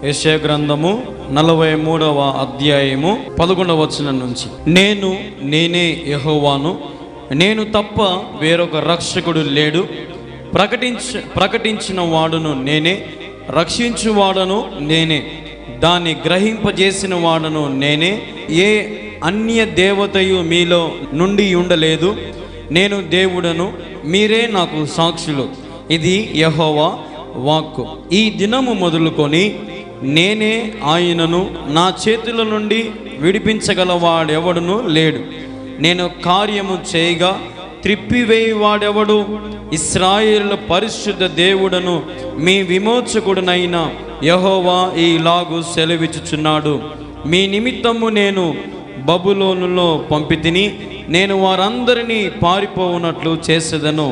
యెషయా గ్రంథము 43వ అధ్యాయము 11వ వచనం నుంచి, నేనే యెహోవాను, నేను తప్ప వేరొక రక్షకుడు లేడు. ప్రకటించిన వాడును నేనే, రక్షించువాడను నేనే, దాన్ని గ్రహింపజేసిన వాడను నేనే. ఏ అన్య దేవతయు మీలో నుండి ఉండలేదు. నేను దేవుడను, మీరే నాకు సాక్షులు. ఇది యెహోవా వాక్కు. ఈ దినము మొదలుకొని నేనే ఆయనను, నా చేతుల నుండి విడిపించగలవాడెవడును లేడు. నేను కార్యము చేయగా త్రిప్పివేయువాడెవడు? ఇశ్రాయేలుల పరిశుద్ధ దేవుడను మీ విమోచకుడునైన యెహోవా ఈలాగు సెలవిచ్చుచున్నాడు. మీ నిమిత్తము నేను బబులోనులో పంపితిని. నేను వారందరినీ పారిపోవునట్లు చేసేదను.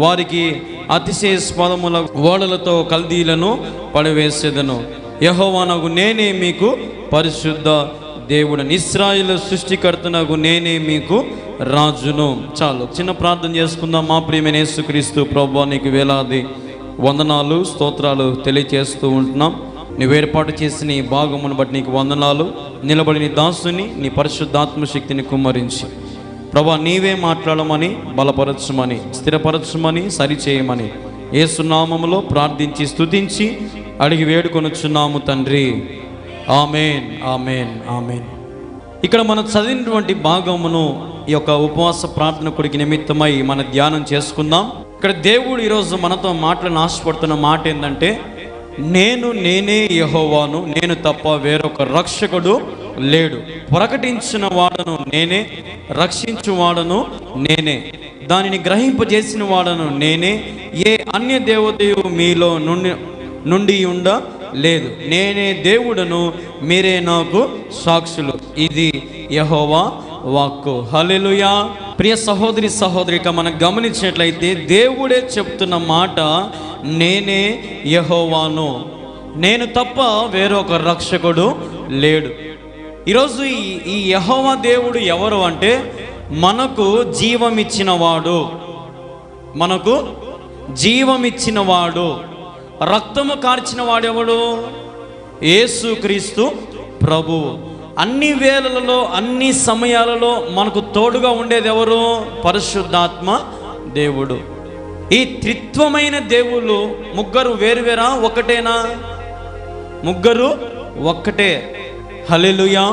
వారికి అతిశయాస్పదముల ఓడలతో కల్దీలను పడవేసేదను. యెహోవానగు నేనే మీకు పరిశుద్ధ దేవుడని, ఇశ్రాయేలు సృష్టికర్తనగు నేనే మీకు రాజును. చాలు, చిన్న ప్రార్థన చేసుకుందాం. మా ప్రియమైన యేసుక్రీస్తు ప్రభువా, నీకు వేలాది వందనాలు, స్తోత్రాలు తెలియజేస్తూ ఉంటున్నాం. నువ్వు ఏర్పాటు చేసిన ఈ భాగమును బట్టి నీకు వందనాలు. నిలబడి నీ దాసుని నీ పరిశుద్ధాత్మ శక్తిని కుమ్మరించి ప్రభా, నీవే మాట్లాడమని, బలపరచమని, స్థిరపరచమని, సరిచేయమని యేసు నామములో ప్రార్థించి స్తుతించి అడిగి వేడుకొనుచున్నాము తండ్రి. ఆమేన్, ఆమేన్, ఆమేన్. ఇక్కడ మనం చదివినటువంటి భాగమును ఈ యొక్క ఉపవాస ప్రార్థన కొడికి నిమిత్తమై మనం ధ్యానం చేసుకుందాం. ఇక్కడ దేవుడు ఈరోజు మనతో మాట్లాడిన ఆశపడుతున్న మాట ఏంటంటే, నేనే యెహోవాను, నేను తప్ప వేరొక రక్షకుడు లేడు. ప్రకటించిన వాడను నేనే, రక్షించు వాడను నేనే, దానిని గ్రహింపజేసిన వాడను నేనే. ఏ అన్య దేవతయు మీలో నుండి లేదు. నేనే దేవుడను, మీరే నాకు సాక్షులు. ఇది యెహోవా వాక్కు. హల్లెలూయా. ప్రియ సహోదరి సహోదరిక, మనం గమనించినట్లయితే దేవుడే చెప్తున్న మాట, నేనే యెహోవాను, నేను తప్ప వేరొక రక్షకుడు లేడు. ఈరోజు ఈ యెహోవా దేవుడు ఎవరు అంటే, మనకు జీవమిచ్చినవాడు, మనకు జీవమిచ్చినవాడు, రక్తము కార్చిన వాడెవడు? యేసుక్రీస్తు ప్రభువు. అన్ని వేళలలో, అన్ని సమయాలలో మనకు తోడుగా ఉండేది ఎవరు? పరిశుద్ధాత్మ దేవుడు. ఈ త్రిత్వమైన దేవుళ్ళు ముగ్గురు వేరువేరా, ఒకటేనా? ముగ్గురు ఒక్కటే. హల్లెలూయా.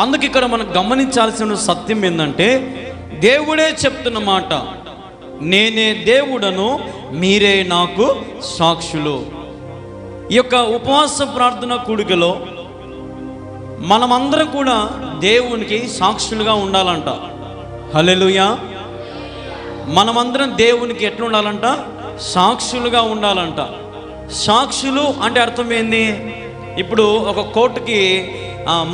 అందుకు ఇక్కడ మనం గమనించాల్సిన సత్యం ఏంటంటే, దేవుడే చెప్తున్న మాట, నేనే దేవుడను, మీరే నాకు సాక్షులు. ఈ యొక్క ఉపవాస ప్రార్థన కూడికలో మనమందరం కూడా దేవునికి సాక్షులుగా ఉండాలంట. హల్లెలూయా. మనమందరం దేవునికి ఎట్లా ఉండాలంట? సాక్షులుగా ఉండాలంట. సాక్షులు అంటే అర్థం ఏంది? ఇప్పుడు ఒక కోర్టుకి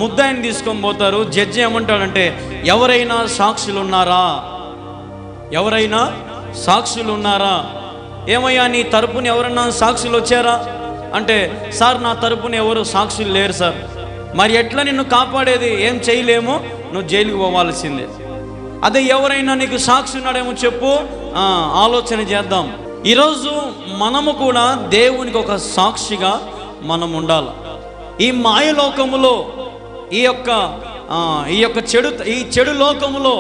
ముద్దాయిని తీసుకొని పోతారు. జడ్జి ఏమంటాడంటే, ఎవరైనా సాక్షులు ఉన్నారా? ఎవరైనా సాక్షులు ఉన్నారా? ఏమయ్యా, నీ తరపున ఎవరైనా సాక్షులు వచ్చారా అంటే, సార్ నా తరపున ఎవరు సాక్షులు లేరు సార్. మరి ఎట్లా నిన్ను కాపాడేది? ఏం చేయలేము, నువ్వు జైలుకి పోవాల్సిందే. అదే ఎవరైనా నీకు సాక్షి ఉన్నాడేమో చెప్పు, ఆలోచన చేద్దాం. ఈరోజు మనము కూడా దేవునికి ఒక సాక్షిగా మనం ఉండాలి. ఈ మాయలోకములో, ఈ యొక్క చెడు లోకములో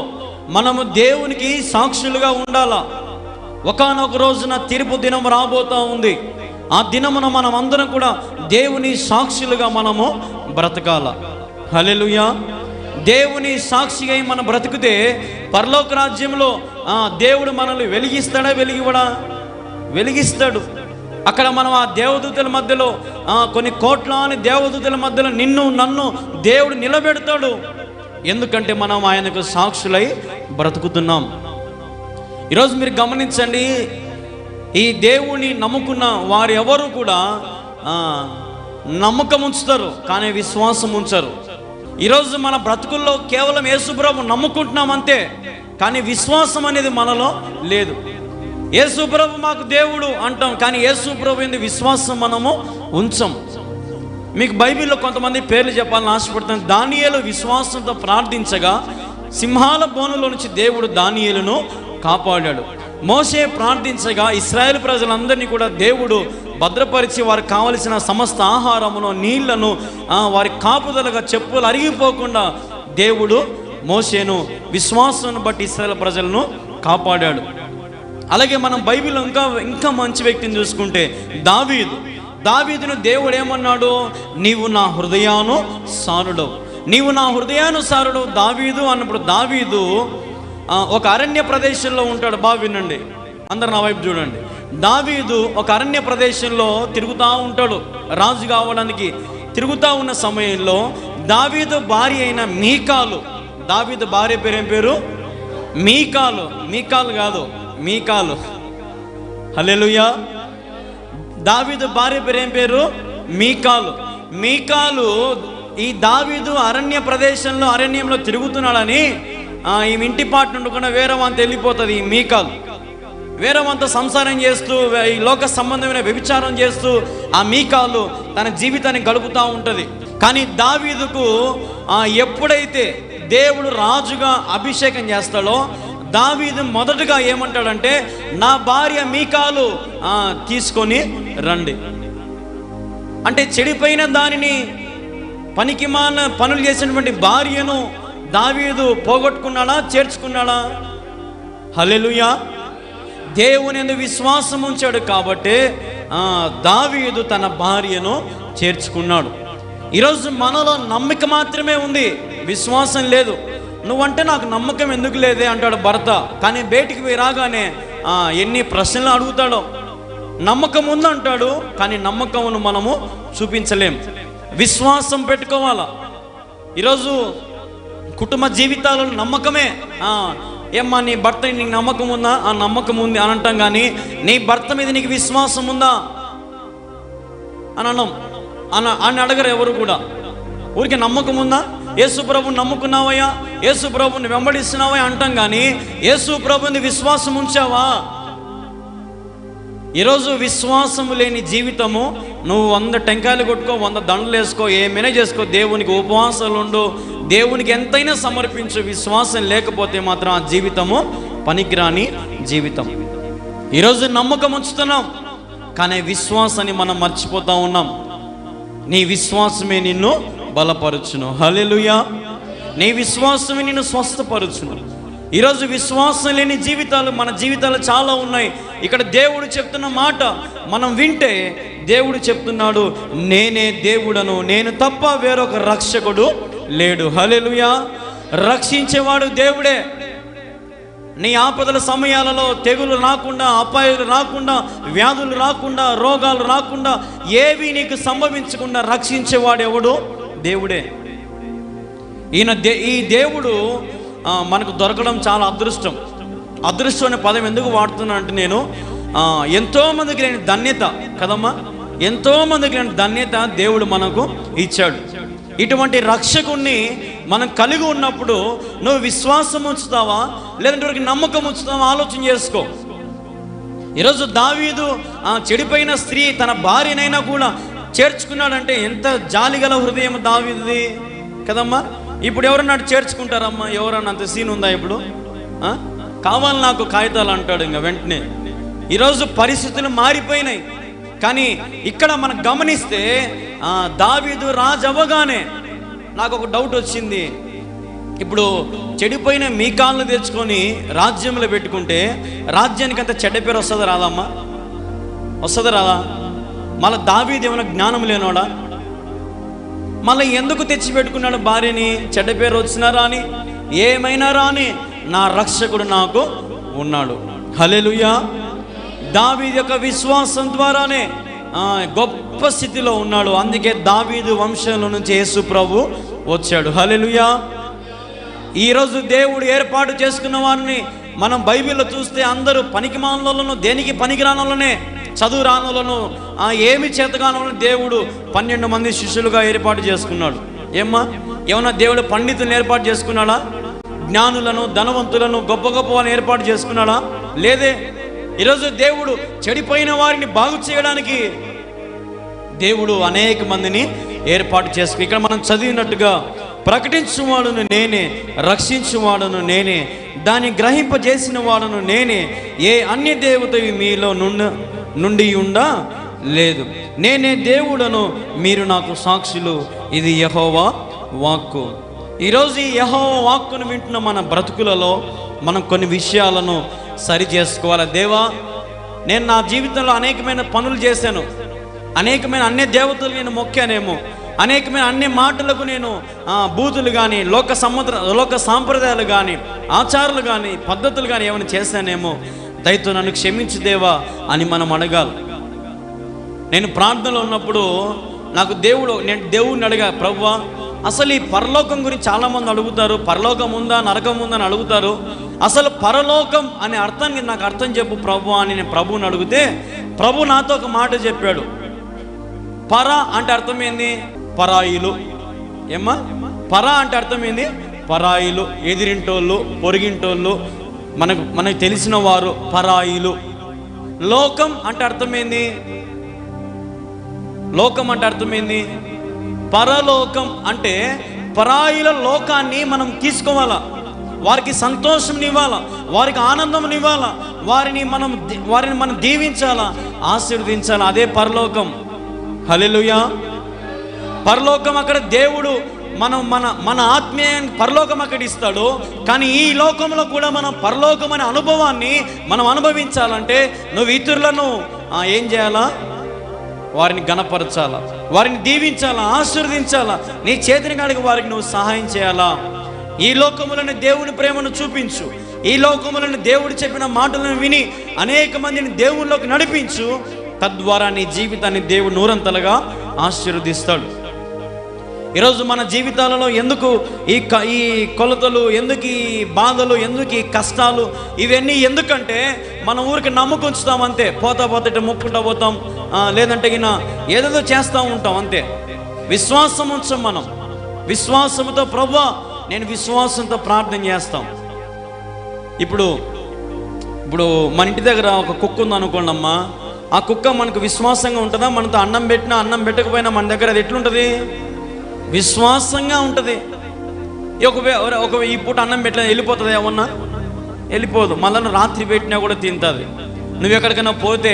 మనము దేవునికి సాక్షులుగా ఉండాలా. ఒకానొక రోజున తీర్పు దినం రాబోతూ ఉంది. ఆ దినమున మనం అందరం కూడా దేవుని సాక్షులుగా మనము బ్రతకాల. హల్లెలూయా. దేవుని సాక్షిగా మనం బ్రతికితే పరలోక రాజ్యంలో దేవుడు మనల్ని వెలిగిస్తాడా? వెలిగిస్తాడు. అక్కడ మనం ఆ దేవదూతల మధ్యలో, కొన్ని కోట్లాని దేవదూతల మధ్యలో నిన్ను నన్ను దేవుడు నిలబెడతాడు. ఎందుకంటే మనం ఆయనకు సాక్షులై బ్రతుకుతున్నాం. ఈరోజు మీరు గమనించండి, ఈ దేవుని నమ్ముకున్న వారు ఎవరు కూడా నమ్మకం ఉంచుతారు, కానీ విశ్వాసం ఉంచరు. ఈరోజు మన బ్రతుకుల్లో కేవలం యేసుప్రభు నమ్ముకుంటున్నాం అంతే, కానీ విశ్వాసం అనేది మనలో లేదు. యేసుప్రభు మాకు దేవుడు అంటాం, కానీ యేసుప్రభు ఏంది విశ్వాసం మనము ఉంచం. మీకు బైబిల్లో కొంతమంది పేర్లు చెప్పాలని ఆశపడుతున్నాను. దానియేలు విశ్వాసంతో ప్రార్థించగా సింహాల బోనులో నుంచి దేవుడు దానియేలును కాపాడాడు. మోషే ప్రార్థించగా ఇశ్రాయేలు ప్రజలందరినీ కూడా దేవుడు భద్రపరిచి వారికి కావలసిన సమస్త ఆహారమును, నీళ్లను, వారి కాపుదలుగా చెప్పులు అరిగిపోకుండా దేవుడు మోషేను విశ్వాసాన్ని బట్టి ఇశ్రాయేలు ప్రజలను కాపాడాడు. అలాగే మనం బైబిల్ ఇంకా మంచి వ్యక్తిని చూసుకుంటే దావీదును దేవుడు ఏమన్నాడు? నీవు నా హృదయానుసారుడు, నీవు నా హృదయానుసారుడు దావీదు అన్నప్పుడు, దావీదు ఒక అరణ్య ప్రదేశంలో ఉంటాడు. బాగా వినండి, అందరు నా వైపు చూడండి. దావీదు ఒక అరణ్య ప్రదేశంలో తిరుగుతూ ఉంటాడు. రాజు కావడానికి తిరుగుతూ ఉన్న సమయంలో దావీదు భార్య అయిన మీకాలు, దావీదు భార్య పేరేం పేరు? మీకాలు కాదు, మీకాలు. హల్లెలూయా. దావీదు భార్య పేరేం పేరు? మీకాలు ఈ దావీదు అరణ్యంలో తిరుగుతున్నాడని ఈ ఇంటి పాటు నుండి వేరే వంత వెళ్ళిపోతుంది. ఈ మీకాలు వేరే వంత సంసారం చేస్తూ, ఈ లోక సంబంధమైన వ్యభిచారం చేస్తూ ఆ మీకాలు తన జీవితాన్ని గడుపుతూ ఉంటుంది. కానీ దావీదుకు ఎప్పుడైతే దేవుడు రాజుగా అభిషేకం చేస్తాడో, దావీదు మొదటగా ఏమంటాడంటే, నా భార్య మీకాలు తీసుకొని రండి. అంటే చెడిపోయిన దానిని, పనికిమాల పనులు చేసినటువంటి భార్యను దావీదు పోగొట్టుకున్నాడా, చేర్చుకున్నాడా? హల్లెలూయా. దేవుని యందు విశ్వాసం ఉంచాడు కాబట్టి దావీదు తన భార్యను చేర్చుకున్నాడు. ఈరోజు మనలో నమ్మిక మాత్రమే ఉంది, విశ్వాసం లేదు. నువ్వంటే నాకు నమ్మకం ఎందుకు లేదే అంటాడు భర్త. కానీ బయటికి పోయి రాగానే ఎన్ని ప్రశ్నలు అడుగుతాడో. నమ్మకం ఉందంటాడు, కానీ నమ్మకమును మనము చూపించలేం. విశ్వాసం పెట్టుకోవాలా. ఈరోజు కుటుంబ జీవితాలలో నమ్మకమే. ఏమ్మా నీ భర్త నీకు నమ్మకం ఉందా? ఆ నమ్మకం ఉంది అని అంటాం, కానీ నీ భర్త మీద నీకు విశ్వాసం ఉందా అని అని అడగరు ఎవరు కూడా. ఊరికి నమ్మకం ఉందా? యేసు ప్రభుని నమ్ముకున్నావయ్యా, యేసు ప్రభుని వెంబడిస్తున్నావా అంటాం, కానీ యేసు ప్రభుని విశ్వాసం ఉంచావా? ఈరోజు విశ్వాసము లేని జీవితము, నువ్వు 100 టెంకాయలు కొట్టుకో, 100 దండలు వేసుకో, ఏమైనా చేసుకో, దేవునికి ఉపవాసాలు ఉండు, దేవునికి ఎంతైనా సమర్పించు, విశ్వాసం లేకపోతే మాత్రం ఆ జీవితము పనికిరాని జీవితం. ఈరోజు నమ్మకం ఉంచుతున్నాం, కానీ విశ్వాసాన్ని మనం మర్చిపోతూ ఉన్నాం. నీ విశ్వాసమే నిన్ను బలపరుచును. హల్లెలూయా. నీ విశ్వాసమే నిన్ను స్వస్థపరుచును. ఈరోజు విశ్వాసం లేని జీవితాలు మన జీవితాలు చాలా ఉన్నాయి. ఇక్కడ దేవుడు చెప్తున్న మాట మనం వింటే, దేవుడు చెప్తున్నాడు, నేనే దేవుడను, నేను తప్ప వేరొక రక్షకుడు లేడు. హల్లెలూయా. రక్షించేవాడు దేవుడే. నీ ఆపదల సమయాలలో తెగులు రాకుండా, అపాయాలు రాకుండా, వ్యాధులు రాకుండా, రోగాలు రాకుండా, ఏవి నీకు సంభవించకుండా రక్షించేవాడు ఎవడు? దేవుడే. ఈ దేవుడు మనకు దొరకడం చాలా అదృష్టం. అదృష్టం అనే పదం ఎందుకు వాడుతున్నా అంటే, నేను ఎంతోమందికి లేని ధన్యత కదమ్మా, ఎంతోమందికి లేని ధన్యత దేవుడు మనకు ఇచ్చాడు. ఇటువంటి రక్షకుణ్ణి మనం కలిగి ఉన్నప్పుడు నువ్వు విశ్వాసం ఉంచుతావా, లేదంటే నమ్మకం ఉంచుతావా? ఆలోచన చేసుకో. ఈరోజు దావీదు చెడిపోయిన స్త్రీ తన భార్యనైనా కూడా చేర్చుకున్నాడంటే ఎంత జాలిగల హృదయం దావీదుది కదమ్మా. ఇప్పుడు ఎవరన్నా చేర్చుకుంటారమ్మా? ఎవరన్నా అంత సీన్ ఉందా? ఇప్పుడు కావాలి నాకు కాగితాలు అంటాడు ఇంకా వెంటనే. ఈరోజు పరిస్థితులు మారిపోయినాయి. కానీ ఇక్కడ మనం గమనిస్తే దావీదు రాజు అవ్వగానే నాకు ఒక డౌట్ వచ్చింది. ఇప్పుడు చెడిపోయిన మీకాలను తెచ్చుకొని రాజ్యంలో పెట్టుకుంటే రాజ్యానికి అంత చెడ్డ పేరు వస్తుందా రాదమ్మా? వస్తుందా రాదా? మళ్ళీ దావీదు ఏమైనా జ్ఞానం లేనోడా? మళ్ళీ ఎందుకు తెచ్చి పెట్టుకున్నాడు భార్యని? చెడ్డ పేరు వచ్చినా రాని, ఏమైనా రాని, నా రక్షకుడు నాకు ఉన్నాడు. హల్లెలూయా. దావీదు యొక్క విశ్వాసం ద్వారానే గొప్ప స్థితిలో ఉన్నాడు. అందుకే దావీదు వంశంలో నుంచి యేసు ప్రభు వచ్చాడు. హల్లెలూయా. ఈరోజు దేవుడు ఏర్పాటు చేసుకున్న వారిని మనం బైబిల్లో చూస్తే అందరూ పనికిమానులను, దేనికి పనికిరానులనే, చదువు రానులను, ఏమి చేతగానులను దేవుడు 12 మంది శిష్యులుగా ఏర్పాటు చేసుకున్నాడు. ఏమన్నా దేవుడు పండితులను ఏర్పాటు చేసుకున్నాడా? జ్ఞానులను, ధనవంతులను, గొప్ప గొప్ప వాళ్ళని ఏర్పాటు చేసుకున్నాడా? లేదే. ఈరోజు దేవుడు చెడిపోయిన వారిని బాగు చేయడానికి దేవుడు అనేక మందిని ఏర్పాటు చేసుకుని, ఇక్కడ మనం చదివినట్టుగా, ప్రకటించువాడును నేనే, రక్షించువాడును నేనే, దాన్ని గ్రహింపజేసిన వాడును నేనే, ఏ అన్య దేవత మీలో నుండి లేదు. నేనే దేవుడను, మీరు నాకు సాక్షులు. ఇది యెహోవా వాక్కు. ఈరోజు ఈ యెహోవా వాక్కును వింటున్న మన బ్రతుకులలో మనం కొన్ని విషయాలను సరి చేసుకోవాలి. దేవా, నేను నా జీవితంలో అనేకమైన పనులు చేశాను, అనేకమైన అన్య దేవతలు నేను మొక్కానేమో, అనేకమైన అన్ని మాటలకు నేను బూతులు కానీ, లోక సాంప్రదాయాలు కానీ, ఆచారాలు కానీ, పద్ధతులు కానీ ఏమైనా చేశానేమో, దయతో నన్ను క్షమించు దేవా అని మనం అడగాలి. నేను ప్రార్థనలో ఉన్నప్పుడు నేను దేవుడిని అడిగా, ప్రభువా, అసలు ఈ పరలోకం గురించి చాలామంది అడుగుతారు, పరలోకం ఉందా నరకం ఉందా అని అడుగుతారు. అసలు పరలోకం అనే అర్థానికి నాకు అర్థం చెప్పు ప్రభువా అని నేను ప్రభువుని అడిగితే, ప్రభు నాతో ఒక మాట చెప్పాడు. పర అంటే అర్థం ఏంది? పరాయిలు. ఏమ్మా? పర అంటే అర్థం ఏంది? పరాయిలు, ఎదిరింటోళ్ళు, పొరిగింటోళ్ళు, మనకు తెలిసిన వారు పరాయిలు. లోకం అంటే అర్థం ఏంది? లోకం అంటే అర్థం ఏంది? పరలోకం అంటే పరాయిల లోకాన్ని మనం తీసుకోవాలా, వారికి సంతోషం ఇవ్వాలా, వారికి ఆనందం ఇవ్వాలా, వారిని మనం దీవించాలా, ఆశీర్వదించాలా. అదే పరలోకం. హల్లెలూయా. పరలోకం అక్కడ దేవుడు మన ఆత్మీయ పరలోకం అక్కడ ఇస్తాడు. కానీ ఈ లోకంలో కూడా మనం పరలోకం అనే అనుభవాన్ని మనం అనుభవించాలంటే నువ్వు ఇతరులను ఏం చేయాలా? వారిని గణపరచాలా, వారిని దీవించాలా, ఆశీర్వదించాలా. నీ చేతిని కాడికి వారికి నువ్వు సహాయం చేయాలా. ఈ లోకములను దేవుని ప్రేమను చూపించు. ఈ లోకములను దేవుడు చెప్పిన మాటలను విని అనేక మందిని దేవునిలోకి నడిపించు. తద్వారా నీ జీవితాన్ని దేవుడు నూరంతలుగా ఆశీర్వదిస్తాడు. ఈరోజు మన జీవితాలలో ఎందుకు ఈ కొలతలు, ఎందుకు ఈ బాధలు, ఎందుకు ఈ కష్టాలు, ఇవన్నీ ఎందుకంటే మన ఊరికి నమ్ముకుంచుతాం అంతే. పోతా ఇట్లా మొక్కుంటా పోతాం, లేదంటే ఏదేదో చేస్తూ ఉంటాం అంతే. విశ్వాసం ఉంచాం మనం. విశ్వాసంతో ప్రభువా నేను విశ్వాసంతో ప్రార్థన చేస్తాం. ఇప్పుడు మన ఇంటి దగ్గర ఒక కుక్క ఉంది అనుకోండి అమ్మా. ఆ కుక్క మనకు విశ్వాసంగా ఉంటుందా? మనతో అన్నం పెట్టినా అన్నం పెట్టకపోయినా మన దగ్గర అది ఎట్లుంటుంది? విశ్వాసంగా ఉంటుంది. ఈ పూట అన్నం పెట్టినా వెళ్ళిపోతుంది, ఏమన్నా వెళ్ళిపోదు. మళ్ళీ రాత్రి పెట్టినా కూడా తింటుంది. నువ్వు ఎక్కడికైనా పోతే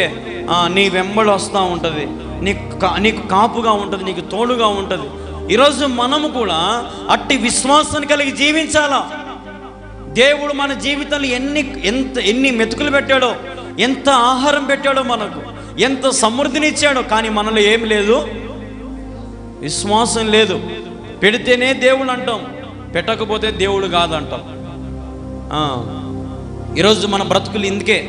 నీ వెంబడి వస్తూ ఉంటుంది, నీకు కాపుగా ఉంటుంది, నీకు తోడుగా ఉంటుంది. ఈరోజు మనము కూడా అట్టి విశ్వాసాన్ని కలిగి జీవించాలా. దేవుడు మన జీవితంలో ఎన్ని మెతుకులు పెట్టాడో, ఎంత ఆహారం పెట్టాడో, మనకు ఎంత సమృద్ధినిచ్చాడో, కానీ మనలో ఏం లేదు? విశ్వాసం లేదు. పెడితేనే దేవుడు అంటాం, పెట్టకపోతే దేవుడు కాదంటాం. ఈరోజు మన బ్రతుకులు ఇందుకే.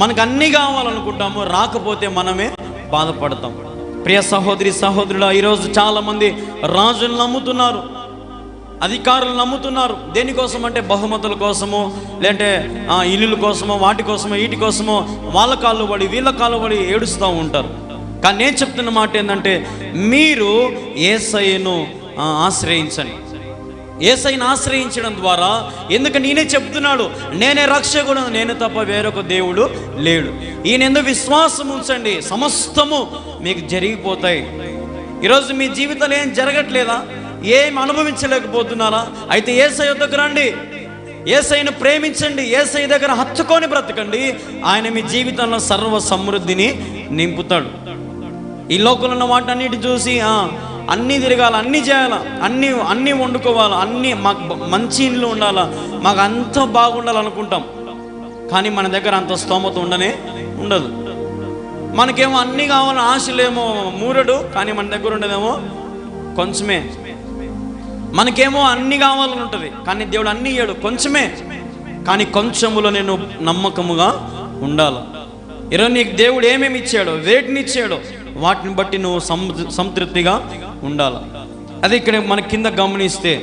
మనకు అన్నీ కావాలనుకుంటాము, రాకపోతే మనమే బాధపడతాం. ప్రియ సహోదరి సహోదరుడా, ఈరోజు చాలామంది రాజులు నమ్ముతున్నారు, అధికారులు నమ్ముతున్నారు. దేనికోసం అంటే బహుమతుల కోసమో, లేదంటే ఇల్లుల కోసమో, వాటి కోసమో, వీటి కోసమో వాళ్ళ కాళ్ళు పడి వీళ్ళ కాళ్ళు పడి ఏడుస్తూ ఉంటారు. కానీ నేను చెప్తున్న మాట ఏంటంటే, మీరు యేసయ్యను ఆశ్రయించండి. యేసయ్యను ఆశ్రయించడం ద్వారా, ఎందుకంటే ఈయనే చెప్తున్నాడు, నేనే రక్షకుడు, నేను తప్ప వేరొక దేవుడు లేడు. ఈయన విశ్వాసం ఉంచండి, సమస్తము మీకు జరిగిపోతాయి. ఈరోజు మీ జీవితంలో ఏం జరగట్లేదా? ఏం అనుభవించలేకపోతున్నారా? అయితే యేసయ్య వద్దకు రండి, యేసయ్యను ప్రేమించండి, యేసయ్య దగ్గర హత్తుకొని బ్రతకండి. ఆయన మీ జీవితంలో సర్వ సమృద్ధిని నింపుతాడు. ఈ లోకంలో ఉన్న వాటన్నిటి చూసి అన్నీ తిరగాల, అన్నీ చేయాలా, అన్నీ వండుకోవాలా, మాకు మంచి ఇల్లు ఉండాలా, మాకు అంత బాగుండాలనుకుంటాం. కానీ మన దగ్గర అంత స్తోమత ఉండదు. మనకేమో అన్నీ కావాలని ఆశలేమో మూరడు, కానీ మన దగ్గర ఉండదేమో కొంచెమే. మనకేమో అన్నీ కావాలని ఉంటుంది, కానీ దేవుడు అన్నీ ఇయ్యాడు, కొంచెమే. కానీ కొంచెములో నేను నమ్మకముగా ఉండాలి. ఈరోజు నీకు దేవుడు ఏమేమి ఇచ్చాడో, వేటిని ఇచ్చాడో, వాటిని బట్టి నువ్వు సంతృప్తిగా ఉండాలి. అదే ఇక్కడ మన కింద గమనిస్తే,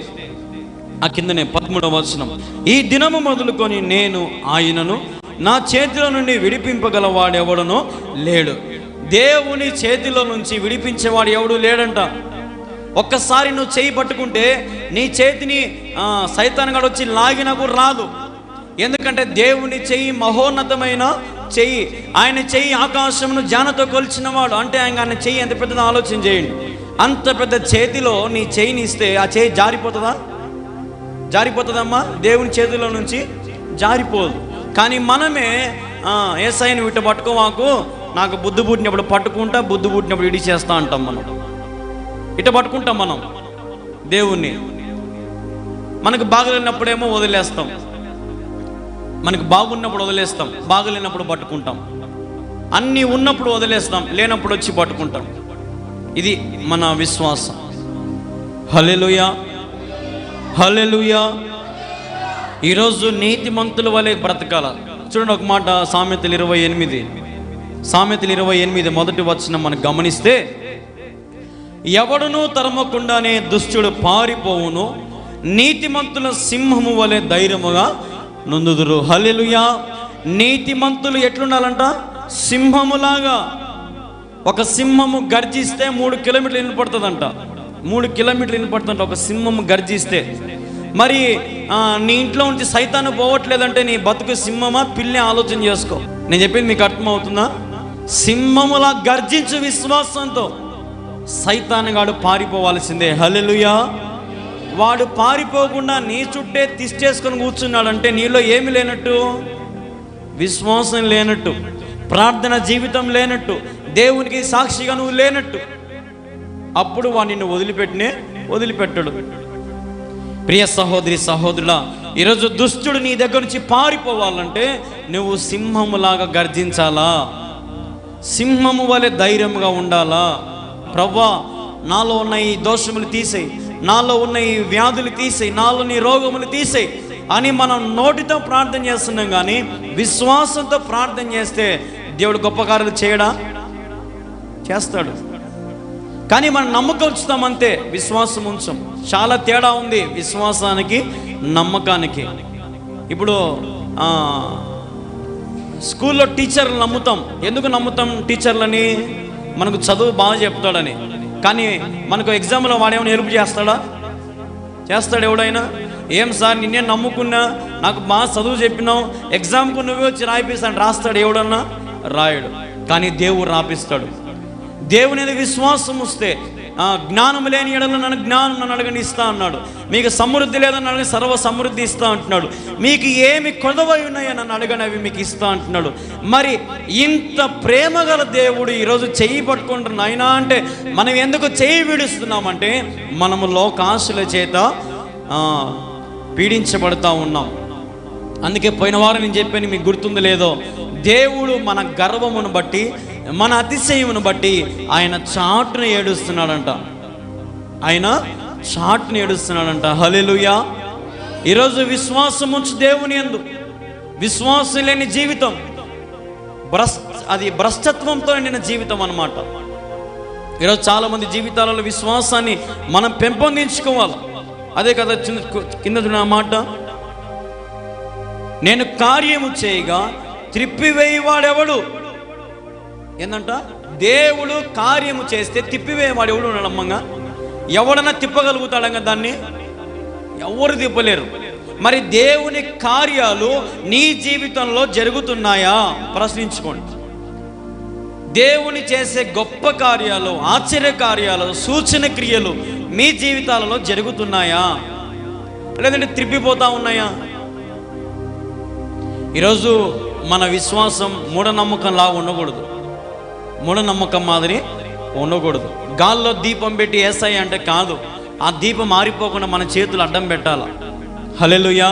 ఆ కిందనే 13వ వచనం, ఈ దినము మొదలుకొని నేను ఆయనను నా చేతిలో నుండి విడిపింపగలవాడెవడనో లేడు. దేవుని చేతిలో నుంచి విడిపించేవాడు ఎవడు లేడంట. ఒక్కసారి నువ్వు చేయి పట్టుకుంటే నీ చేతిని సైతానుగాడు వచ్చి లాగినా కూడా రాదు. ఎందుకంటే దేవుని చెయ్యి మహోన్నతమైన చెయ్యి. ఆయన చెయ్యి ఆకాశమును జానతో కొలిచిన వాడు. అంటే ఆయన చెయ్యి ఎంత పెద్దదో ఆలోచన చేయండి. అంత పెద్ద చేతిలో నీ చెయ్యిని ఇస్తే ఆ చెయ్యి జారిపోతుందమ్మా? దేవుని చేతిలో నుంచి జారిపోదు. కానీ మనమే యేసయ్యను విట్ట పట్టుకోవాకు, నాకు బుద్ధి పుట్టినప్పుడు పట్టుకుంటా, బుద్ధి పుట్టినప్పుడు ఇడి చేస్తా అంటాం మనం. ఇట పట్టుకుంటాం మనం దేవుణ్ణి. మనకు బాగలేనప్పుడేమో వదిలేస్తాం, మనకు బాగున్నప్పుడు వదిలేస్తాం, బాగలేనప్పుడు పట్టుకుంటాం, అన్నీ ఉన్నప్పుడు వదిలేస్తాం, లేనప్పుడు వచ్చి పట్టుకుంటాం. ఇది మన విశ్వాసం. హల్లెలూయా, హల్లెలూయా. ఈరోజు నీతిమంతుల వలె బ్రతకాల. చూడండి ఒక మాట, సామెతలు 28 మొదటి వచనం మనం గమనిస్తే, ఎవడునూ తరమకుండానే దుష్టుడు పారిపోవును, నీతిమంతుల సింహము వలె ధైర్యముగా నుందుదురు. హల్లెలూయా. నీతిమంతులు ఎట్లుండాలంట? సింహములాగా. ఒక సింహము గర్జిస్తే 3 కిలోమీటర్లు వినపడుతుందంట. 3 కిలోమీటర్లు వినపడుతుందంట ఒక సింహము గర్జిస్తే. మరి నీ ఇంట్లో నుంచి సైతాను పోవట్లేదంటే నీ బతుకు సింహమా పిల్లి? ఆలోచన చేసుకో. నేను చెప్పింది మీకు అర్థమవుతుందా? సింహములా గర్జించు విశ్వాసంతో. సైతానుగాడు పారిపోవాల్సిందే. హల్లెలూయా. వాడు పారిపోకుండా నీ చుట్టే తిష్టేసుకొని కూర్చున్నాడంటే నీలో ఏమి లేనట్టు? విశ్వాసం లేనట్టు, ప్రార్థన జీవితం లేనట్టు, దేవునికి సాక్షిగా నువ్వు లేనట్టు. అప్పుడు వాడు నిన్ను వదిలిపెట్టడు. ప్రియ సహోదరి సహోదరుడా, ఈరోజు దుష్టుడు నీ దగ్గర నుంచి పారిపోవాలంటే నువ్వు సింహములాగా గర్జించాలా, సింహము వలె ధైర్యంగా ఉండాలా. ప్రభువా, నాలో ఉన్న ఈ దోషములు తీసేయి, నాలో ఉన్న ఈ వ్యాధులు తీసేయి, నాలో నీ రోగములు తీసేయి అని మనం నోటితో ప్రార్థన చేస్తున్నాం. కానీ విశ్వాసంతో ప్రార్థన చేస్తే దేవుడు గొప్ప కార్యాలు చేయడా? చేస్తాడు. కానీ మనం నమ్మకం ఉంచుతామంతే, విశ్వాసం ఉంచం. చాలా తేడా ఉంది విశ్వాసానికి నమ్మకానికి. ఇప్పుడు స్కూల్లో టీచర్లు నమ్ముతాం. ఎందుకు నమ్ముతాం టీచర్లని? మనకు చదువు బాగా చెప్తాడని. కానీ మనకు ఎగ్జామ్లో వాడేమైనా హెల్ప్ చేస్తాడా? చేస్తాడు ఎవడైనా? ఏం సార్ నిన్నే నమ్ముకున్నా, నాకు బాగా చదువు చెప్పినావు, ఎగ్జామ్కు నువ్వే వచ్చి రాయిపిస్తాను రాస్తాడు ఎవడన్నా? రాయడు. కానీ దేవుడు రాపిస్తాడు. దేవుని మీద విశ్వాసం వస్తే, జ్ఞానం లేని ఎడల నన్ను అడగని ఇస్తా అన్నాడు. మీకు సమృద్ధి లేదని అడగని సర్వ సమృద్ధి ఇస్తా అంటున్నాడు. మీకు ఏమి కొదవై ఉన్నాయో నన్ను అడగని అవి మీకు ఇస్తా అంటున్నాడు. మరి ఇంత ప్రేమ గల దేవుడు ఈరోజు చెయ్యి పట్టుకుంటున్న ఆయన అంటే మనం ఎందుకు చెయ్యి విడుస్తున్నామంటే మనము లోకాశల చేత పీడించబడతా ఉన్నాం. అందుకే పోయిన వారం నేను చెప్పాను, మీకు గుర్తుందో లేదో, దేవుడు మన గర్వమును బట్టి, మన అతిశయమును బట్టి ఆయన చాటును ఏడుస్తున్నాడంట. హల్లెలూయా. ఈరోజు విశ్వాసం ఉంచు దేవుని యందు. విశ్వాసం లేని జీవితం అది భ్రష్టత్వంతో నిండిన జీవితం అన్నమాట. ఈరోజు చాలామంది జీవితాలలో విశ్వాసాన్ని మనం పెంపొందించుకోవాలి. అదే కదా కింద మాట, నేను కార్యము చేయగా త్రిప్పివేయవాడెవడు? ఏందంట? దేవుడు కార్యము చేస్తే తిప్పివేయవాడు ఎవడు ఉన్నాడమ్మంగా? ఎవడన్నా తిప్పగలుగుతాడంగా దాన్ని? ఎవరు తిప్పలేరు. మరి దేవుని కార్యాలు నీ జీవితంలో జరుగుతున్నాయా? ప్రశ్నించుకోండి. దేవుని చేసే గొప్ప కార్యాలు, ఆశ్చర్య కార్యాలు, సూచన క్రియలు మీ జీవితాలలో జరుగుతున్నాయా? లేదంటే త్రిప్పిపోతా ఉన్నాయా? ఈరోజు మన విశ్వాసం మూఢనమ్మకంలా ఉండకూడదు. మూఢనమ్మకం మాదిరి ఉండకూడదు. గాల్లో దీపం పెట్టి ఏసై అంటే కాదు, ఆ దీపం ఆరిపోకుండా మన చేతులు అడ్డం పెట్టాల. హల్లెలూయా.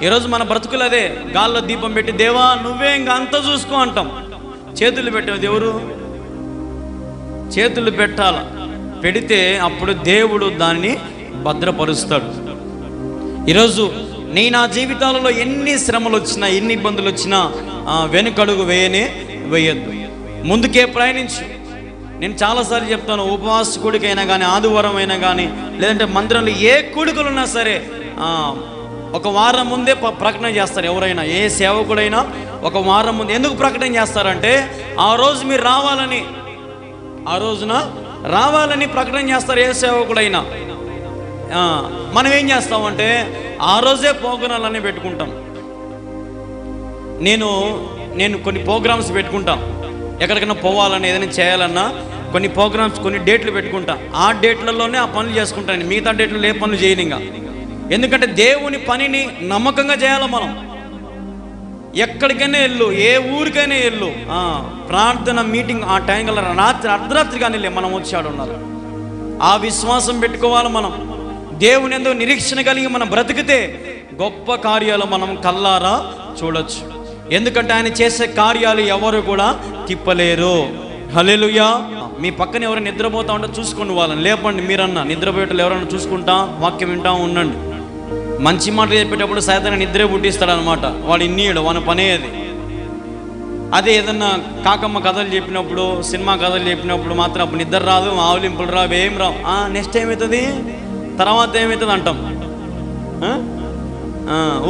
ఈరోజు మన బ్రతుకులు అదే, గాల్లో దీపం పెట్టి దేవా నువ్వే ఇంకా అంతా చూసుకో అంటాం. చేతులు పెట్టావు, దేవుడు చేతులు పెట్టాల. పెడితే అప్పుడు దేవుడు దాన్ని భద్రపరుస్తాడు. ఈరోజు నా జీవితాలలో ఎన్ని శ్రమలు వచ్చినా, ఎన్ని ఇబ్బందులు వచ్చినా వెనుకడుగు వేయద్దు, ముందుకే ప్రయాణించు. నేను చాలాసార్లు చెప్తాను, ఉపవాస కూడికైనా కానీ, ఆదివారం అయినా కానీ, లేదంటే మందిరంలో ఏ కూడికలున్నా సరే ఒక వారం ముందే ప్రకటన చేస్తారు. ఎవరైనా, ఏ సేవకుడైనా ఒక వారం ముందు ఎందుకు ప్రకటన చేస్తారంటే ఆ రోజు మీరు రావాలని, ఆ రోజున రావాలని ప్రకటన చేస్తారు ఏ సేవకుడైనా. మనం ఏం చేస్తామంటే ఆ రోజే ప్రోగ్రాంలన్నీ పెట్టుకుంటాం. నేను కొన్ని ప్రోగ్రామ్స్ పెట్టుకుంటాం. ఎక్కడికైనా పోవాలని, ఏదైనా చేయాలన్నా కొన్ని ప్రోగ్రామ్స్, కొన్ని డేట్లు పెట్టుకుంటా. ఆ డేట్లలోనే ఆ పనులు చేసుకుంటాను. మిగతా డేట్లలో ఏ పనులు చేయను ఇంకా. ఎందుకంటే దేవుని పనిని నమ్మకంగా చేయాలి మనం. ఎక్కడికైనా వెళ్ళు, ఏ ఊరికైనా వెళ్ళు, ప్రార్థన మీటింగ్ ఆ టైం కల్లా రాత్రి అర్ధరాత్రి కానీ మనం వచ్చాడు ఉన్నారు. ఆ విశ్వాసం పెట్టుకోవాలి. మనం దేవుని యందు నిరీక్షణ కలిగి మనం బ్రతికితే గొప్ప కార్యాలు మనం కల్లారా చూడొచ్చు. ఎందుకంటే ఆయన చేసే కార్యాలు ఎవరు కూడా తిప్పలేరు. హల్లెలూయా. మీ పక్కన ఎవరైనా నిద్రపోతా ఉంటే చూసుకోండి, వాళ్ళని లేపండి. మీరన్నా నిద్రపోయేటప్పుడు ఎవరైనా చూసుకుంటా వాక్యం వింటా ఉండండి. మంచి మాటలు చెప్పేటప్పుడు సైతాన్ని నిద్రే పుట్టిస్తాడు అనమాట. వాడు ఇన్నీయడు, వాని పనే అది. అదే ఏదన్నా కాకమ్మ కథలు చెప్పినప్పుడు, సినిమా కథలు చెప్పినప్పుడు మాత్రం అప్పుడు నిద్ర రాదు, ఆవులింపులు రావు, ఏం రావు. నెక్స్ట్ ఏమవుతుంది, తర్వాత ఏమవుతుంది అంటాం,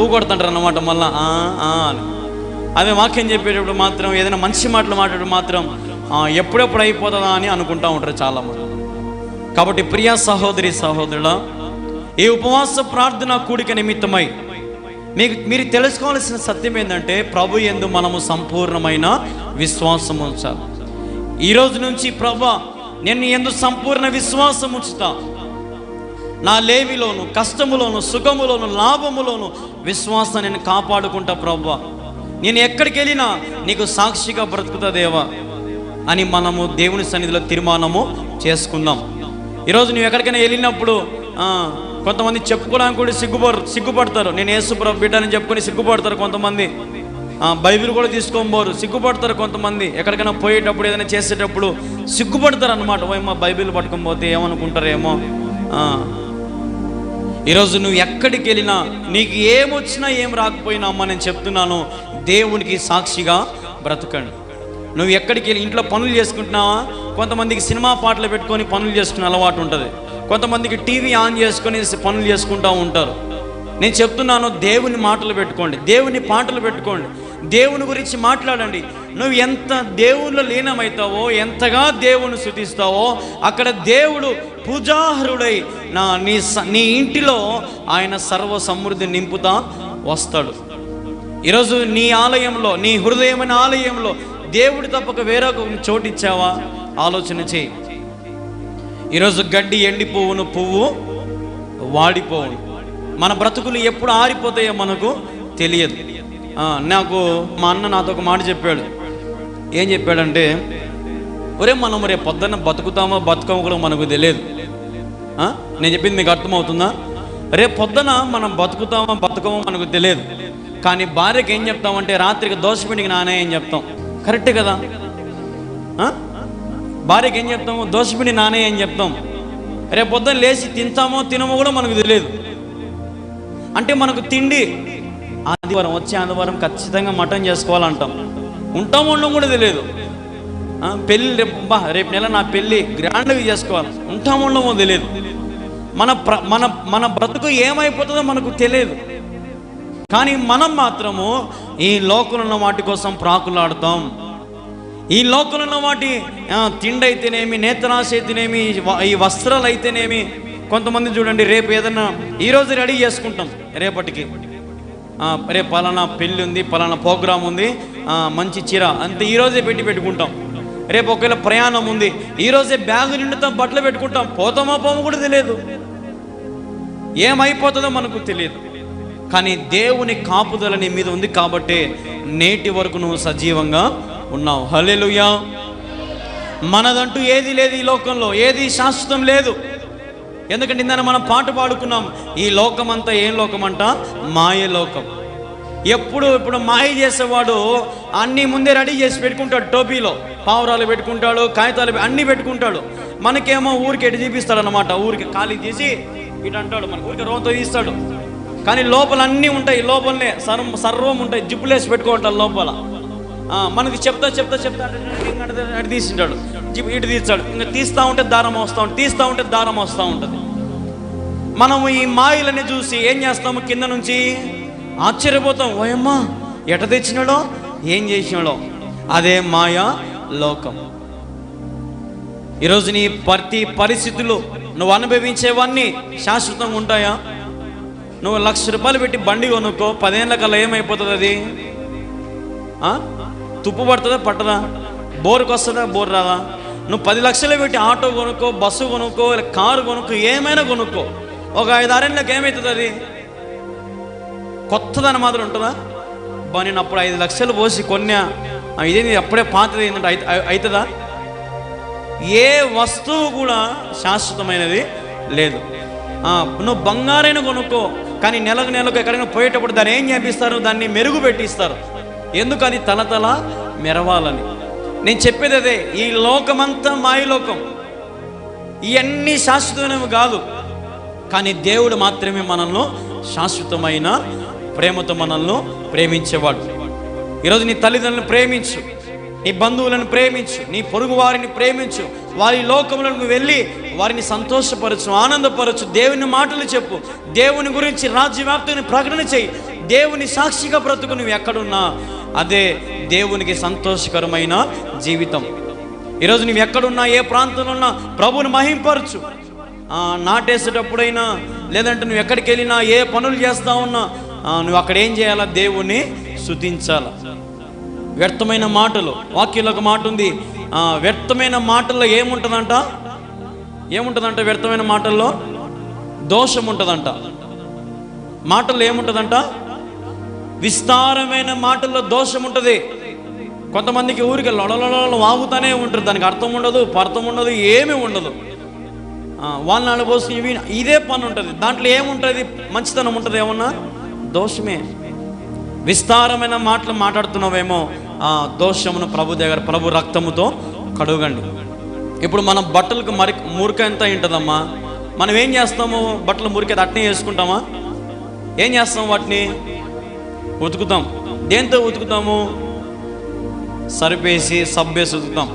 ఊకొడుతుంటారు అన్నమాట మళ్ళా అని. అదే వాక్యం చెప్పేటప్పుడు మాత్రం, ఏదైనా మంచి మాటలు మాట్లాడేటప్పుడు మాత్రం ఎప్పుడెప్పుడు అయిపోతుందా అని అనుకుంటా ఉంటారు చాలామంది. కాబట్టి ప్రియ సహోదరి సహోదరుడా, ఈ ఉపవాస ప్రార్థన కూడిక నిమిత్తమై మీరు తెలుసుకోవాల్సిన సత్యం ఏంటంటే, ప్రభు యందు మనము సంపూర్ణమైన విశ్వాసం ఉంచాలి. ఈరోజు నుంచి ప్రభువా నేను నీ యందు సంపూర్ణ విశ్వాసం ఉంచుతా, నా లేమిలోను, కష్టములోను, సుఖములోను, లాభములోను విశ్వాసాన్ని నేను కాపాడుకుంటా ప్రభువా, నేను ఎక్కడికి వెళ్ళినా నీకు సాక్షిగా బ్రతుకుతా దేవా అని మనము దేవుని సన్నిధిలో తీర్మానము చేసుకుందాం. ఈరోజు నువ్వు ఎక్కడికైనా వెళ్ళినప్పుడు కొంతమంది చెప్పుకోవడానికి కూడా సిగ్గుపడతారు. నేను యేసు ప్రభు బిడ్డని చెప్పుకొని సిగ్గుపడతారు కొంతమంది. బైబిల్ కూడా తీసుకోబోరు, సిగ్గుపడతారు కొంతమంది. ఎక్కడికైనా పోయేటప్పుడు ఏదైనా చేసేటప్పుడు సిగ్గుపడతారు అనమాట. ఓయమ్మా బైబిల్ పట్టుకొని పోతే ఏమనుకుంటారేమో. ఈరోజు నువ్వు ఎక్కడికి వెళ్ళినా, నీకు ఏమొచ్చినా ఏం రాకపోయినా అమ్మ నేను చెప్తున్నాను, దేవునికి సాక్షిగా బ్రతకండి. నువ్వు ఎక్కడికి వెళ్ళి ఇంట్లో పనులు చేసుకుంటున్నావా? కొంతమందికి సినిమా పాటలు పెట్టుకొని పనులు చేసుకునే అలవాటు ఉంటుంది. కొంతమందికి టీవీ ఆన్ చేసుకొని పనులు చేసుకుంటూ ఉంటారు. నేను చెప్తున్నాను, దేవుని మాటలు పెట్టుకోండి, దేవుని పాటలు పెట్టుకోండి, దేవుని గురించి మాట్లాడండి. నువ్వు ఎంత దేవుళ్ళు లీనమవుతావో, ఎంతగా దేవుని స్తుతిస్తావో, అక్కడ దేవుడు పూజార్హుడై నీ ఇంటిలో ఆయన సర్వ సమృద్ధి నింపుతా వస్తాడు. ఈరోజు నీ ఆలయంలో, నీ హృదయమైన ఆలయంలో దేవుడు తప్పక వేరొక చోటు ఇచ్చావా? ఆలోచన చేయి. ఈరోజు గడ్డి ఎండిపోవును, పువ్వు వాడిపోవును. మన బ్రతుకులు ఎప్పుడు ఆరిపోతాయో మనకు తెలియదు. నాకు మా అన్న నాతో ఒక మాట చెప్పాడు. ఏం చెప్పాడంటే, ఒరే మనం రేపు పొద్దున్న బతుకుతామో బతుకమో కూడా మనకు తెలియదు. నేను చెప్పింది మీకు అర్థమవుతుందా? రేపు పొద్దున మనం బతుకుతామో బతుకమో మనకు తెలియదు. కానీ భార్యకి ఏం చెప్తామంటే, రాత్రికి దోశపిండికి నానే ఏం చెప్తాం. కరెక్టే కదా? భార్యకి ఏం చెప్తాము? దోశపిండి నానే ఏం చెప్తాం. రేపు పొద్దున్న లేచి తింటామో తినమో కూడా మనకు తెలియదు. అంటే మనకు తిండి ఆదివారం, వచ్చే ఆదివారం ఖచ్చితంగా మటన్ చేసుకోవాలంటాం. ఉంటామో ఉండడం కూడా తెలియదు. పెళ్ళి రేపు నెల నా పెళ్ళి గ్రాండ్గా చేసుకోవాలి, ఉంటామో ఉండమో తెలియదు. మన బ్రతుకు ఏమైపోతుందో మనకు తెలియదు. కానీ మనం మాత్రము ఈ లోకంలో ఉన్న వాటి కోసం ప్రాకులాడతాం. ఈ లోకంలో ఉన్న వాటి తిండి అయితేనేమి, నేత్రాశ అయితేనేమి, ఈ వస్త్రాలు అయితేనేమి. కొంతమంది చూడండి, రేపు ఏదన్నా ఈరోజు రెడీ చేసుకుంటాం రేపటికి. రేపు పలానా పెళ్ళి ఉంది, పలానా ప్రోగ్రాం ఉంది, మంచి చీర అంతే ఈరోజే పెట్టుకుంటాం. రేపు ఒకవేళ ప్రయాణం ఉంది, ఈరోజే బ్యాగు నిండుతాం, బట్టలు పెట్టుకుంటాం. పోతామో పోమో కూడా తెలియదు, ఏమైపోతుందో మనకు తెలియదు. కానీ దేవుని కాపుదల నీ మీద ఉంది కాబట్టి నేటి వరకు నువ్వు సజీవంగా ఉన్నావు. హల్లెలూయా. మనదంటూ ఏది లేదు ఈ లోకంలో, ఏది శాశ్వతం లేదు. ఎందుకంటే ఇందాక మనం పాట పాడుకున్నాం, ఈ లోకం అంతా ఏం లోకం అంట? మాయ లోకం. ఇప్పుడు మాయ చేసేవాడు అన్నీ ముందే రెడీ చేసి పెట్టుకుంటాడు. టోపీలో పావురాలు పెట్టుకుంటాడు, కాగితాలు అన్నీ పెట్టుకుంటాడు. మనకేమో ఊరికి ఎటు చూపిస్తాడు అనమాట. ఊరికి ఖాళీ తీసి ఇటు అంటాడు, మన ఊరికి రోతో తీస్తాడు. కానీ లోపల అన్నీ ఉంటాయి, లోపలనే సర్వం ఉంటాయి. జిప్పులేసి పెట్టుకుంటాడు లోపల. మనకి చెప్తా అటు తీసింటాడు, ఇటు తీస్తాడు. ఇంకా తీస్తూ ఉంటే దారం వస్తూ ఉంటుంది, తీస్తూ ఉంటే దారం వస్తూ ఉంటుంది. మనము ఈ మాయలని చూసి ఏం చేస్తాము? కింద నుంచి ఆశ్చర్యపోతాం. ఓయమ్మా ఎట తెచ్చినాడో, ఏం చేసినాడో. అదే మాయా లోకం. ఈరోజు నీ ప్రతి పరిస్థితులు నువ్వు అనుభవించేవన్నీ శాశ్వతంగా ఉంటాయా? నువ్వు 1,00,000 రూపాయలు పెట్టి బండి కొనుక్కో, 10 ఏళ్ళ కల్లా ఏమైపోతుంది? అది తుప్పు పడుతుందా పట్టదా? బోర్కి వస్తుందా? బోర్ రాదా? నువ్వు 10 లక్షలు పెట్టి ఆటో కొనుక్కో, బస్సు కొనుక్కో, కారు కొనుక్కో, ఏమైనా కొనుక్కో, ఒక 5-6 ఏళ్ళకి ఏమవుతుంది? అది కొత్తదని మాత్రం ఉంటుందా? అబ్బా నేను అప్పుడు 5 లక్షలు పోసి కొన్నా, ఇదేంటి అప్పుడే పాతది ఏంటంటే అవుతుందా? ఏ వస్తువు కూడా శాశ్వతమైనది లేదు. నువ్వు బంగారైన కొనుక్కో, కానీ నెలకు ఎక్కడైనా పోయేటప్పుడు దాన్ని ఏం చేపిస్తారు? దాన్ని మెరుగు పెట్టిస్తారు. ఎందుకు? అది తలతల మెరవాలని. నేను చెప్పేది అదే, ఈ లోకమంతా మాయలోకం, ఇవన్నీ శాశ్వతమైనవి కాదు. కానీ దేవుడు మాత్రమే మనల్ని శాశ్వతమైన ప్రేమతో మనల్ని ప్రేమించేవాడు. ఈరోజు నీ తల్లిదండ్రులను ప్రేమించు, నీ బంధువులను ప్రేమించు, నీ పొరుగు వారిని ప్రేమించు. వారి లోకములకు వెళ్ళి వారిని సంతోషపరచు, ఆనందపరచు. దేవుని మాటలు చెప్పు, దేవుని గురించి రాజ్యవ్యాప్తిని ప్రకటన చేయి. దేవుని సాక్షిగా బ్రతుకు. నువ్వు ఎక్కడున్నా అదే దేవునికి సంతోషకరమైన జీవితం. ఈరోజు నువ్వు ఎక్కడున్నా, ఏ ప్రాంతంలో ఉన్నా ప్రభువుని మహింపరచు. నాటేసేటప్పుడైనా, లేదంటే నువ్వు ఎక్కడికి వెళ్ళినా, ఏ పనులు చేస్తా ఉన్నా, నువ్వు అక్కడ ఏం చేయాలా? దేవుణ్ణి స్తుతించాల. వ్యర్థమైన మాటలు, వాక్యంలో ఒక మాట ఉంది, వ్యర్థమైన మాటల్లో ఏముంటుందంట? వ్యర్థమైన మాటల్లో దోషం ఉంటుందంట. మాటల్లో ఏముంటుందంట? విస్తారమైన మాటల్లో దోషం ఉంటుంది. కొంతమందికి ఊరికి లొడలొడలు వాగుతానే ఉంటారు, దానికి అర్థం ఉండదు, పర్థం ఉండదు, ఏమీ ఉండదు. వాళ్ళని అడబోసి ఇదే పని ఉంటుంది. దాంట్లో ఏముంటుంది? మంచితనం ఉంటుంది? ఏమన్నా దోషమే. విస్తారమైన మాటలు మాట్లాడుతున్నావేమో, ఆ దోషమును ప్రభు రక్తముతో కడుగండి. ఇప్పుడు మనం బట్టలకు మురికి ఎంత ఉంటుందమ్మా? మనం ఏం చేస్తాము? బట్టలు మురికి అట్నే వేసుకుంటామా? ఏం చేస్తాం? వాటిని ఉతుకుతాం. దేంతో ఉతుకుతాము? సరిపేసి సబ్బేసి ఉతుకుతాం.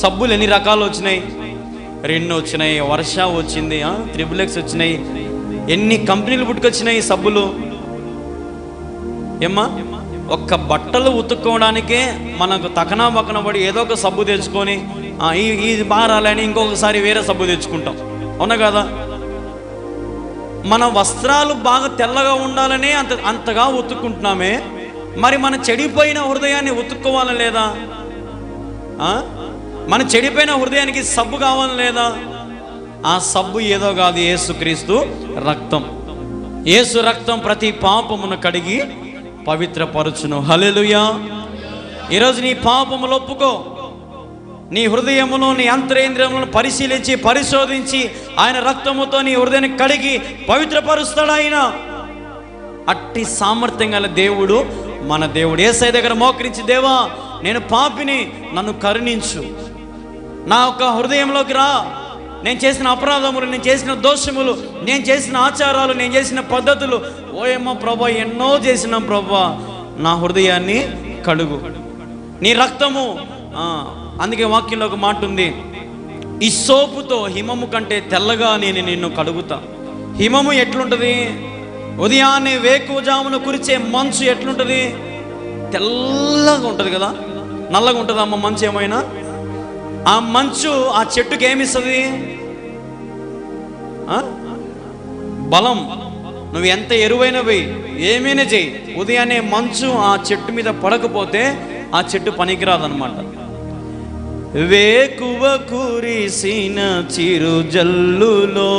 సబ్బులు ఎన్ని రకాలు వచ్చినాయి? 2 వచ్చినాయి, వర్ష వచ్చింది, త్రిబుల్-X వచ్చినాయి, ఎన్ని కంపెనీలు పుట్టుకొచ్చినాయి సబ్బులు. ఏమ్మా, ఒక్క బట్టలు ఉతుక్కోవడానికే మనకు తకనా బకన పడి ఏదో ఒక సబ్బు తెచ్చుకొని ఇది బారాలని ఇంకొకసారి వేరే సబ్బు తెచ్చుకుంటాం. అవునా కదా? మన వస్త్రాలు బాగా తెల్లగా ఉండాలని అంతగా ఉతుక్కుంటున్నామే. మరి మన చెడిపోయిన హృదయాన్ని ఉతుక్కోవాలని లేదా? మన చెడిపోయిన హృదయానికి సబ్బు కావాలని లేదా? ఆ సబ్బు ఏదో కాదు, యేసుక్రీస్తు రక్తం. యేసు రక్తం ప్రతి పాపమును కడిగి పవిత్రపరచును. హల్లెలూయా. ఈరోజు నీ పాపములు ఒప్పుకో. నీ హృదయమును, నీ అంతరేంద్రియములను పరిశోధించి ఆయన రక్తముతో నీ హృదయాన్ని కడిగి పవిత్రపరుస్తాడు ఆయన. అట్టి సామర్థ్యం గల దేవుడు మన దేవుడు. యేసయ్య దగ్గర మోకరించి, దేవా నేను పాపిని, నన్ను కరుణించు, నా యొక్క హృదయంలోకి రా. నేను చేసిన అపరాధములు, నేను చేసిన దోషములు, నేను చేసిన ఆచారాలు, నేను చేసిన పద్ధతులు, ఓయమ్మ ప్రభా ఎన్నో చేసినాం ప్రభా, నా హృదయాన్ని కడుగు. నీ రక్తము, అందుకే వాక్యంలో ఒక మాట ఉంది, ఈ సోపుతో హిమము కంటే తెల్లగా నేను నిన్ను కడుగుతా. హిమము ఎట్లుంటుంది? ఉదయాన్నే వేకువజామున కురిచే మంచు ఎట్లుంటుంది? తెల్లగా ఉంటుంది కదా. నల్లగా ఉంటుంది అమ్మ మంచు ఏమైనా? ఆ మంచు ఆ చెట్టుకి ఏమిస్తుంది? బలం. నువ్వు ఎంత ఎరువైన పోయి ఏమైనా చెయ్యి, ఉదయాన్నే మంచు ఆ చెట్టు మీద పడకపోతే ఆ చెట్టు పనికిరాదనమాట. వేకువ కురిసిన చిరు జల్లులో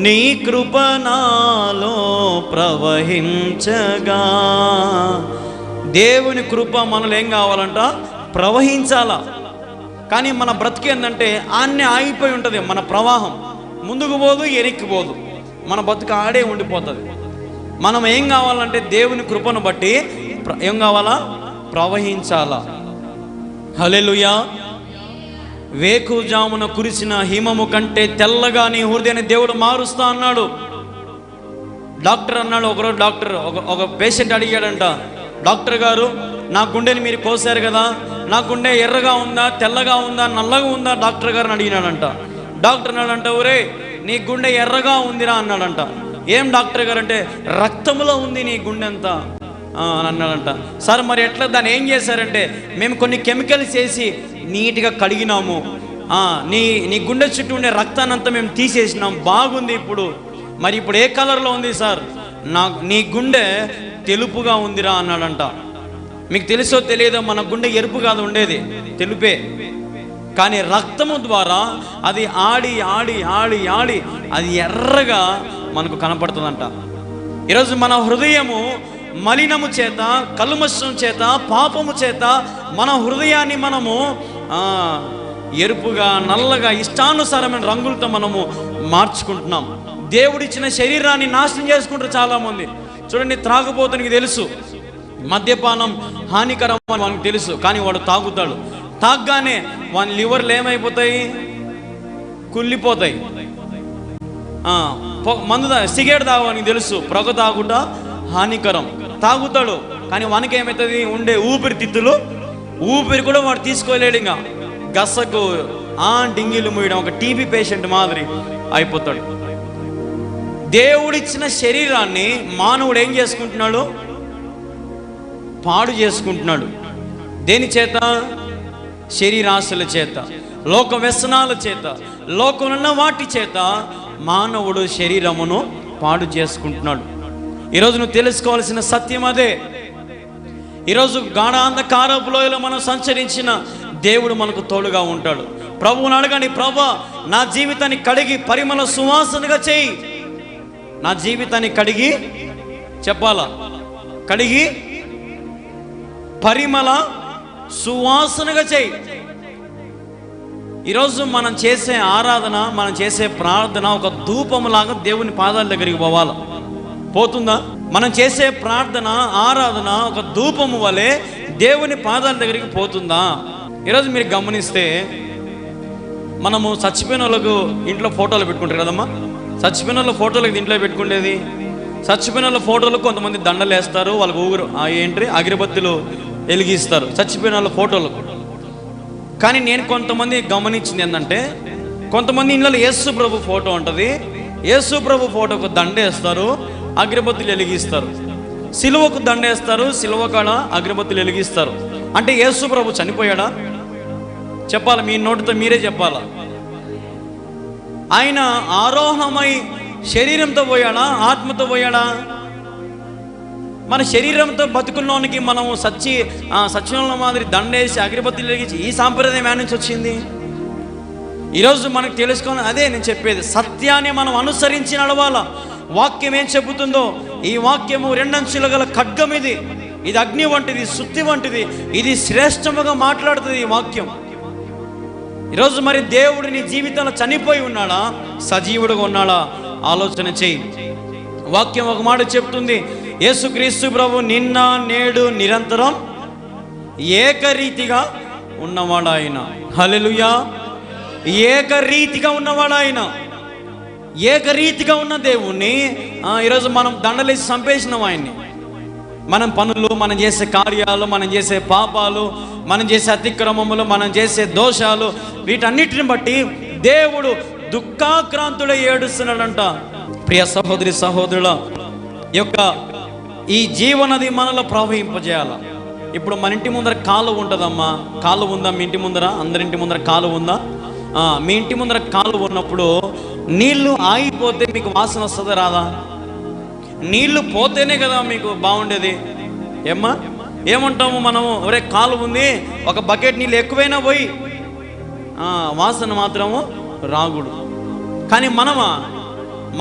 నీ కృప నాలో ప్రవహించగా. దేవుని కృప మనలో ఏం కావాలంట? ప్రవహించాలా. కానీ మన బ్రతికేందంటే ఆన్నే ఆగిపోయి ఉంటుంది. మన ప్రవాహం ముందుకు పోదు, వెనక్కి పోదు, మన బతుకు ఆడే ఉండిపోతుంది. మనం ఏం కావాలంటే దేవుని కృపను బట్టి ఏం కావాలా? ప్రవహించాలా. హల్లెలూయా. వేకుజామున కురిసిన హిమము కంటే తెల్లగా నీ హృదయాన్ని దేవుడు మారుస్తా అన్నాడు. డాక్టర్ అన్నాడు ఒకరోజు, ఒక పేషెంట్ అడిగాడంట, డాక్టర్ గారు నా గుండెని మీరు కోసారు కదా, నా గుండె ఎర్రగా ఉందా, తెల్లగా ఉందా, నల్లగా ఉందా డాక్టర్ గారిని అడిగినాడంట. డాక్టర్ అన్నాడంట, ఒరే నీ గుండె ఎర్రగా ఉందిరా అన్నాడంట. ఏం డాక్టర్ గారు అంటే, రక్తంలో ఉంది నీ గుండె అంతా అని అన్నాడంట. సార్ మరి ఎట్లా, దాన్ని ఏం చేశారంటే, మేము కొన్ని కెమికల్స్ వేసి నీట్గా కడిగినాము, నీ గుండె చుట్టూ ఉండే రక్తాన్ని అంతా మేము తీసేసినాం, బాగుంది ఇప్పుడు. మరి ఇప్పుడు ఏ కలర్లో ఉంది సార్? నీ గుండె తెలుపుగా ఉందిరా అన్నాడంట. మీకు తెలుసో తెలియదో, మన గుండె ఎరుపు కాదు ఉండేది, తెలుపే. కానీ రక్తము ద్వారా అది ఆడి ఆడి ఆడి ఆడి అది ఎర్రగా మనకు కనపడుతుందంట. ఈరోజు మన హృదయము మలినము చేత, కల్మషం చేత, పాపము చేత మన హృదయాన్ని మనము ఎరుపుగా, నల్లగా, ఇష్టానుసారమైన రంగులతో మనము మార్చుకుంటున్నాం. దేవుడిచ్చిన శరీరాన్ని నాశనం చేసుకుంటారు చాలామంది. చూడండి, త్రాగుబోతునికి తెలుసు మద్యపానం హానికరం అని మనకు తెలుసు, కానీ వాడు తాగుతాడు. తాగ్గానే వాని లివర్లు ఏమైపోతాయి? కుళ్ళిపోతాయి. మందు సిగరెట్ తాగడానికి తెలుసు పొగ తాగుట హానికరం, తాగుతాడు. కానీ వానికి ఏమవుతుంది? ఉండే ఊపిరితిత్తులు, ఊపిరి కూడా వాడు తీసుకోలేడు. ఇంకా గసకు డింగిలు మూయడం, ఒక టీబీ పేషెంట్ మాదిరి అయిపోతాడు. దేవుడిచ్చిన శరీరాన్ని మానవుడు ఏం చేసుకుంటున్నాడు? పాడు చేసుకుంటున్నాడు. దేని చేత? శరీరాశల చేత, లోక వ్యసనాల చేత, లోకంలో వాటి చేత మానవుడు శరీరమును పాడు చేసుకుంటున్నాడు. ఈరోజు నువ్వు తెలుసుకోవాల్సిన సత్యం అదే. ఈరోజు గాఢాంధకారపు లోయలో మనం సంచరించిన దేవుడు మనకు తోడుగా ఉంటాడు. ప్రభువుని అడగండి, ప్రభువా నా జీవితాన్ని కడిగి పరిమళ సువాసనగా చేయి. నా జీవితాన్ని కడిగి, చెప్పాలా, కడిగి పరిమళ సువాసనగా చేయి. ఈరోజు మనం చేసే ఆరాధన, మనం చేసే ప్రార్థన ఒక ధూపములాగా దేవుని పాదాల దగ్గరికి పోవాలి. పోతుందా? మనం చేసే ప్రార్థన, ఆరాధన ఒక ధూపము వలె దేవుని పాదాల దగ్గరికి పోతుందా? ఈరోజు మీరు గమనిస్తే మనము చచ్చిపోయిన వాళ్ళకు ఇంట్లో ఫోటోలు పెట్టుకుంటారు కదమ్మా. చచ్చిపోయిన వాళ్ళ ఫోటోలకు ఇంట్లో పెట్టుకునేది, చచ్చిపోయిన వాళ్ళ ఫోటోలకు కొంతమంది దండలు వేస్తారు, వాళ్ళకు ఊగురు అగరబత్తులు వెలిగిస్తారు చచ్చిపోయిన వాళ్ళ ఫోటోలకు. కానీ నేను కొంతమంది గమనించింది ఏంటంటే, కొంతమంది ఇళ్ళలో యేసు ప్రభు ఫోటో ఉంటుంది, యేసు ప్రభు ఫోటోకు దండేస్తారు, అగరబత్తులు వెలిగిస్తారు. సిలువకు దండేస్తారు, సిలువ కాడ అగరబత్తులు వెలిగిస్తారు. అంటే యేసు ప్రభు చనిపోయాడా? చెప్పాలి, మీ నోటితో మీరే చెప్పాలా. ఆయన ఆరోహణమై శరీరంతో పోయాడా, ఆత్మతో పోయాడా? మన శరీరంతో బతుకుల్లోనికి మనము సత్యంలో మాదిరి దండేసి అగరబత్తులు వెలిగించి ఈ సాంప్రదాయం ఏ నుంచి వచ్చింది? ఈరోజు మనకు తెలుసుకోవాలి. అదే నేను చెప్పేది, సత్యాన్ని మనం అనుసరించి నడవాలా. వాక్యం ఏం చెబుతుందో, ఈ వాక్యము రెండంచుల గల ఖడ్గం, ఇది అగ్ని వంటిది, సుత్తి వంటిది, ఇది శ్రేష్టముగా మాట్లాడుతుంది ఈ వాక్యం. ఈరోజు మరి దేవుడు నీ జీవితంలో చనిపోయి ఉన్నాడా, సజీవుడుగా ఉన్నాడా? ఆలోచన చేయి. వాక్యం ఒక మాట చెప్తుంది, యేసుక్రీస్తు ప్రభు నిన్న నేడు నిరంతరం ఏకరీతిగా ఉన్నవాడు ఆయన. హల్లెలూయా. ఏకరీతిగా ఉన్నవాడు ఆయన. ఏకరీతిగా ఉన్న దేవుణ్ణి ఈరోజు మనం దండలేసి చంపేసినాం ఆయన్ని. మనం పనులు, మనం చేసే కార్యాలు, మనం చేసే పాపాలు, మనం చేసే అతిక్రమములు, మనం చేసే దోషాలు, వీటన్నిటిని బట్టి దేవుడు దుఃఖాక్రాంతుడై ఏడుస్తున్నాడంట. ప్రియ సహోదరి సహోదరుల యొక్క ఈ జీవనది మనలో ప్రవహింపజేయాల. ఇప్పుడు మన ఇంటి ముందర కాలువ ఉంటుందమ్మా. కాలువ ఉందా మీ ఇంటి ముందర? అందరింటి ముందర కాలువ ఉందా? మీ ఇంటి ముందర కాలువ ఉన్నప్పుడు నీళ్లు ఆగిపోతే మీకు వాసన వస్తుందా రాదా? నీళ్లు పోతేనే కదా మీకు బాగుండేది. ఏమంటాము మనము? ఒరే కాలువ ఉంది, ఒక బకెట్ నీళ్ళు ఎక్కువైనా పోయి, వాసన మాత్రము రాగుడు. కానీ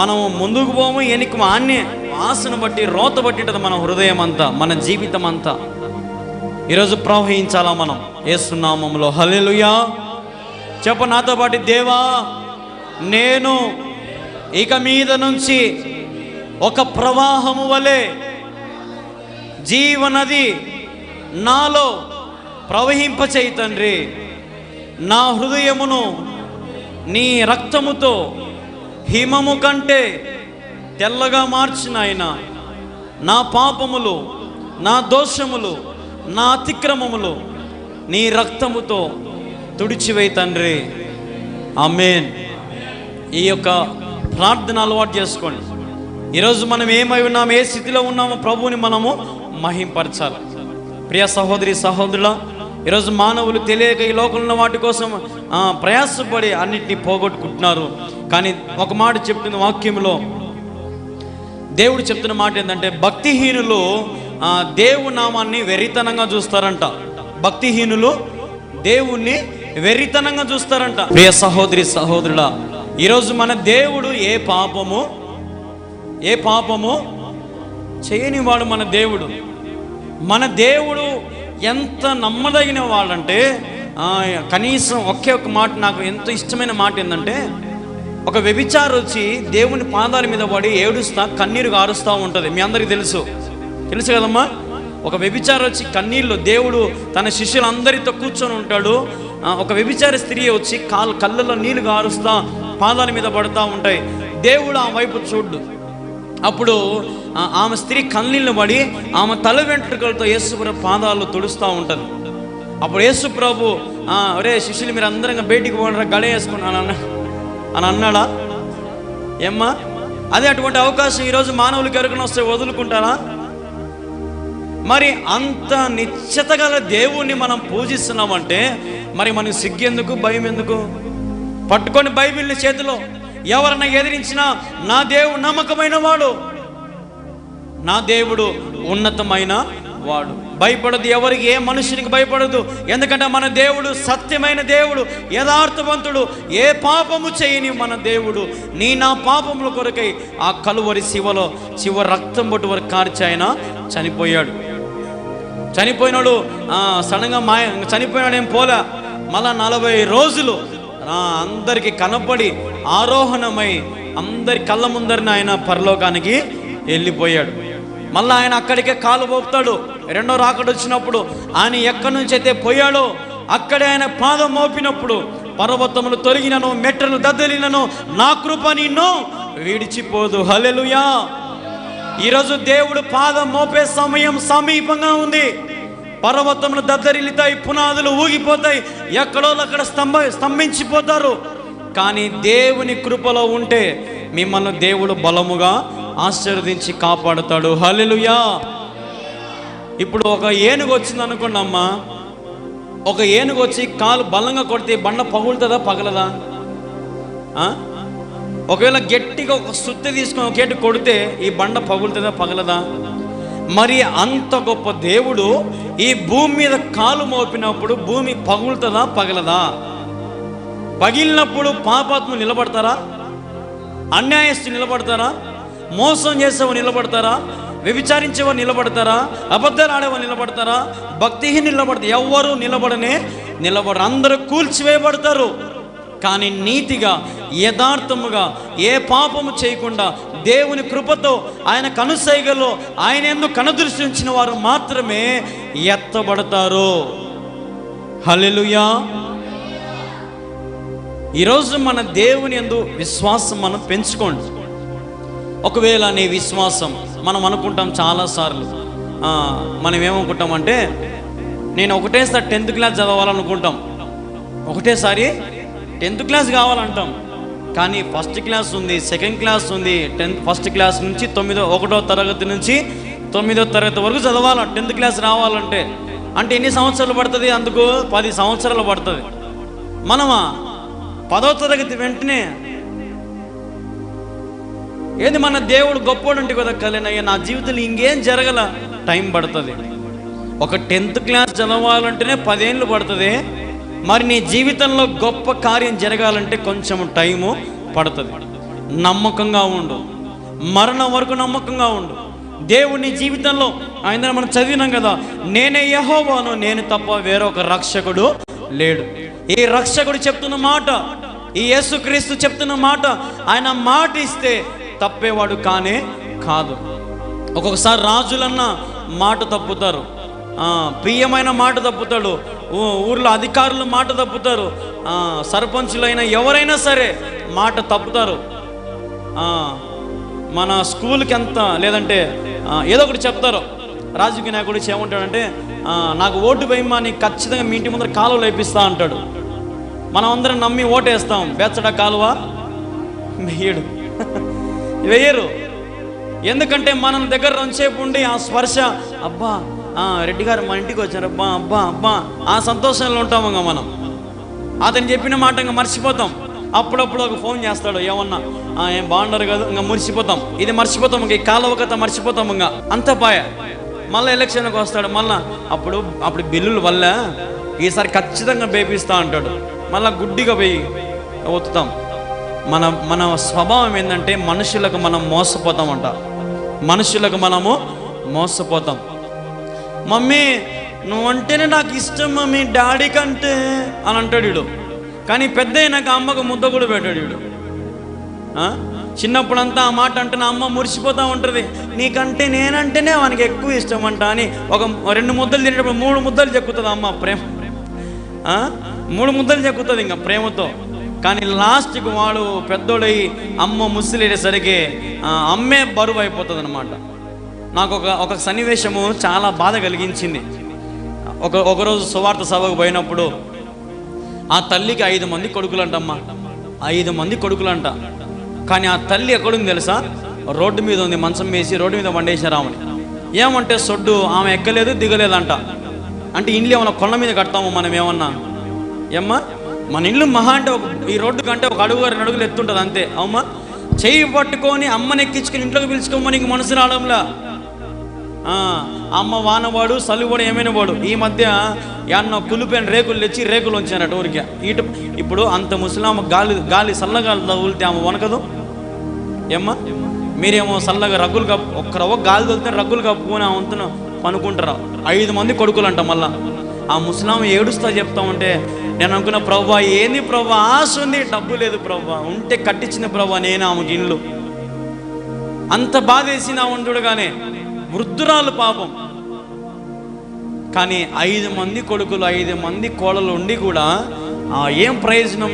మనము ముందుకు పోము, వెనక్కి ఆన్నే వాసన బట్టి, రోత బట్టి ఉంటుంది మన హృదయం అంతా, మన జీవితం అంతా. ఈరోజు ప్రవహించాలా మనం యేసు నామములో. హల్లెలూయా. చెప్ప నాతో పాటు, దేవా నేను ఇక మీద నుంచి ఒక ప్రవాహము వలె జీవనది నాలో ప్రవహింపచేయి తండ్రి. నా హృదయమును నీ రక్తముతో హిమము కంటే తెల్లగా మార్చిన ఆయన, నా పాపములు, నా దోషములు, నా అతిక్రమములు నీ రక్తముతో తుడిచివేయి తండ్రి. ఆమేన్. ఈ యొక్క ప్రార్థన అలవాటు చేసుకోండి. ఈరోజు మనం ఏమై ఉన్నాము, ఏ స్థితిలో ఉన్నామో ప్రభువుని మనము మహింపరచాలి. ప్రియ సహోదరి సహోదరుల, ఈరోజు మానవులు తెలియక ఈ లోకంలో వాటి కోసం ప్రయాసపడి అన్నిటినీ పోగొట్టుకుంటున్నారు. కానీ ఒక మాట చెప్తున్న వాక్యంలో దేవుడు చెప్తున్న మాట ఏంటంటే, భక్తిహీనులు దేవుని నామాన్ని వెర్రితనంగా చూస్తారంట. భక్తిహీనులు దేవుణ్ణి వెర్రితనంగా చూస్తారంట. ప్రియ సహోదరి సహోదరుల, ఈరోజు మన దేవుడు ఏ పాపము చేయని వాడు మన దేవుడు. మన దేవుడు ఎంత నమ్మదగిన వాడంటే, కనీసం ఒకే ఒక మాట నాకు ఎంతో ఇష్టమైన మాట ఏంటంటే, ఒక వ్యభిచారి వచ్చి దేవుని పాదాల మీద పడి ఏడుస్తా కన్నీరు కారుస్తూ ఉంటుంది. మీ అందరికీ తెలుసు కదమ్మా. ఒక వ్యభిచారి వచ్చి కన్నీళ్ళు, దేవుడు తన శిష్యులందరితో కూర్చొని ఉంటాడు. ఒక వ్యభిచారి స్త్రీ వచ్చి కళ్ళల్లో నీళ్లు కారుస్తా పాదాల మీద పడుతూ ఉంటాయి. దేవుడు ఆ వైపు చూడు. అప్పుడు ఆమె స్త్రీ కన్నీళ్ళు పడి ఆమె తల వెంట్రుకలతో యేసుప్రభు పాదాలు తుడుస్తూ ఉంటుంది. అప్పుడు యేసుప్రభు ఒరే శిష్యులు మీరు అందరంగా బయటికి పోండి, గడే వేసుకున్నాను అని అన్నాడా? ఏమ్మా, అదే అటువంటి అవకాశం ఈరోజు మానవులకి ఎరుకన వస్తే వదులుకుంటారా? మరి అంత నిశ్చత గల దేవుణ్ణి మనం పూజిస్తున్నామంటే మరి మనకు సిగ్గెందుకు, భయం ఎందుకు? పట్టుకొని బైబిల్ని చేతిలో ఎవరన్నా ఎదిరించినా నా దేవుడు నమ్మకమైన వాడు, నా దేవుడు ఉన్నతమైన వాడు. భయపడదు, ఎవరికి ఏ మనుషునికి భయపడదు. ఎందుకంటే మన దేవుడు సత్యమైన దేవుడు, యథార్థవంతుడు, ఏ పాపము చేయని మన దేవుడు. నా పాపముల కొరకై ఆ కలువరి శివలో రక్తం బొట్టు వరకు కార్చి ఆయన చనిపోయాడు. చనిపోయినాడు సడన్గా చనిపోయినాడు, ఏం పోలే. మళ్ళా 40 రోజులు అందరికి కనపడి ఆరోహణమై అందరి కళ్ళ ముందరిని ఆయన పరలోకానికి వెళ్ళిపోయాడు. మళ్ళీ ఆయన అక్కడికే కాలు మోపుతాడు. రెండో రాకడ వచ్చినప్పుడు ఆయన ఎక్కడి నుంచి అయితే పోయాడో అక్కడే ఆయన పాదం మోపినప్పుడు పర్వతములు తొలగినను, మెట్టలు దద్దలినను, నా కృప నిన్ను విడిచిపోదు. హల్లెలూయా. ఈరోజు దేవుడు పాదం మోపే సమయం సమీపంగా ఉంది. పర్వతములు దద్దరిల్లుతాయి, పునాదులు ఊగిపోతాయి, ఎక్కడో అక్కడ స్తంభించిపోతారు. కానీ దేవుని కృపలో ఉంటే మిమ్మల్ని దేవుడు బలముగా ఆశీర్వదించి కాపాడుతాడు. హల్లెలూయా. ఇప్పుడు ఒక ఏనుగు వచ్చింది అనుకోండి అమ్మా, ఒక ఏనుగు వచ్చి కాలు బలంగా కొడితే బండ పగులుతుందా పగలదా? ఒకవేళ గట్టిగా ఒక సుత్తి తీసుకొని ఒక ఏటు కొడితే ఈ బండ పగులుతుందా పగలదా? మరి అంత గొప్ప దేవుడు ఈ భూమి మీద కాలు మోపినప్పుడు భూమి పగులుతుందా పగలదా? పగిలినప్పుడు పాపాత్ములు నిలబడతారా? అన్యాయస్తులు నిలబడతారా? మోసం చేసేవారు నిలబడతారా? వ్యభిచారించేవారు నిలబడతారా? అబద్ధాలు ఆడేవారు నిలబడతారా? భక్తిహీన నిలబడతారు? ఎవ్వరూ నిలబడరు. అందరూ కూల్చివేయబడతారు. కానీ నీతిగా, యథార్థముగా, ఏ పాపము చేయకుండా దేవుని కృపతో ఆయన కనుసైగలో ఆయన యందు కనుదృష్టి ఉంచిన వారు మాత్రమే ఎత్తబడతారు. హల్లెలూయా. ఈరోజు మన దేవుని యందు విశ్వాసం మనం పెంచుకోండి. ఒకవేళ నీ విశ్వాసం మనం అనుకుంటాం చాలాసార్లు, మనం ఏమనుకుంటామంటే నేను ఒకటేసారి 10th క్లాస్ చదవాలనుకుంటాం, ఒకటేసారి 10th క్లాస్ కావాలంటాం. కానీ 1st క్లాస్ ఉంది, 2nd క్లాస్ ఉంది. 1st క్లాస్ నుంచి 1వ తరగతి నుంచి 9వ తరగతి వరకు చదవాలి 10th క్లాస్ రావాలంటే. అంటే ఎన్ని సంవత్సరాలు పడుతుంది? అందుకు 10 సంవత్సరాలు పడుతుంది. మనమా 10వ తరగతి వెంటనే ఏది మన దేవుడు గొప్పోడు అంటే కదా కలేనయ్యా, నా జీవితంలో ఇంకేం జరగల, టైం పడుతుంది. ఒక 10th క్లాస్ చదవాలంటేనే 10 ఏళ్ళు పడుతుంది. మరి నీ జీవితంలో గొప్ప కార్యం జరగాలంటే కొంచెం టైము పడుతుంది. నమ్మకంగా ఉండు, మరణం వరకు నమ్మకంగా ఉండు. దేవుని జీవితంలో ఆయన మనం చదివినాం కదా, నేనే యెహోవాను, నేను తప్ప వేరొక రక్షకుడు లేడు. ఈ రక్షకుడు చెప్తున్న మాట, ఈ యేసుక్రీస్తు చెప్తున్న మాట, ఆయన మాట ఇస్తే తప్పేవాడు కానే కాదు. ఒక్కొక్కసారి రాజులన్న మాట తప్పుతారు, ప్రియమైన మాట తప్పుతాడు, ఊర్లో అధికారులు మాట తప్పుతారు, సర్పంచులైనా ఎవరైనా సరే మాట తప్పుతారు. మన స్కూల్కి ఎంత లేదంటే ఏదో ఒకటి చెప్తారు. రాజకీయ నాయకుడు ఏమంటాడంటే, నాకు ఓటు వేయమా, నీకు ఖచ్చితంగా మీ ఇంటి ముందర కాలువలు వేపిస్తా అంటాడు. మనం అందరం నమ్మి ఓటేస్తాం. బేచ్చడా కాలువ వేయరు. ఎందుకంటే మనం దగ్గర రంచేపు ఉండి ఆ స్పర్శ, అబ్బా రెడ్డి గారు మా ఇంటికి వచ్చారు, అబ్బా అబ్బా అబ్బా, ఆ సంతోషంలో ఉంటాము. మనం అతను చెప్పిన మాట ఇంకా మర్చిపోతాం. అప్పుడప్పుడు ఒక ఫోన్ చేస్తాడు, ఏమన్నా ఏం బాగుండరు కదా, ఇంకా మర్చిపోతాం. ఇది మర్చిపోతాం, ఇంక ఈ కాలువ కథ మర్చిపోతాం. ఇంకా అంత పాయ. మళ్ళీ ఎలక్షన్కి వస్తాడు, మళ్ళీ అప్పుడు బిల్లుల వల్ల ఈసారి ఖచ్చితంగా వేపిస్తా అంటాడు. మళ్ళీ గుడ్డిగా పోయి ఒత్తుతాం. మన స్వభావం ఏంటంటే మనుషులకు మనం మోసపోతామంట. మనుషులకు మనము మోసపోతాం. మమ్మీ నువ్వంటేనే నాకు ఇష్టం మమ్మీ డాడీ కంటే అని అంటాడు వీడు. కానీ పెద్ద అయినాక అమ్మకు ముద్ద కూడా పెట్టాడు వీడు. చిన్నప్పుడంతా ఆ మాట అంటే నా అమ్మ మురిసిపోతూ ఉంటుంది, నీకంటే నేనంటేనే వానికి ఎక్కువ ఇష్టం అంట అని. ఒక 2 ముద్దలు తినేటప్పుడు 3 ముద్దలు చెక్కుతుంది అమ్మ ప్రేమ. 3 ముద్దలు చెక్కుతుంది ఇంకా ప్రేమతో. కానీ లాస్ట్కి వాడు పెద్దోడై అమ్మ ముసిలేసరికి అమ్మే బరువు అయిపోతుంది అనమాట. నాకు ఒక సన్నివేశము చాలా బాధ కలిగించింది. ఒకరోజు సువార్త సభకు పోయినప్పుడు ఆ తల్లికి 5 మంది కొడుకులంటమ్మా, 5 మంది కొడుకులంట. కానీ ఆ తల్లి ఎక్కడుంది తెలుసా? రోడ్డు మీద ఉంది, మంచం వేసి రోడ్డు మీద వండేసారు ఆమెని. ఏమంటే సొడ్డు ఆమె ఎక్కలేదు దిగలేదంట. అంటే ఇండ్లు ఏమన్నా కొండ మీద కడతాము మనం ఏమన్నా? ఏమ్మా మన ఇల్లు మహా అంటే ఈ రోడ్డు కంటే 1 అడుగు 2 అడుగులు ఎత్తుంటుంది అంతే. అమ్మా చెయ్యి పట్టుకొని అమ్మని ఎక్కించుకొని ఇంట్లోకి పిలుచుకోమని ఇంక మనసు రావడంలా. అమ్మ వానవాడు సలువాడు ఏమైనా వాడు. ఈ మధ్య ఎన్నో కులిపోయిన రేకులు తెచ్చి రేకులు ఉంచారట ఊరికే. ఇప్పుడు అంత ముసలామ గాలి చల్లగాలి తగులితే ఆమె వనకదు. ఏమ్మా మీరేమో చల్లగా రగ్గులు ఒక్క గాలి తగిలితే రగ్గులు కప్పుకొని ఆమె పనుకుంటారా. 5 మంది కొడుకులంట. మళ్ళా ఆ ముసలామ ఏడుస్తా చెప్తామంటే నేను అనుకున్న, ప్రభా ఏంది ప్రభా ఆశ ఉంది, డబ్బు లేదు ప్రభా, ఉంటే కట్టించిన ప్రభా నేను ఆమెకి ఇల్లు. అంత బాధ వేసిన చూడగానే వృద్ధురాలు పాపం. కానీ 5 మంది కొడుకులు 5 మంది కోడలు ఉండి కూడా ఏం ప్రయోజనం?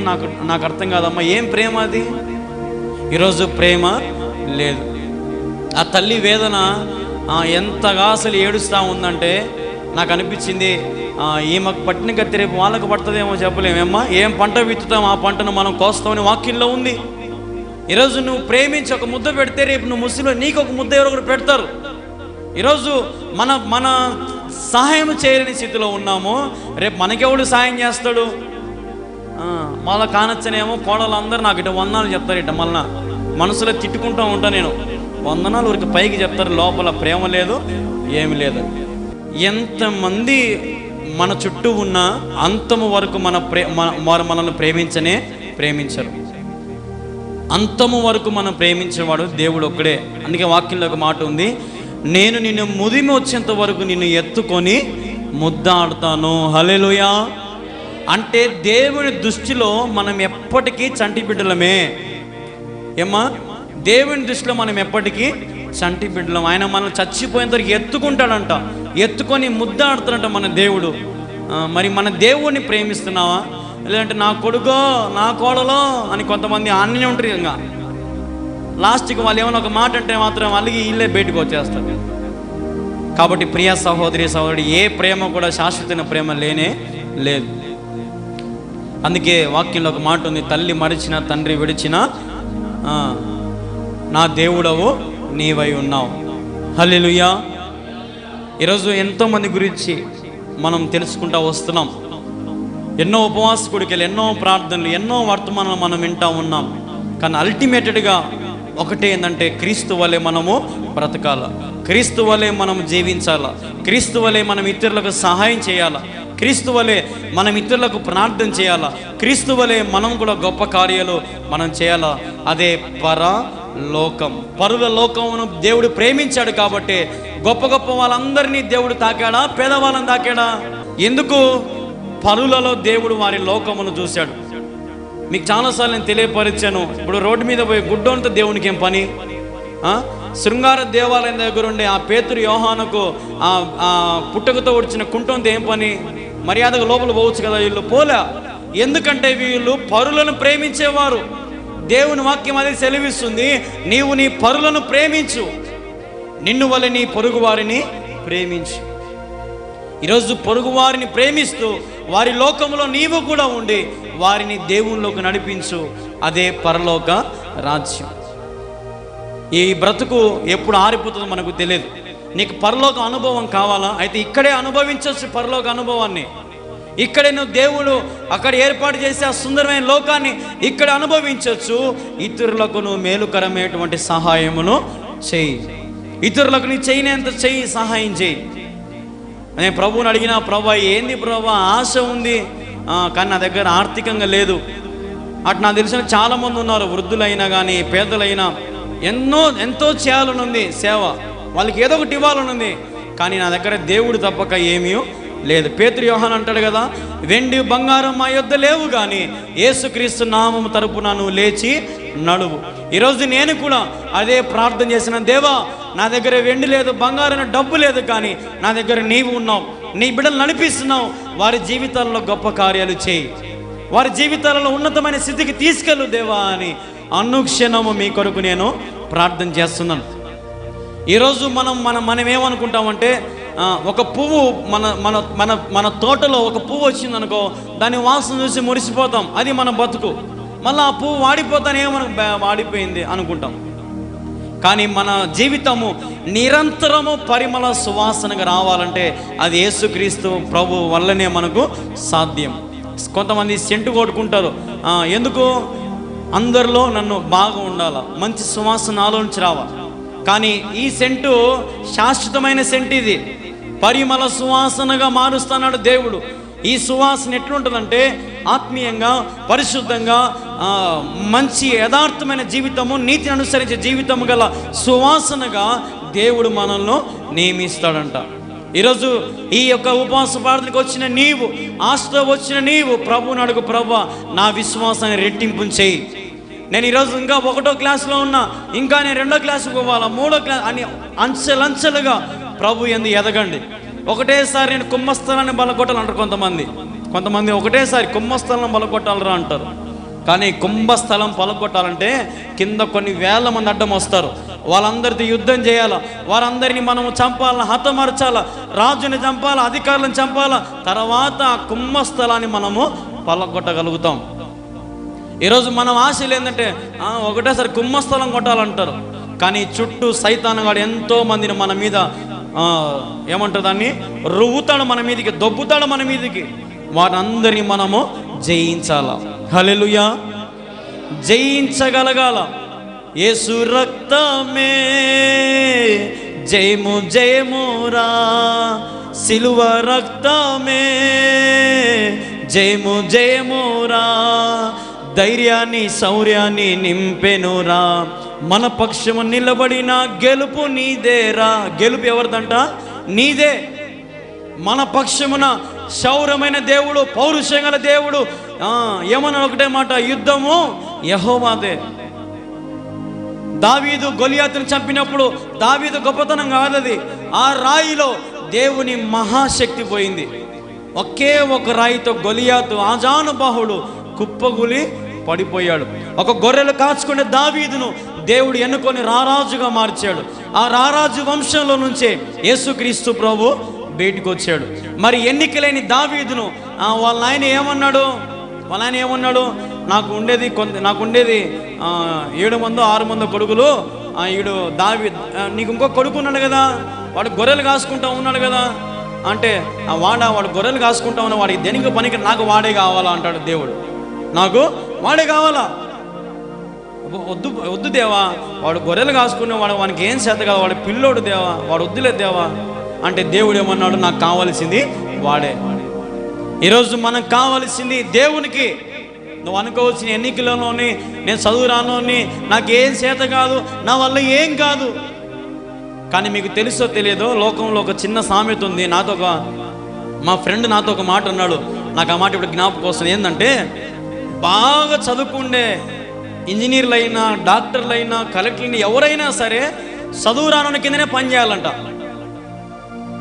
నాకు అర్థం కాదమ్మా. ఏం ప్రేమ అది? ఈరోజు ప్రేమ లేదు. ఆ తల్లి వేదన ఎంతగా అసలు ఏడుస్తూ ఉందంటే నాకు అనిపించింది, ఈమెకు పట్టిన గతి రేపు వాళ్ళకు పడుతుందేమో చెప్పలేమేమ్మా. ఏం పంట విత్తుతాం ఆ పంటను మనం కోస్తామని వాక్యంలో ఉంది. ఈరోజు నువ్వు ప్రేమించి ఒక ముద్ద పెడితే రేపు నువ్వు ముస్లింలో నీకు ఒక ముద్ద ఎవరొకరు పెడతారు. ఈరోజు మన సహాయం చేయలేని స్థితిలో ఉన్నాము. రేపు మనకెవడు సహాయం చేస్తాడు? మళ్ళీ కానొచ్చనేమో కోడలు అందరూ నాకు ఇట వందనాలు చెప్తారు. ఇట మళ్ళీ మనసులో తిట్టుకుంటూ ఉంటా నేను. వందనాలు ఊరికి పైకి చెప్తారు, లోపల ప్రేమ లేదు, ఏమి లేదు. ఎంతమంది మన చుట్టూ ఉన్నా అంతము వరకు మనల్ని ప్రేమించరు. అంతము వరకు మనం ప్రేమించేవాడు దేవుడు ఒక్కడే. అందుకే వాక్యంలో ఒక మాట ఉంది, నేను నిన్ను ముదిమి వచ్చేంత వరకు నిన్ను ఎత్తుకొని ముద్దాడుతాను. హల్లెలూయా. అంటే దేవుని దృష్టిలో మనం ఎప్పటికీ చంటి బిడ్డలమే. ఏమ్మా దేవుని దృష్టిలో మనం ఎప్పటికీ చంటి బిడ్డలం. ఆయన మనం చచ్చిపోయేంత వరకు ఎత్తుకుంటాడంట, ఎత్తుకొని ముద్దాడుతాడంట మన దేవుడు. మరి మన దేవుడిని ప్రేమిస్తున్నావా? లేదంటే నా కొడుకో నా కోడలో అని కొంతమంది అన్నీ ఉంటారు. ఇంకా లాస్ట్కి వాళ్ళు ఏమైనా ఒక మాట అంటే మాత్రం అలిగి ఇల్లే బయటకు వచ్చేస్తారు. కాబట్టి ప్రియ సహోదరి సహోదరుడు, ఏ ప్రేమ కూడా శాశ్వతమైన ప్రేమ లేనే లేదు. అందుకే వాక్యంలో ఒక మాట ఉంది, తల్లి మరిచిన తండ్రి విడిచిన నా దేవుడవు నీవై ఉన్నావు. హల్లెలూయా. ఈరోజు ఎంతోమంది గురించి మనం తెలుసుకుంటూ వస్తున్నాం. ఎన్నో ఉపవాస కూడికలు, ఎన్నో ప్రార్థనలు, ఎన్నో వర్తమానాలు మనం వింటూ ఉన్నాం. కానీ అల్టిమేటెడ్గా ఒకటే ఏంటంటే క్రీస్తు వలె మనము బ్రతకాల, క్రీస్తు వలె మనం జీవించాల, క్రీస్తు వలె మనం ఇతరులకు సహాయం చేయాలా, క్రీస్తు వలె మనం ఇతరులకు ప్రార్థన చేయాలా, క్రీస్తు వలె మనం కూడా గొప్ప కార్యాలు మనం చేయాలా. అదే పరలోకం. పరుల లోకమును దేవుడు ప్రేమించాడు కాబట్టి గొప్ప గొప్ప వాళ్ళందరినీ దేవుడు తాకాడా? పేదవాళ్ళని తాకాడా? ఎందుకు? పరులలో దేవుడు వారి లోకమును చూశాడు. మీకు చాలాసార్లు నేను తెలియపరిచాను. ఇప్పుడు రోడ్డు మీద పోయి గుడ్డోనితో దేవునికి ఏం పని? శృంగార దేవాలయం దగ్గర ఉండే ఆ పేతురు యోహానుకు ఆ పుట్టకతో వచ్చిన కుంటోంతో ఏం పని? మర్యాదగా లోపల పోవచ్చు కదా. వీళ్ళు పోలే. ఎందుకంటే వీళ్ళు పరులను ప్రేమించేవారు. దేవుని వాక్యం అది సెలవిస్తుంది, నీవు నీ పరులను ప్రేమించు, నిన్ను వలె నీ పొరుగు వారిని ప్రేమించు. ఈరోజు పొరుగు వారిని ప్రేమిస్తూ వారి లోకంలో నీవు కూడా ఉండి వారిని దేవునిలోకి నడిపించు. అదే పరలోక రాజ్యం. ఈ బ్రతుకు ఎప్పుడు ఆరిపోతుందో మనకు తెలియదు. నీకు పరలోక అనుభవం కావాలా? అయితే ఇక్కడే అనుభవించవచ్చు పరలోక అనుభవాన్ని. ఇక్కడే నువ్వు దేవుడు అక్కడ ఏర్పాటు చేసే ఆ సుందరమైన లోకాన్ని ఇక్కడ అనుభవించవచ్చు. ఇతరులకు నువ్వు మేలుకరమైనటువంటి సహాయమును చేయి. ఇతరులకు నీ చేయనంత చెయ్యి, సహాయం చేయి. నేను ప్రభువుని అడిగినా, ప్రభా ఏంది ప్రభా ఆశ ఉంది కానీ నా దగ్గర ఆర్థికంగా లేదు. అటు నాకు తెలిసిన చాలామంది ఉన్నారు, వృద్ధులైనా కానీ పేదలైనా ఎంతో చేయాలని ఉంది సేవ, వాళ్ళకి ఏదో ఒకటి ఇవ్వాలని ఉంది, కానీ నా దగ్గర దేవుడు తప్పక ఏమీ లేదు. పేతురు యోహాను అంటాడు కదా, వెండి బంగారం మా యొద్ద లేవు, కానీ యేసుక్రీస్తు నామము తరపున నువ్వు లేచి నడువు. ఈరోజు నేను కూడా అదే ప్రార్థన చేసిన, దేవా నా దగ్గర వెండి లేదు, బంగారం డబ్బు లేదు, కానీ నా దగ్గర నీవు ఉన్నావు, నీ బిడ్డలు నడిపిస్తున్నావు, వారి జీవితాల్లో గొప్ప కార్యాలు చేయి, వారి జీవితాలలో ఉన్నతమైన స్థితికి తీసుకెళ్ళు దేవా అని అనుక్షణము మీ కొరకు నేను ప్రార్థన చేస్తున్నాను. ఈరోజు మనం ఏమనుకుంటామంటే, ఒక పువ్వు మన మన మన మన తోటలో ఒక పువ్వు వచ్చిందనుకో, దాని వాసన చూసి మురిసిపోతాం, అది మన బతుకు. మళ్ళీ ఆ పువ్వు వాడిపోతానే వాడిపోయింది అనుకుంటాం. కానీ మన జీవితము నిరంతరము పరిమళ సువాసనగా రావాలంటే అది యేసుక్రీస్తు ప్రభు వల్లనే మనకు సాధ్యం. కొంతమంది సెంటు కొట్టుకుంటారు, ఎందుకు? అందరిలో నన్ను బాగా ఉండాలా, మంచి సువాసన ఆలోచించి రావాలి. కానీ ఈ సెంటు శాశ్వతమైన సెంటు, ఇది పరిమళ సువాసనగా మారుస్తున్నాడు దేవుడు. ఈ సువాసన ఎట్లుంటుందంటే ఆత్మీయంగా, పరిశుద్ధంగా, మంచి యథార్థమైన జీవితము, నీతిని అనుసరించే జీవితము గల సువాసనగా దేవుడు మనల్ని నియమిస్తాడంట. ఈరోజు ఈ యొక్క ఉపవాస ప్రార్థనకు వచ్చిన నీవు, ఆశతో వచ్చిన నీవు ప్రభువుని అడుగు, ప్రభువా నా విశ్వాసాన్ని రెట్టింపు చేయి. నేను ఈరోజు ఇంకా 1వ క్లాసులో ఉన్నా, ఇంకా నేను 2వ క్లాసుకు పోవాలా, 3వ క్లాస్ అని అంచెలంచెలుగా ప్రభు యందు ఎదగండి. ఒకటేసారి నేను కుంభస్థలాన్ని బలగొట్టాలంటారు కొంతమంది ఒకటేసారి కుంభస్థలం బలగొట్టాలరా అంటారు. కానీ కుంభస్థలం పలగొట్టాలంటే కింద కొన్ని వేల మంది అడ్డం వస్తారు, వాళ్ళందరితో యుద్ధం చేయాలా, వారందరినీ మనము చంపాలా, హతమరచాలా, రాజుని చంపాలా, అధికారులను చంపాలా, తర్వాత ఆ కుంభస్థలాన్ని మనము పలగొట్టగలుగుతాం. ఈరోజు మనం ఆశలు ఏంటంటే ఒకటేసారి కుంభస్థలం కొట్టాలంటారు, కానీ చుట్టూ సైతానుగాడు ఎంతో మందిని మన మీద ఏమంటారు దాన్ని రువ్వుతాడు, మన మీదకి దొబ్బుతాడు, మన మీదకి. వారందరినీ మనము జయించాలా. హల్లెలూయా, జయించగలగాల. యేసు రక్తమే జయము జయమురా, సిలువ రక్తమే జయము జయమురా, ధైర్యాన్ని శౌర్యాన్ని నింపెనురా, మన పక్షము నిలబడిన గెలుపు నీదేరా. గెలుపు ఎవరిదంట? నీదే. మన పక్షమున శౌర్యమైన దేవుడు, పౌరుషం గల దేవుడు. ఏమన్నా ఒకటే మాట, యుద్ధము యెహోవాదే. దావీదు గొలియాతును చంపినప్పుడు దావీదు గొప్పతనం కాదది, ఆ రాయిలో దేవుని మహాశక్తి పోయింది. ఒకే ఒక రాయితో గొలియాతు ఆజానుబాహుడు కుప్పగులి పడిపోయాడు. ఒక గొర్రెలు కాచుకునే దావీదును దేవుడు ఎన్నుకొని రారాజుగా మార్చాడు. ఆ రారాజు వంశంలో నుంచే యేసుక్రీస్తు ప్రభు బయటికి వచ్చాడు. మరి ఎన్నికలేని దావీదును వాళ్ళ ఆయన ఏమన్నాడు? నాకు ఉండేది 7 మందో 6 మందో కొడుకులు, ఈడు నీకు ఇంకో కొడుకు ఉన్నాడు కదా, వాడు గొర్రెలు కాసుకుంటా ఉన్నాడు కదా అంటే, వాడు గొర్రెలు కాసుకుంటా ఉన్నా, వాడికి దేనికి పనికి, నాకు వాడే కావాలా అంటాడు దేవుడు. నాకు వాడే కావాలా? వద్దు దేవా, వాడు గొర్రెలు కాసుకునే వానికి ఏం చేత కదా, వాడు పిల్లోడు దేవా, వాడు వద్దులేదు దేవా అంటే దేవుడు ఏమన్నాడు? నాకు కావాల్సింది వాడే. ఈరోజు మనకు కావాల్సింది దేవునికి. నువ్వు అనుకోవాల్సిన ఎన్నికలలోని, నేను చదువు రానోని, నాకు ఏం చేత కాదు, నా వల్ల ఏం కాదు. కానీ మీకు తెలుసో తెలియదో, లోకంలో ఒక చిన్న సామెత ఉంది. మా ఫ్రెండ్ నాతో ఒక మాట అన్నాడు, నాకు ఆ మాట ఇప్పుడు జ్ఞాపకం వస్తుంది. ఏంటంటే, బాగా చదువుకుండే ఇంజనీర్లు అయినా, డాక్టర్లు అయినా, కలెక్టర్లు ఎవరైనా సరే చదువు రానోని కిందనే పని చేయాలంట.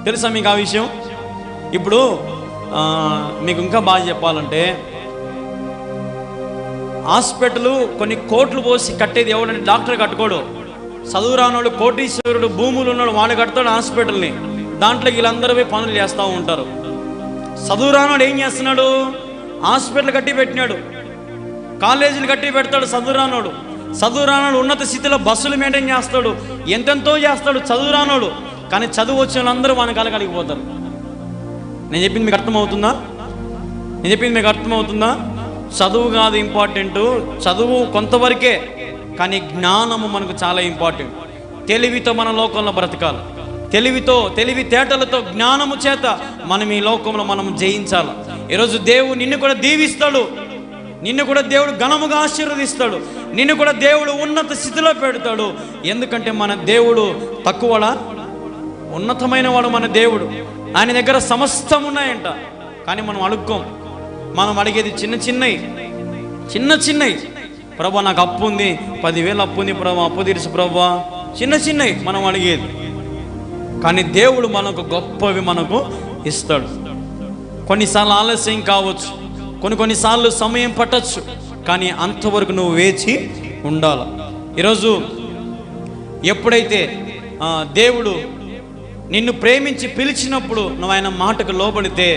తెలుసా మీకు ఆ విషయం? ఇప్పుడు మీకు ఇంకా బాగా చెప్పాలంటే, హాస్పిటల్ కొన్ని కోట్లు పోసి కట్టేది ఎవడంటే డాక్టర్ కట్టుకోడు. చదువు రానోడు, కోటీశ్వరుడు, భూములు ఉన్నాడు, వాడు కడతాడు హాస్పిటల్ని. దాంట్లో వీళ్ళందరూ పోయి పనులు చేస్తూ ఉంటారు. చదువు రానోడు ఏం చేస్తున్నాడు? హాస్పిటల్ కట్టి పెట్టినాడు, కాలేజీలు కట్టి పెడతాడు. చదువు రానోడు ఉన్నత స్థితిలో బస్సులు మెయింటైన్ చేస్తాడు, ఎంతెంతో చేస్తాడు చదువు రానోడు. కానీ చదువు వచ్చిన వాళ్ళందరూ వాని కలగలిగిపోతారు. నేను చెప్పింది మీకు అర్థమవుతుందా? చదువు కాదు ఇంపార్టెంట్, చదువు కొంతవరకే, కానీ జ్ఞానము మనకు చాలా ఇంపార్టెంట్. తెలివితో మన లోకంలో బ్రతకాలి. తెలివితేటలతో, జ్ఞానము చేత మనం ఈ లోకంలో మనం జయించాలి. ఈరోజు దేవుడు నిన్ను కూడా దీవిస్తాడు. నిన్ను కూడా దేవుడు ఘనముగా ఆశీర్వదిస్తాడు. నిన్ను కూడా దేవుడు ఉన్నత స్థితిలో పెడతాడు. ఎందుకంటే మన దేవుడు తక్కువడా? ఉన్నతమైన వాడు మన దేవుడు. ఆయన దగ్గర సమస్తం ఉన్నాయంట. కానీ మనం అడుక్కోం. మనం అడిగేది చిన్న చిన్నవి. ప్రభా నాకు అప్పు ఉంది, 10,000 అప్పు ఉంది ప్రభా, అప్పు తీర్చు ప్రభా, చిన్నవి మనం అడిగేది. కానీ దేవుడు మనకు గొప్పవి మనకు ఇస్తాడు. కొన్నిసార్లు ఆలస్యం కావచ్చు, కొన్నిసార్లు సమయం పట్టచ్చు, కానీ అంతవరకు నువ్వు వేచి ఉండాలి. ఈరోజు ఎప్పుడైతే దేవుడు నిన్ను ప్రేమించి పిలిచినప్పుడు నువ్వు ఆయన మాటకు లోబడితే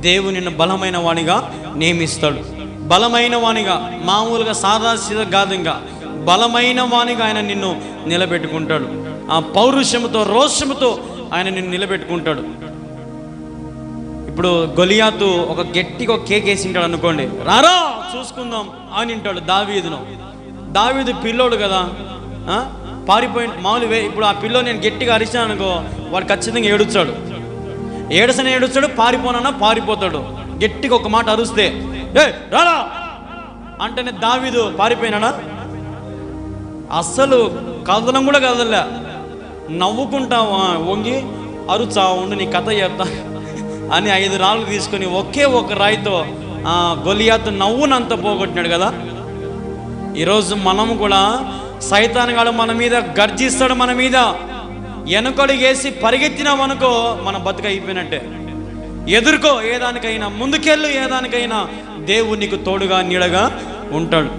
దేవుడు నిన్ను బలమైన వానిగా నియమిస్తాడు. బలమైన వానిగా, మామూలుగా సాదాసీదా కాదు, ఇంకా బలమైన వానిగా ఆయన నిన్ను నిలబెట్టుకుంటాడు. ఆ పౌరుషముతో, రోషముతో ఆయన నిన్ను నిలబెట్టుకుంటాడు. ఇప్పుడు గొలియాతు ఒక గట్టిగా కేక్ వేసి ఉంటాడు అనుకోండి, రారా చూసుకుందాం అని ఉంటాడు దావీదు పిల్లోడు కదా, పారిపోయి మామూలు. ఇప్పుడు ఆ పిల్లో నేను గట్టిగా అరిచాను అనుకో, వాడు ఖచ్చితంగా ఏడుస్తాడు, పారిపోనన్నా పారిపోతాడు. గట్టిగా ఒక మాట అరుస్తే ఏ రారా అంటేనే దావీదు పారిపోయినాడా? అస్సలు కదలం కూడా కదలలే. నవ్వుకుంటా వంగి అరుచా ఉండి నీ కథ చెప్తా అని 5 రాళ్ళు తీసుకొని ఒకే ఒక రాయితో గొలియాతు నవ్వునంత పోగొట్టినాడు కదా. ఈరోజు మనము కూడా సైతానుగాడు మన మీద గర్జిస్తాడు, మన మీద వెనకడుగేసి పరిగెత్తినామనుకో మన బతుక అయిపోయినట్టే. ఎదుర్కో, ఏదానికైనా ముందుకెళ్ళు, ఏదానికైనా దేవుడు నీకు తోడుగా నీడగా ఉంటాడు.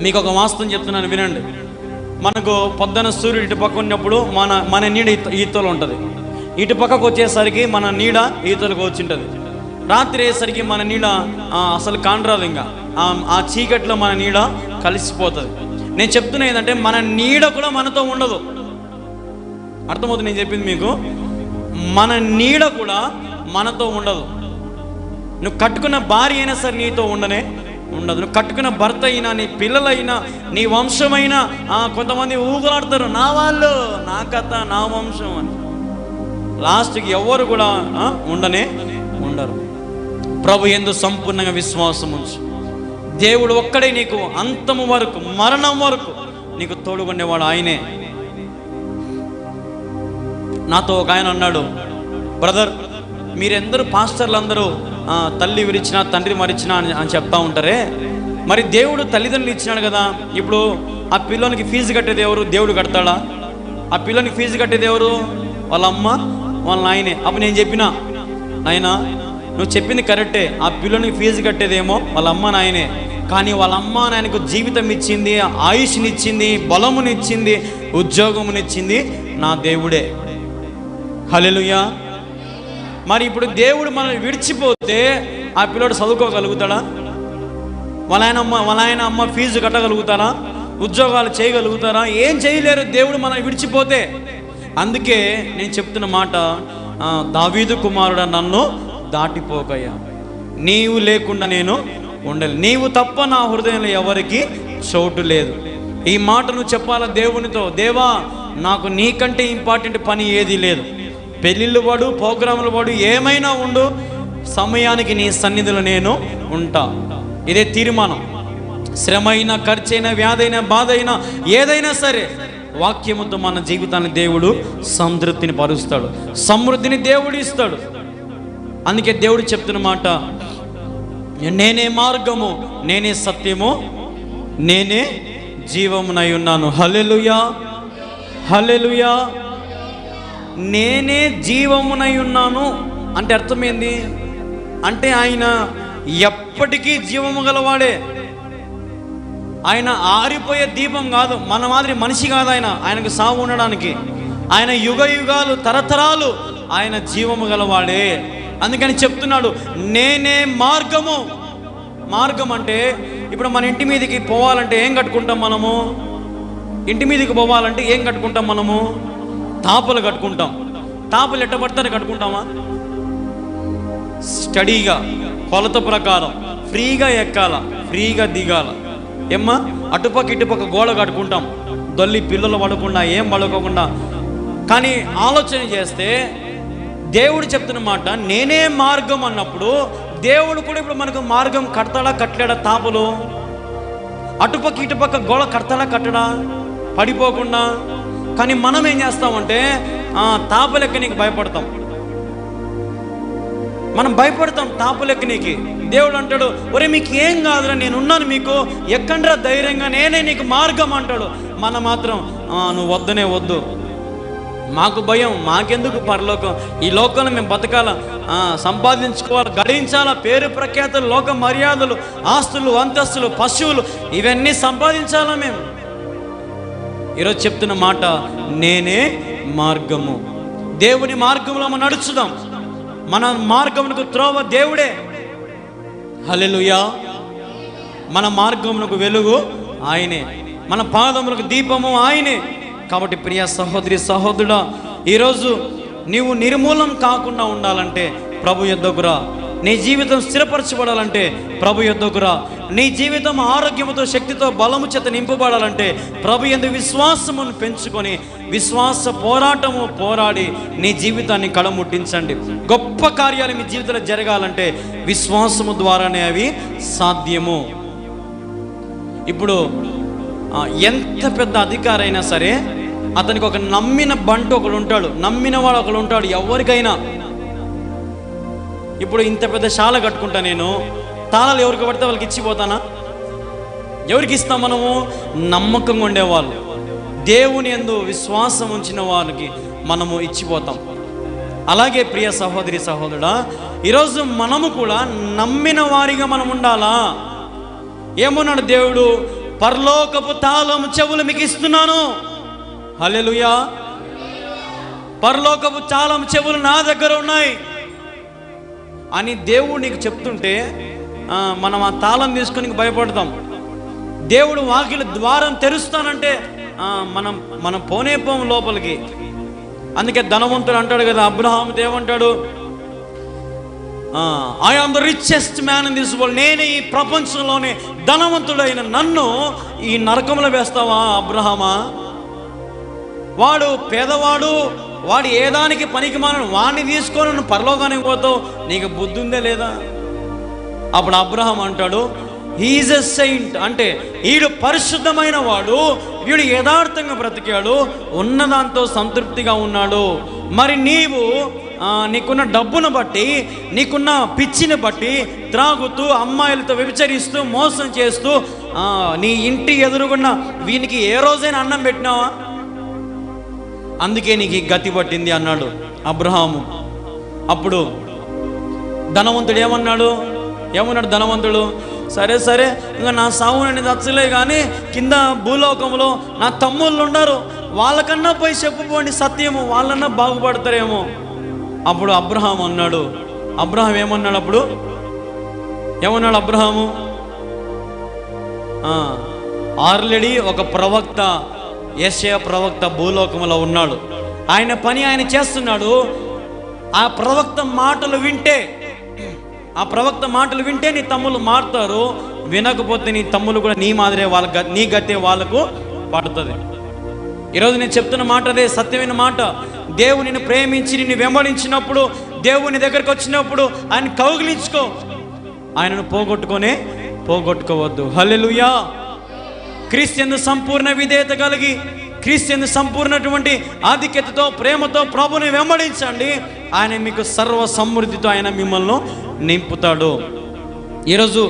మీకు ఒక వాస్తవం చెప్తున్నాను వినండి. మనకు పొద్దున సూర్యుడు ఇటు పక్క ఉన్నప్పుడు మన నీడ ఈతలు ఉంటుంది, ఇటు పక్కకు వచ్చేసరికి మన నీడ ఈతలకు వచ్చింటుంది. రాత్రి అయ్యేసరికి మన నీడ అసలు కాండ్రాలు, ఇంకా ఆ చీకట్లో మన నీడ కలిసిపోతుంది. నేను చెప్తున్నా ఏంటంటే మన నీడ కూడా మనతో ఉండదు. అర్థమవుతుంది నేను చెప్పింది మీకు? మన నీడ కూడా మనతో ఉండదు. నువ్వు కట్టుకున్న భార్య అయినా సరే నీతో ఉండదు. నువ్వు కట్టుకున్న భర్త అయినా, నీ పిల్లలైనా, నీ వంశమైనా, కొంతమంది ఊగులాడతారు, నా వాళ్ళు, నా కథ, నా వంశం అని. లాస్ట్కి ఎవరు కూడా ఉండరు. ప్రభు యందు సంపూర్ణంగా విశ్వాసం ఉంచు. దేవుడు ఒక్కడే నీకు అంతము వరకు, మరణం వరకు నీకు తోడుగుండేవాడు ఆయనే. నాతో ఒక ఆయన అన్నాడు, బ్రదర్ మీరెందరూ పాస్టర్లు అందరూ తల్లి విరిచినా తండ్రి మరిచినా అని చెప్తా ఉంటారే, మరి దేవుడు తల్లిదండ్రులు ఇచ్చినాడు కదా, ఇప్పుడు ఆ పిల్లోనికి ఫీజు కట్టేది ఎవరు? దేవుడు కడతాడా? ఆ పిల్లోనికి ఫీజు కట్టేది ఎవరు? వాళ్ళ అమ్మ, వాళ్ళ నాయనే. అప్పుడు నేను చెప్పినా, నాయన నువ్వు చెప్పింది కరెక్టే, ఆ పిల్లోనికి ఫీజు కట్టేదేమో వాళ్ళ అమ్మ నాయనే, కానీ వాళ్ళ అమ్మ నాయనకు జీవితం ఇచ్చింది, ఆయుష్నిచ్చింది, బలమునిచ్చింది, ఉద్యోగమునిచ్చింది నా దేవుడే. హల్లెలూయా. మరి ఇప్పుడు దేవుడు మనల్ని విడిచిపోతే ఆ పిల్లోడు చదువుకోగలుగుతాడా? వాళ్ళ ఆయన అమ్మ ఫీజు కట్టగలుగుతారా? ఉద్యోగాలు చేయగలుగుతారా? ఏం చేయలేరు దేవుడు మనల్ని విడిచిపోతే. అందుకే నేను చెప్తున్న మాట, దావీదు కుమారుడా నన్ను దాటిపోకయ్యా, నీవు లేకుండా నేను ఉండలేదు, నీవు తప్ప నా హృదయంలో ఎవరికి చోటు లేదు. ఈ మాట నువ్వు చెప్పాలా దేవునితో, దేవా నాకు నీకంటే ఇంపార్టెంట్ పని ఏది లేదు. పెళ్ళిళ్ళు పడు, ప్రోగ్రాములు పడు, ఏమైనా ఉండు, సమయానికి నీ సన్నిధిలో నేను ఉంటా. ఇదే తీర్మానం. శ్రమైనా, ఖర్చైనా, వ్యాధైనా, బాధ అయినా, ఏదైనా సరే వాక్యముతో మన జీవితాన్ని దేవుడు సంతృప్తిని పరుస్తాడు, సమృద్ధిని దేవుడు ఇస్తాడు. అందుకే దేవుడు చెప్తున్న మాట, నేనే మార్గము, నేనే సత్యము, నేనే జీవమునై ఉన్నాను. హల్లెలూయా, హల్లెలూయా. నేనే జీవమునై ఉన్నాను అంటే అర్థమైంది అంటే ఆయన ఎప్పటికీ జీవము గలవాడే. ఆయన ఆరిపోయే దీపం కాదు, మన మాదిరి మనిషి కాదు. ఆయనకు సాగు ఉండడానికి ఆయన యుగ యుగాలు, తరతరాలు ఆయన జీవము గలవాడే. అందుకని చెప్తున్నాడు, నేనే మార్గము. మార్గం అంటే ఇప్పుడు మన ఇంటి మీదకి పోవాలంటే ఏం కట్టుకుంటాం మనము? ఇంటి మీదకి పోవాలంటే ఏం కట్టుకుంటాం మనము? తాపలు కట్టుకుంటాం. తాపలు ఎట్ట పడతారు కట్టుకుంటామా? స్టడీగా, కొలత ప్రకారం, ఫ్రీగా ఎక్కాల, ఫ్రీగా దిగాల. ఏమ్మా అటుపక్క ఇటుపక్క గోడ కట్టుకుంటాం, దొల్లి పిల్లలు పడకుండా, ఏం పడుకోకుండా. కానీ ఆలోచన చేస్తే దేవుడు చెప్తున్న మాట, నేనే మార్గం అన్నప్పుడు దేవుడు కూడా ఇప్పుడు మనకు మార్గం కడతాడా కట్టలేడా? తాపులు అటుపక్క ఇటుపక్క గోడ కడతాడా కట్టడా పడిపోకుండా? కానీ మనం ఏం చేస్తామంటే తాపులెక్క నీకు భయపడతాం, మనం భయపడతాం తాపులెక్క నీకు. దేవుడు అంటాడు, ఒరే మీకు ఏం కాదురా, నేనున్నాను మీకు, ఎక్కండ్రా ధైర్యంగా, నేనే నీకు మార్గం అంటాడు. మనం మాత్రం నువ్వు వద్దనే వద్దు, మాకు భయం, మాకెందుకు పరలోకం, ఈ లోకంలో మేము బతకాలా, సంపాదించుకోవాలి, గడించాలా, పేరు ప్రఖ్యాతులు, లోక మర్యాదలు, ఆస్తులు, అంతస్తులు, పశువులు, ఇవన్నీ సంపాదించాలా మేము. ఈరోజు చెప్తున్న మాట, నేనే మార్గము. దేవుని మార్గంలో మనం నడుచుదాం. మన మార్గమునకు త్రోవ దేవుడే. హల్లెలూయా. మన మార్గమునకు వెలుగు ఆయనే, మన పాదములకు దీపము ఆయనే. కాబట్టి ప్రియ సహోదరి సహోదరుడా, ఈరోజు నీవు నిర్మూలం కాకుండా ఉండాలంటే ప్రభు యొద్దకు రా. నీ జీవితం స్థిరపరచబడాలంటే ప్రభు యొద్దకు రా. నీ జీవితం ఆరోగ్యముతో, శక్తితో, బలము చేత నింపబడాలంటే ప్రభు యందు విశ్వాసమును పెంచుకొని విశ్వాస పోరాటము పోరాడి నీ జీవితాన్ని కడముట్టించండి. గొప్ప కార్యాలు మీ జీవితంలో జరగాలంటే విశ్వాసము ద్వారానే అవి సాధ్యము. ఇప్పుడు ఎంత పెద్ద అధికారి అయినా సరే అతనికి ఒక నమ్మిన బంటు ఒకడు ఉంటాడు, నమ్మిన వాడు ఒకడు ఉంటాడు ఎవరికైనా. ఇప్పుడు ఇంత పెద్ద శాల కట్టుకుంటా నేను, తాళాలు ఎవరికి పడితే వాళ్ళకి ఇచ్చిపోతానా? ఎవరికి ఇస్తాం మనము? నమ్మకంగా ఉండేవాళ్ళు, దేవుని యందు విశ్వాసం ఉంచిన వారికి మనము ఇచ్చిపోతాం. అలాగే ప్రియ సహోదరి సహోదరుడా, ఈరోజు మనము కూడా నమ్మిన వారిగా మనం ఉండాలా? ఏమన్నాడు దేవుడు? పరలోకపు తాళం చెవులు మీకు ఇస్తున్నాను. హల్లెలూయా. పరలోకపు తాళం చెవులు నా దగ్గర ఉన్నాయి అని దేవుడు నీకు చెప్తుంటే మనం ఆ తాళం తీసుకొని భయపడతాం. దేవుడు వాకిలి ద్వారం తెరుస్తానంటే మనం పోనే పోం లోపలికి. అందుకే ధనవంతుడు అంటాడు కదా, అబ్రహాము ఏమంటాడు? I am the richest man in this world. నేను ఈ ప్రపంచంలోనే ధనవంతుడైన నన్ను ఈ నరకంలో వేస్తావా అబ్రహామా? వాడు పేదవాడు, వాడు ఏదానికి పనికి మానడు, వాడిని తీసుకొని నువ్వు పరలోకానికి పోతావు, నీకు బుద్ధి ఉందే లేదా? అప్పుడు అబ్రహాం అంటాడు, హీఈస్ ఎ సెయింట్, అంటే వీడు పరిశుద్ధమైన వాడు, వీడు యథార్థంగా బ్రతికాడు, ఉన్నదాంతో సంతృప్తిగా ఉన్నాడు. మరి నీవు నీకున్న డబ్బును బట్టి, నీకున్న పిచ్చిని బట్టి త్రాగుతూ, అమ్మాయిలతో వ్యభిచరిస్తూ, మోసం చేస్తూ నీ ఇంటి ఎదురుగున్న వీనికి ఏ రోజైనా అన్నం పెట్టినావా? అందుకే నీకు ఈ గతి పట్టింది అన్నాడు అబ్రహాము. అప్పుడు ధనవంతుడు ఏమన్నాడు? ధనవంతుడు, సరే సరే ఇంకా నా సావు అనేది నచ్చలే, కానీ కింద భూలోకంలో నా తమ్ముళ్ళు ఉన్నారు, వాళ్ళకన్నా పోయి చెప్పుకోండి సత్యము, వాళ్ళన్నా బాగుపడతారేమో. అప్పుడు అబ్రహాం అన్నాడు, అబ్రహాం ఏమన్నాడు? అప్పుడు ఏమన్నాడు అబ్రహాము? ఆల్రెడీ ఒక ప్రవక్త, యెషయా ప్రవక్త భూలోకంలో ఉన్నాడు, ఆయన పని ఆయన చేస్తున్నాడు. ఆ ప్రవక్త మాటలు వింటే నీ తమ్ముళ్ళు మారుతారు, వినకపోతే నీ తమ్ముళ్ళు కూడా నీ మాదిరే, నీ గతే వాళ్ళకు పడుతుంది. ఈరోజు నేను చెప్తున్న మాట అదే, సత్యమైన మాట. దేవునిని ప్రేమించి నిన్ను వెంబడించినప్పుడు, దేవుని దగ్గరకు వచ్చినప్పుడు ఆయన కౌగిలించుకో, ఆయనను పోగొట్టుకోవద్దు. హల్లెలూయా. క్రీస్తుయందు సంపూర్ణ విధేయత కలిగి, క్రీస్తుయందు సంపూర్ణటువంటి ఆధిక్యతతో, ప్రేమతో ప్రభుని వెంబడించండి. ఆయన మీకు సర్వ సమృద్ధితో ఆయన మిమ్మల్ని నింపుతాడు. ఈరోజు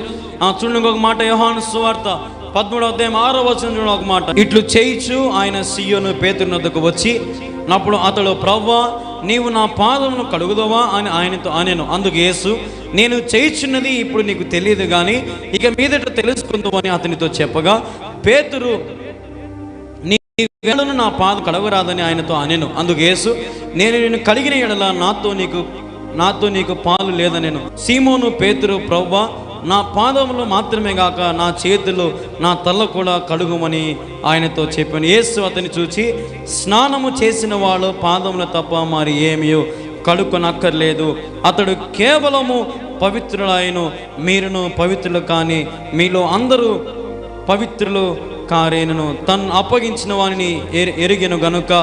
చూడండి ఒక మాట, యోహాను సువార్త 13:6 ఒక మాట, ఇట్లు చేయిచు ఆయన సీయోను పేతురు వద్దకు వచ్చి అప్పుడు అతడు, ప్రభువా నీవు నా పాదమును కడుగుదవా అని ఆయనతో అనెను. అందుకు యేసు, నేను చేయుచున్నది ఇప్పుడు నీకు తెలియదు, కానీ ఇక మీదట తెలుసుకుందాం అని అతనితో చెప్పగా, పేతురు నీ వేళను నా పాదం కడగరాదని ఆయనతో అనెను. అందుకు యేసు, నేను కడిగిన ఎడల నాతో నీకు పాలు లేదనెను. సీమోను పేతురు, ప్రభువా నా పాదములు మాత్రమే గాక నా చేతులు, నా తల కూడా కడుగుమని ఆయనతో చెప్పాను. యేసు అతని చూచి, స్నానము చేసిన వాడు పాదములు తప్ప మరి ఏమీ కడుక్కొనక్కర్లేదు, అతడు కేవలము పవిత్రులైన, మీరును పవిత్రులు కానీ మీలో అందరూ పవిత్రులు కారేనను. తను అప్పగించిన వారిని ఎరిగెను గనుక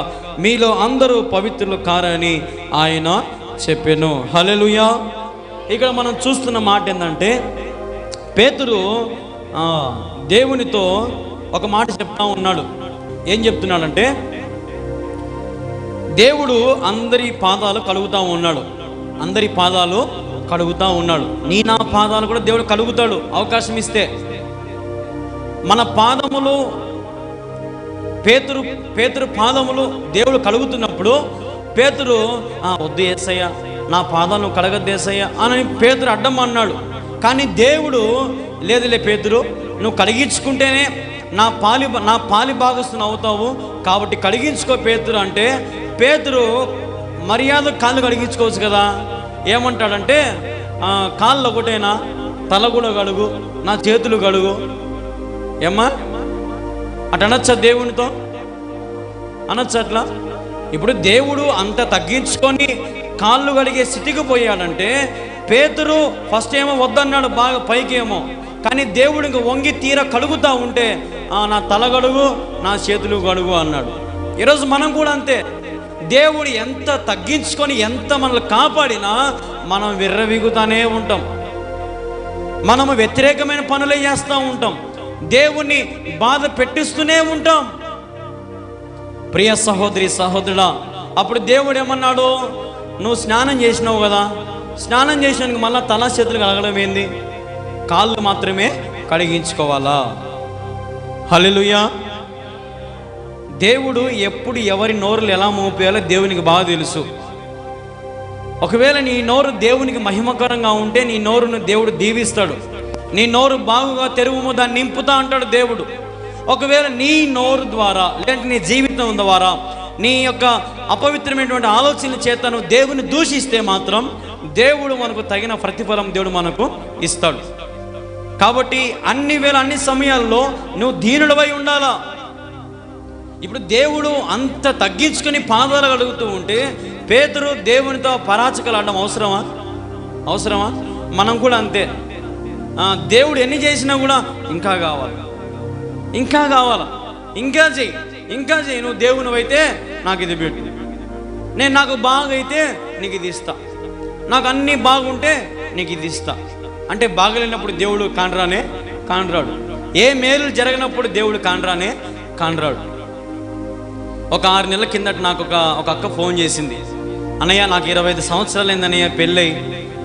మీలో అందరూ పవిత్రులు కారని ఆయన చెప్పెను. హల్లెలూయా. ఇక్కడ మనం చూస్తున్న మాట ఏంటంటే, పేతురు దేవునితో ఒక మాట చెప్తా ఉన్నాడు. ఏం చెప్తున్నాడంటే, దేవుడు అందరి పాదాలు కడుగుతూ ఉన్నాడు, అందరి పాదాలు కడుగుతూ ఉన్నాడు. నా పాదాలు కూడా దేవుడు కడుగుతాడు అవకాశం ఇస్తే. మన పాదములు పేతురు పాదములు దేవుడు కడుగుతున్నప్పుడు పేతురు వద్దు యేసయ్య, నా పాదాలను కడగద్దు యేసయ్య అని పేతురు అడ్డం అన్నాడు. కానీ దేవుడు లేదులే పేతురు, నువ్వు కడిగించుకుంటేనే నా పాలి భాగస్తుని అవుతావు, కాబట్టి కడిగించుకో పేతురు అంటే, పేతురు మర్యాద కాళ్ళు కడిగించుకోవచ్చు కదా. ఏమంటాడంటే, కాళ్ళు ఒకటేనా, తల కూడా కడుగు, నా చేతులు కడుగు. ఏమ్మా అటు అనొచ్చా దేవునితో? అనొచ్చు అట్లా? ఇప్పుడు దేవుడు అంత తగ్గించుకొని కాళ్ళు కడిగే స్థితికి పోయాడంటే, పేతురు ఫస్ట్ ఏమో వద్దన్నాడు బాగా పైకి ఏమో, కానీ దేవుడు ఇంక వంగి తీర కడుగుతూ ఉంటే నా తల గడుగు, నా చేతులు గడుగు అన్నాడు. ఈరోజు మనం కూడా అంతే. దేవుడు ఎంత తగ్గించుకొని ఎంత మనల్ని కాపాడినా మనం విర్రవీగుతానే ఉంటాం, మనము వ్యతిరేకమైన పనులే చేస్తూ ఉంటాం, దేవుణ్ణి బాధ పెట్టిస్తూనే ఉంటాం. ప్రియ సహోదరి సహోదరుడా, అప్పుడు దేవుడు ఏమన్నాడు, నువ్వు స్నానం చేసినావు కదా, స్నానం చేసినందుకు మళ్ళీ తల చేతులు కడగడం ఏంది, కాళ్ళు మాత్రమే కడిగించుకోవాలా? హల్లెలూయా. దేవుడు ఎప్పుడు ఎవరి నోరులు ఎలా మోపేయాలో దేవునికి బాగా తెలుసు. ఒకవేళ నీ నోరు దేవునికి మహిమకరంగా ఉంటే నీ నోరును దేవుడు దీవిస్తాడు. నీ నోరు బాగుగా తెరువుము, దాన్ని నింపుతా అంటాడు దేవుడు. ఒకవేళ నీ నోరు ద్వారా లేదంటే నీ జీవితం ద్వారా నీ యొక్క అపవిత్రమైనటువంటి ఆలోచనల చేత నువ్వు దేవుని దూషిస్తే మాత్రం దేవుడు మనకు తగిన ప్రతిఫలం దేవుడు మనకు ఇస్తాడు. కాబట్టి అన్ని సమయాల్లో నువ్వు దీనుడవై ఉండాలా. ఇప్పుడు దేవుడు అంత తగ్గించుకొని పాదాలు కడుగుతూ ఉంటే పేతురు దేవునితో పరాచకలాడడం అవసరమా? మనం కూడా అంతే. దేవుడు ఎన్ని చేసినా కూడా ఇంకా కావాలి, ఇంకా చెయ్యి, నువ్వు దేవుని అయితే నాకు ఇది పెట్టు, నాకు బాగా అయితే నీకు ఇది ఇస్తా, నాకు అన్నీ బాగుంటే నీకు ఇది ఇస్తా అంటే బాగలేనప్పుడు దేవుడు కాండ్రాడు. ఏ మేలు జరగనప్పుడు దేవుడు కాండ్రాడు. ఒక 6 నెలల కిందట నాకు ఒక అక్క ఫోన్ చేసింది. అన్నయ్య, నాకు 25 సంవత్సరాలు అయిందన్నయ్య పెళ్ళై,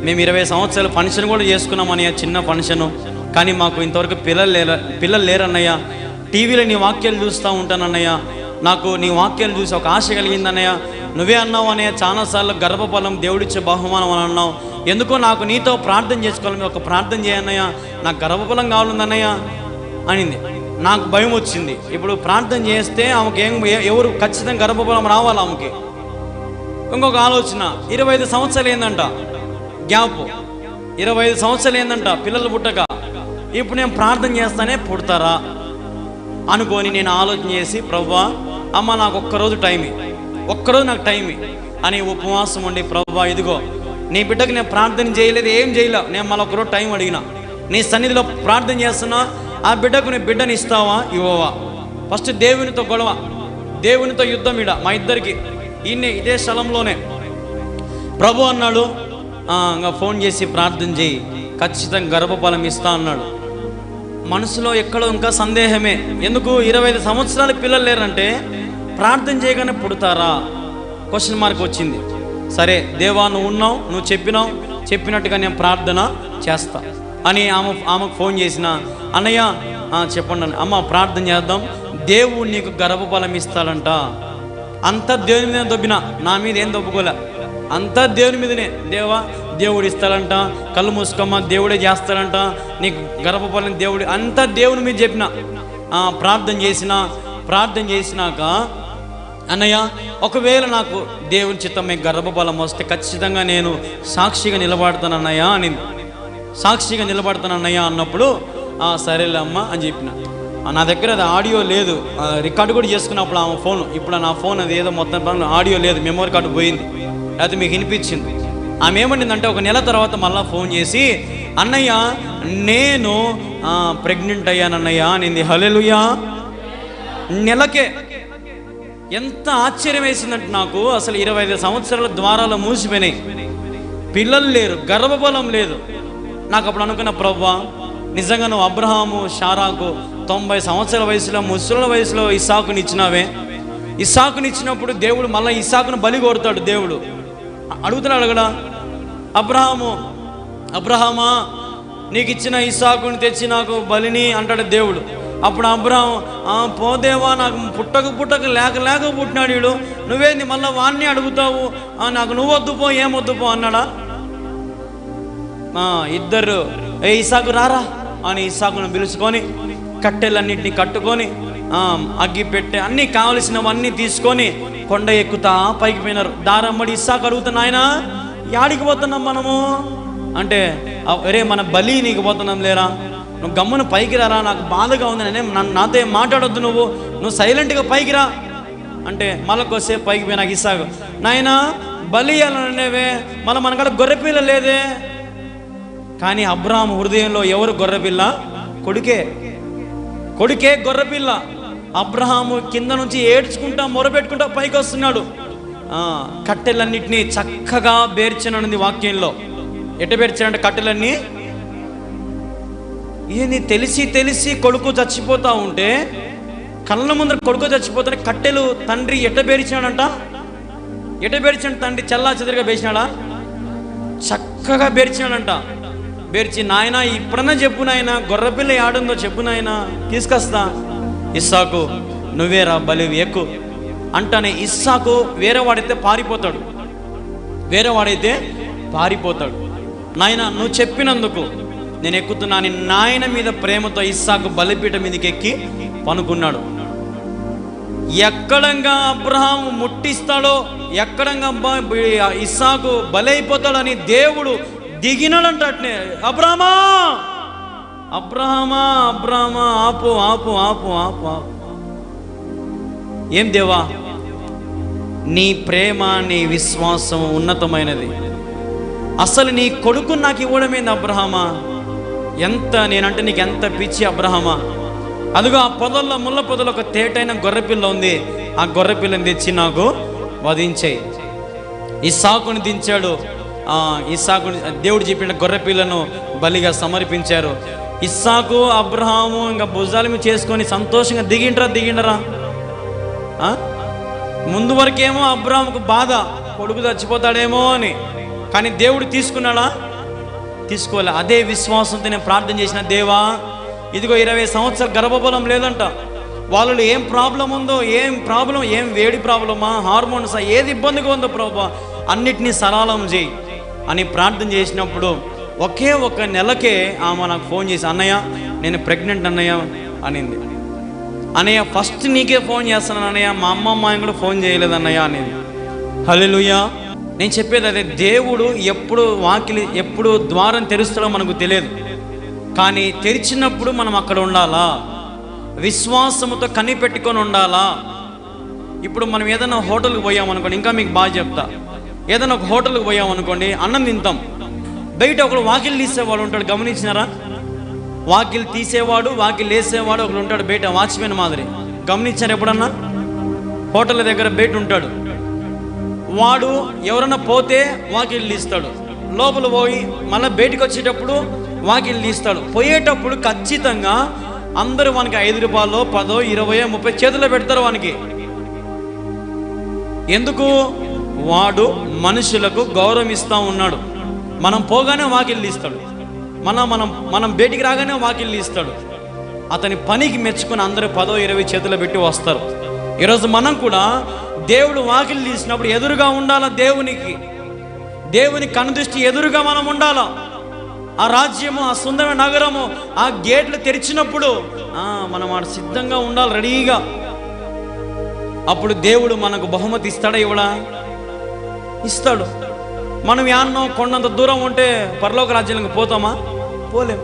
మేము 20 సంవత్సరాలు ఫంక్షన్ కూడా చేసుకున్నాం అన్నయ్య, చిన్న ఫంక్షను, కానీ మాకు ఇంతవరకు పిల్లలు లేరన్నయ్య. టీవీలో నీ వాక్యాలు చూస్తూ ఉంటానన్నయ్య, నాకు నీ వాక్యాలు చూసి ఒక ఆశ కలిగిందన్నయ్య. నువ్వే అన్నావు అన్నయ్య చాలాసార్లు గర్భఫలం దేవుడిచ్చే బహుమానం అని అన్నావు, ఎందుకో నాకు నీతో ప్రార్థన చేసుకోవాలని ఒక ప్రార్థన చేయన్నయ్య, నాకు గర్భఫలం కావాలందన్నయ్య అనింది. నాకు భయం వచ్చింది. ఇప్పుడు ప్రార్థన చేస్తే ఆమెకి ఎవరు ఖచ్చితంగా గర్భఫలం రావాలి ఆమెకి. ఇంకొక ఆలోచన, 25 సంవత్సరాలు ఏందంట గ్యాప్, 25 సంవత్సరాలు ఏందంట పిల్లలు పుట్టక, ఇప్పుడు నేను ప్రార్థన చేస్తానే పుడతారా అనుకొని నేను ఆలోచన చేసి, ప్రభువా అమ్మ నాకు ఒక్కరోజు నాకు టైం అని ఉపవాసం ఉండి, ప్రభువా ఇదిగో నీ బిడ్డకు నేను ప్రార్థన చేయలేదు, ఏం చేయలే, నేను మళ్ళీ ఒకరోజు టైం అడిగిన, నీ సన్నిధిలో ప్రార్థన చేస్తున్నా, ఆ బిడ్డకు నీ బిడ్డని ఇస్తావా ఇవ్వవా? ఫస్ట్ దేవునితో గొడవ, దేవునితో యుద్ధం. మా ఇద్దరికి ఇదే స్థలంలోనే ప్రభు అన్నాడు, ఇంకా ఫోన్ చేసి ప్రార్థన చేయి, ఖచ్చితంగా గర్భఫలం ఇస్తా అన్నాడు. మనసులో ఎక్కడో ఇంకా సందేహమే, ఎందుకు 25 సంవత్సరాలు పిల్లలు లేరంటే ప్రార్థన చేయగానే పుడతారా క్వశ్చన్ మార్క్ వచ్చింది. సరే దేవా, నువ్వు ఉన్నావు, నువ్వు చెప్పినట్టుగా నేను ప్రార్థన చేస్తా అని ఆమెకు ఫోన్ చేసిన, అన్నయ్య చెప్పండి అమ్మ ప్రార్థన చేద్దాం, దేవుడు నీకు గర్భఫలం ఇస్తాడంట. అంతా దేవుని మీద దొబ్బినా, నా మీద ఏం దొబ్బుకోలే, అంతా దేవుని మీదనే. దేవుడు ఇస్తాడంట, కళ్ళు మూసుకోమ్మా, దేవుడే చేస్తాడంట, నీకు గర్భఫలం దేవుడు, అంతా దేవుని మీద చెప్పిన. ప్రార్థన చేసినాక అన్నయ్య, ఒకవేళ నాకు దేవుని చిత్తమే గర్భఫలం వస్తే ఖచ్చితంగా నేను సాక్షిగా నిలబడతానన్నయ్య అనింది. సాక్షిగా నిలబడతానన్నయ్య అన్నప్పుడు సరేలే అమ్మ అని చెప్పిన. నా దగ్గర అది ఆడియో లేదు, రికార్డు కూడా చేసుకున్నప్పుడు ఆమె ఫోన్, ఇప్పుడు నా ఫోన్ అది ఏదో మొత్తం ఆడియో లేదు, మెమరీ కార్డు పోయింది, అది మీకు వినిపించింది. ఆమె ఏమంటుందంటే, ఒక నెల తర్వాత మళ్ళీ ఫోన్ చేసి, అన్నయ్య నేను ప్రెగ్నెంట్ అయ్యానన్నయ్య అనింది. హల్లెలూయా. నెలకే. ఎంత ఆశ్చర్యం వేసిందంటే నాకు, అసలు 25 సంవత్సరాల ద్వారాలు మూసిపోయినాయి, పిల్లలు లేరు, గర్భఫలం లేదు. నాకు అప్పుడు అనుకున్న, ప్రభువా నిజంగా నువ్వు అబ్రహాము శారాకు 90 సంవత్సరాల వయసులో, ముసలి వయసులో ఇస్సాకుని ఇచ్చినావే. ఇస్సాకుని ఇచ్చినప్పుడు దేవుడు మళ్ళీ ఇస్సాకును బలి కోరుతాడు. దేవుడు అడుగుతున్నాడు కదా, అబ్రహామా నీకు ఇచ్చిన ఇస్సాకుని తెచ్చి నాకు బలిని అంటాడు దేవుడు. అప్పుడు అబ్రహాం, పోదేవా నాకు పుట్టక లేక పుట్టినాడు వీడు, నువ్వేంది మళ్ళీ వాణ్ణి అడుగుతావు, నాకు నువ్వు వద్దు పో, ఏమొద్దు పో అన్నాడా? ఇద్దరు ఇస్సాకు రారా అని ఇస్సాకును పిలుచుకొని కట్టెలన్నింటినీ కట్టుకొని అగ్గి పెట్టే అన్నీ కావలసినవన్నీ తీసుకొని కొండ ఎక్కుతా పైకి పోయినారు. దారమ్మడి ఇస్సాకు అడుగుతున్నా, ఆయన యాడికి పోతున్నాం మనము అంటే, అరే మన బలి నీకు పోతున్నాం లేరా, నువ్వు గమ్మున పైకి రారా, నాకు బాధగా ఉంది, నాతో ఏం మాట్లాడొద్దు, నువ్వు సైలెంట్గా పైకి రా అంటే మళ్ళకొస్తే పైకి పోయి నాకు ఇస్సాకు, నాయన బలి అనేవే మళ్ళీ మనకాడ గొర్రెపిల్ల లేదే. కానీ అబ్రహాము హృదయంలో ఎవరు గొర్రెపిల్ల? కొడుకే గొర్రెపిల్ల. అబ్రహాము కింద నుంచి ఏడ్చుకుంటా మొరపెట్టుకుంటా పైకి వస్తున్నాడు. కట్టెలన్నింటినీ చక్కగా బేర్చనుంది వాక్యంలో. ఎట్ట బేర్చాడంటే కట్టెలన్నీ ఈయన తెలిసి కొడుకు చచ్చిపోతా ఉంటే, కళ్ళ ముందర కొడుకు చచ్చిపోతుంటే కట్టెలు తండ్రి ఎట్ట బేర్చాడంట. తండ్రి చల్లా చెదరిగా బేర్చినాడా? చక్కగా బేర్చినాడంట. బేర్చి, నాయన ఇప్పుడన్నా చెప్పు నాయన, గొర్రెపిల్ల ఆడుందో చెప్పు నాయన, తీసుకొస్తా. ఇస్సాకు నువ్వేరా బలివి ఎక్కు అంటానే ఇస్సాకు వేరేవాడైతే పారిపోతాడు. నాయన నువ్వు చెప్పినందుకు నేను ఎక్కుతున్నా అని నాయన మీద ప్రేమతో ఇస్సాకు బలిపీఠ మీదకి ఎక్కి పనుకున్నాడు. ఎక్కడంగా అబ్రహాము ముట్టిస్తాడో, ఎక్కడంగా ఇస్సాకు బలైపోతాడని దేవుడు దిగినాడంట. అట్నే అబ్రహామా ఆపు. ఏం దేవా, నీ ప్రేమ నీ విశ్వాసం ఉన్నతమైనది. అసలు నీ కొడుకు నాకు ఇవ్వడమేంది అబ్రహామా, నేనంటే నీకు ఎంత పిచ్చి అబ్రహామా. అదిగో ఆ పొదల్లో, ముళ్ళ పొదలో ఒక తేటైన గొర్రెపిల్ల ఉంది, ఆ గొర్రెపిల్లని తెచ్చి నాకు వధించేయి. ఇస్సాకుని దించాడు. ఇస్సాకుని దేవుడు చెప్పిన గొర్రెపిల్లను బలిగా సమర్పించారు. ఇస్సాకు అబ్రహాము ఇంకా భుజాల మీద చేసుకొని సంతోషంగా దిగిండరా. ముందు వరకేమో అబ్రహాముకు బాధ, కొడుకు చచ్చిపోతాడేమో అని. కానీ దేవుడు తీసుకున్నాడా? తీసుకోలే. అదే విశ్వాసంతో నేను ప్రార్థన చేసిన, దేవా ఇదిగో 20 సంవత్సరాల గర్భఫలం లేదంట. వాళ్ళలో ఏం ప్రాబ్లం ఉందో, ఏం వేడి ప్రాబ్లమా, హార్మోన్సా, ఏది ఇబ్బందిగా ఉందో ప్రభువా అన్నిటినీ సరళం చేయి అని ప్రార్థన చేసినప్పుడు ఒకే ఒక నెలకే ఆమె నాకు ఫోన్ చేసి, అన్నయ్య నేను ప్రెగ్నెంట్ అన్నయ్య అనింది. అన్నయ్య ఫస్ట్ నీకే ఫోన్ చేస్తున్నాను అన్నయ్య, మా అమ్మ కూడా ఫోన్ చేయలేదు అన్నయ్య అనేది. హల్లెలూయా. నేను చెప్పేది అదే, దేవుడు ఎప్పుడు ద్వారం తెరుస్తాడో మనకు తెలియదు, కానీ తెరిచినప్పుడు మనం అక్కడ ఉండాలా, విశ్వాసముతో కనిపెట్టుకొని ఉండాలా. ఇప్పుడు మనం ఏదైనా హోటల్కి పోయామనుకోండి, ఇంకా మీకు బాగా చెప్తా, ఏదైనా ఒక హోటల్కి పోయామనుకోండి, అన్నం తింటాం, బయట ఒకడు వాకిలు తీసేవాడు ఉంటాడు, గమనించినారా? వాకిలు తీసేవాడు, వాకిలు వేసేవాడు ఒకడు ఉంటాడు బయట, వాచ్మెన్ మాదిరి. గమనించారు ఎప్పుడన్నా? హోటల్ దగ్గర బయట ఉంటాడు వాడు. ఎవరన్నా పోతే వాకిలు తీస్తాడు, లోపల పోయి మళ్ళీ బయటకు వచ్చేటప్పుడు వాకిలు తీస్తాడు. పోయేటప్పుడు ఖచ్చితంగా అందరూ వానికి 5 రూపాయలు 10 20 30 చేతుల్లో పెడతారు వానికి. ఎందుకు? వాడు మనుషులకు గౌరవం ఇస్తూ ఉన్నాడు. మనం పోగానే వాకిలు తీస్తాడు, మనం బయటికి రాగానే వాకిలు తీస్తాడు. అతని పనికి మెచ్చుకుని అందరూ 10 20 చేతుల్లో పెట్టి వస్తారు. ఈరోజు మనం కూడా దేవుడు వాకిలు తీసినప్పుడు ఎదురుగా ఉండాలా. దేవుని కనుదృష్టి ఎదురుగా మనం ఉండాలా. ఆ రాజ్యము, ఆ సుందరమైన నగరము, ఆ గేట్లు తెరిచినప్పుడు మనం ఆడ సిద్ధంగా ఉండాలి, రెడీగా. అప్పుడు దేవుడు మనకు బహుమతి ఇస్తాడా? ఇవ్వడా? ఇస్తాడు. మనం యాన్నో కొండంత దూరం ఉంటే పరలోక రాజ్యానికి పోతామా? పోలేం.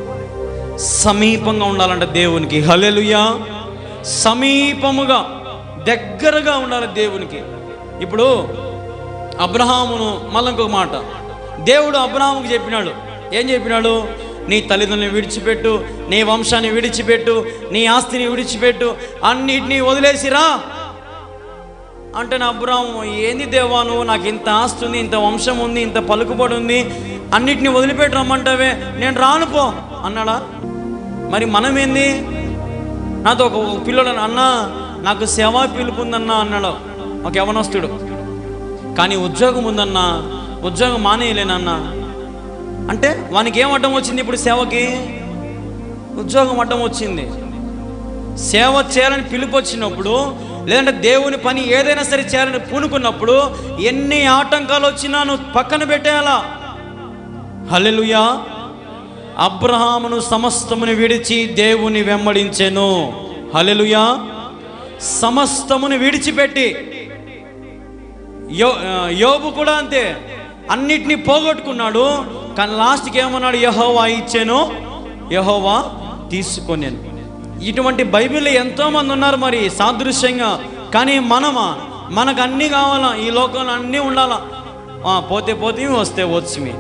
సమీపంగా ఉండాలంటే దేవునికి. హల్లెలూయా. సమీపముగా, దగ్గరగా ఉండాలి దేవునికి. ఇప్పుడు అబ్రహామును, మళ్ళీ ఇంకొక మాట, దేవుడు అబ్రహాముకు చెప్పినాడు. ఏం చెప్పినాడు? నీ తల్లిదండ్రులను విడిచిపెట్టు, నీ వంశాన్ని విడిచిపెట్టు, నీ ఆస్తిని విడిచిపెట్టు, అన్నిటినీ వదిలేసిరా. అంటే నా అబ్రాము, ఏంది దేవా నువ్వు, నాకు ఇంత ఆస్తి ఉంది, ఇంత వంశం ఉంది, ఇంత పలుకుబడి ఉంది, అన్నిటినీ వదిలిపెట్టి రమ్మంటావే, నేను రాను పో అన్నాడా? మరి మనం ఏంది? నాతో ఒక పిల్లడు, అన్న నాకు సేవా పిలుపు ఉందన్నా అన్నాడు ఒక యవనస్తుడు. కానీ ఉద్యోగం ఉందన్నా, ఉద్యోగం మానేయలేనన్నా అంటే వానికి ఏం అడ్డం వచ్చింది? ఇప్పుడు సేవకి ఉద్యోగం అడ్డం వచ్చింది. సేవ చేయాలని పిలుపు వచ్చినప్పుడు, లేదంటే దేవుని పని ఏదైనా సరే చేయాలని పూనుకున్నప్పుడు ఎన్ని ఆటంకాలు వచ్చినా నువ్వు పక్కన పెట్టేయాలా. హల్లెలూయా. అబ్రహామును సమస్తమును విడిచి దేవుని వెంబడించెను. హల్లెలూయా. సమస్తమును విడిచిపెట్టి. యోబు కూడా అంతే, అన్నిటినీ పోగొట్టుకున్నాడు. కానీ లాస్ట్కి ఏమన్నాడు? యెహోవా ఇచ్చెను, యెహోవా తీసుకొనేను. ఇటువంటి బైబిల్లో ఎంతోమంది ఉన్నారు మరి సాదృశ్యంగా. కానీ మనకు అన్నీ కావాలా, ఈ లోకంలో అన్నీ ఉండాలా. పోతే పోతే, వస్తే వచ్చి.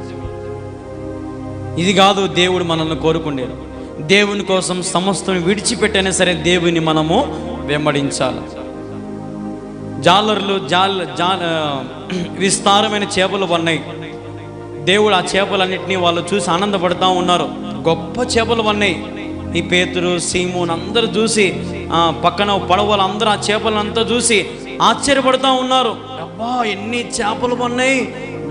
ఇది కాదు దేవుడు మనల్ని కోరుకుండేది. దేవుని కోసం సమస్తం విడిచిపెట్టైనా సరే దేవుని మనము వెంబడించాలి. జాలర్లు విస్తారమైన చేపలు పన్నాయి. దేవుడు ఆ చేపలన్నింటినీ వాళ్ళు చూసి ఆనందపడుతూ ఉన్నారు. గొప్ప చేపలు పన్నాయి. ఈ పేతురు, సీమోన్ అందరూ చూసి, పక్కన పడవలు అందరూ ఆ చేపలంతా చూసి ఆశ్చర్యపడుతూ ఉన్నారు. అబ్బా, ఎన్ని చేపలు పన్నాయి,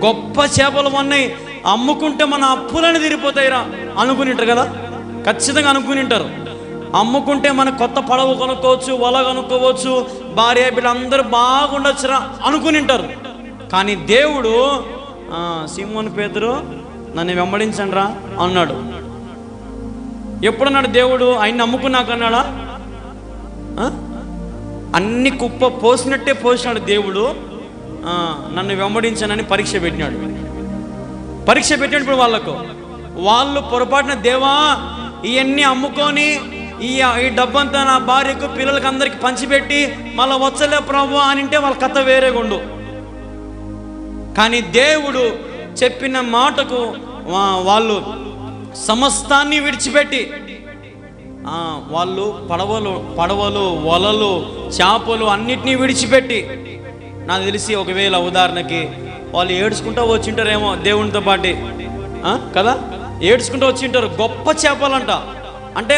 గొప్ప చేపలు పన్నాయి, అమ్ముకుంటే మన అప్పులని తీరిపోతాయిరా అనుకునింటారు కదా. ఖచ్చితంగా అనుకునింటారు. అమ్ముకుంటే మన కొత్త పడవ కొనుక్కోవచ్చు, వల కొనుక్కోవచ్చు, భార్య బిడ్డలందరూ బాగుండొచ్చురా అనుకునింటారు. కానీ దేవుడు, సీమోను పేతురు నన్ను వెంబడించండి రా అన్నాడు. ఎప్పుడన్నాడు దేవుడు? ఆయన్ని నమ్ముకున్నాక అన్నాడా? అన్ని కుప్ప పోసినట్టే పోసినాడు దేవుడు. నన్ను వెంబడించానని పరీక్ష పెట్టినప్పుడు వాళ్ళు పొరపాటున, దేవా ఇవన్నీ అమ్ముకొని ఈ డబ్బంతా నా భార్యకు పిల్లలకి అందరికి పంచిపెట్టి మళ్ళీ వచ్చలే ప్రభు అని అంటే వాళ్ళ కథ వేరేగుండు. కానీ దేవుడు చెప్పిన మాటకు వాళ్ళు సమస్తాన్ని విడిచిపెట్టి, వాళ్ళు పడవలు వలలు చేపలు అన్నిటినీ విడిచిపెట్టి, నాకు తెలిసి ఒకవేళ ఉదాహరణకి వాళ్ళు ఏడ్చుకుంటూ వచ్చింటారేమో దేవునితో పాటి కదా, ఏడ్చుకుంటూ వచ్చింటారు. గొప్ప చేపలంట. అంటే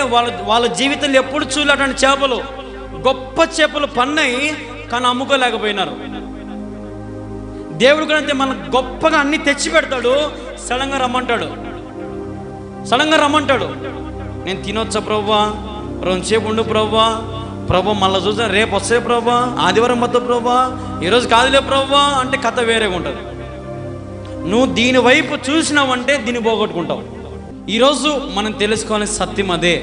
వాళ్ళ జీవితంలో ఎప్పుడు చూడలేటువంటి చేపలు, గొప్ప చేపలు పన్నాయి, కానీ అమ్ముకోలేకపోయినారు. దేవుడు కూడా అంతే, మనకు గొప్పగా అన్ని తెచ్చి పెడతాడు, సడన్గా రమ్మంటాడు. నేను తినొచ్చా ప్రభువా, రెండుసేపు ఉండు ప్రభా, మళ్ళీ చూసా రేపు వస్తే ప్రభా, ఆదివారం వద్ద ప్రభా, ఈరోజు కాదులే ప్రభా అంటే కథ వేరేగా ఉంటుంది. నువ్వు దీని వైపు చూసినావంటే దీన్ని పోగొట్టుకుంటావు. ఈరోజు మనం తెలుసుకోవాల్సిన సత్యం అదే.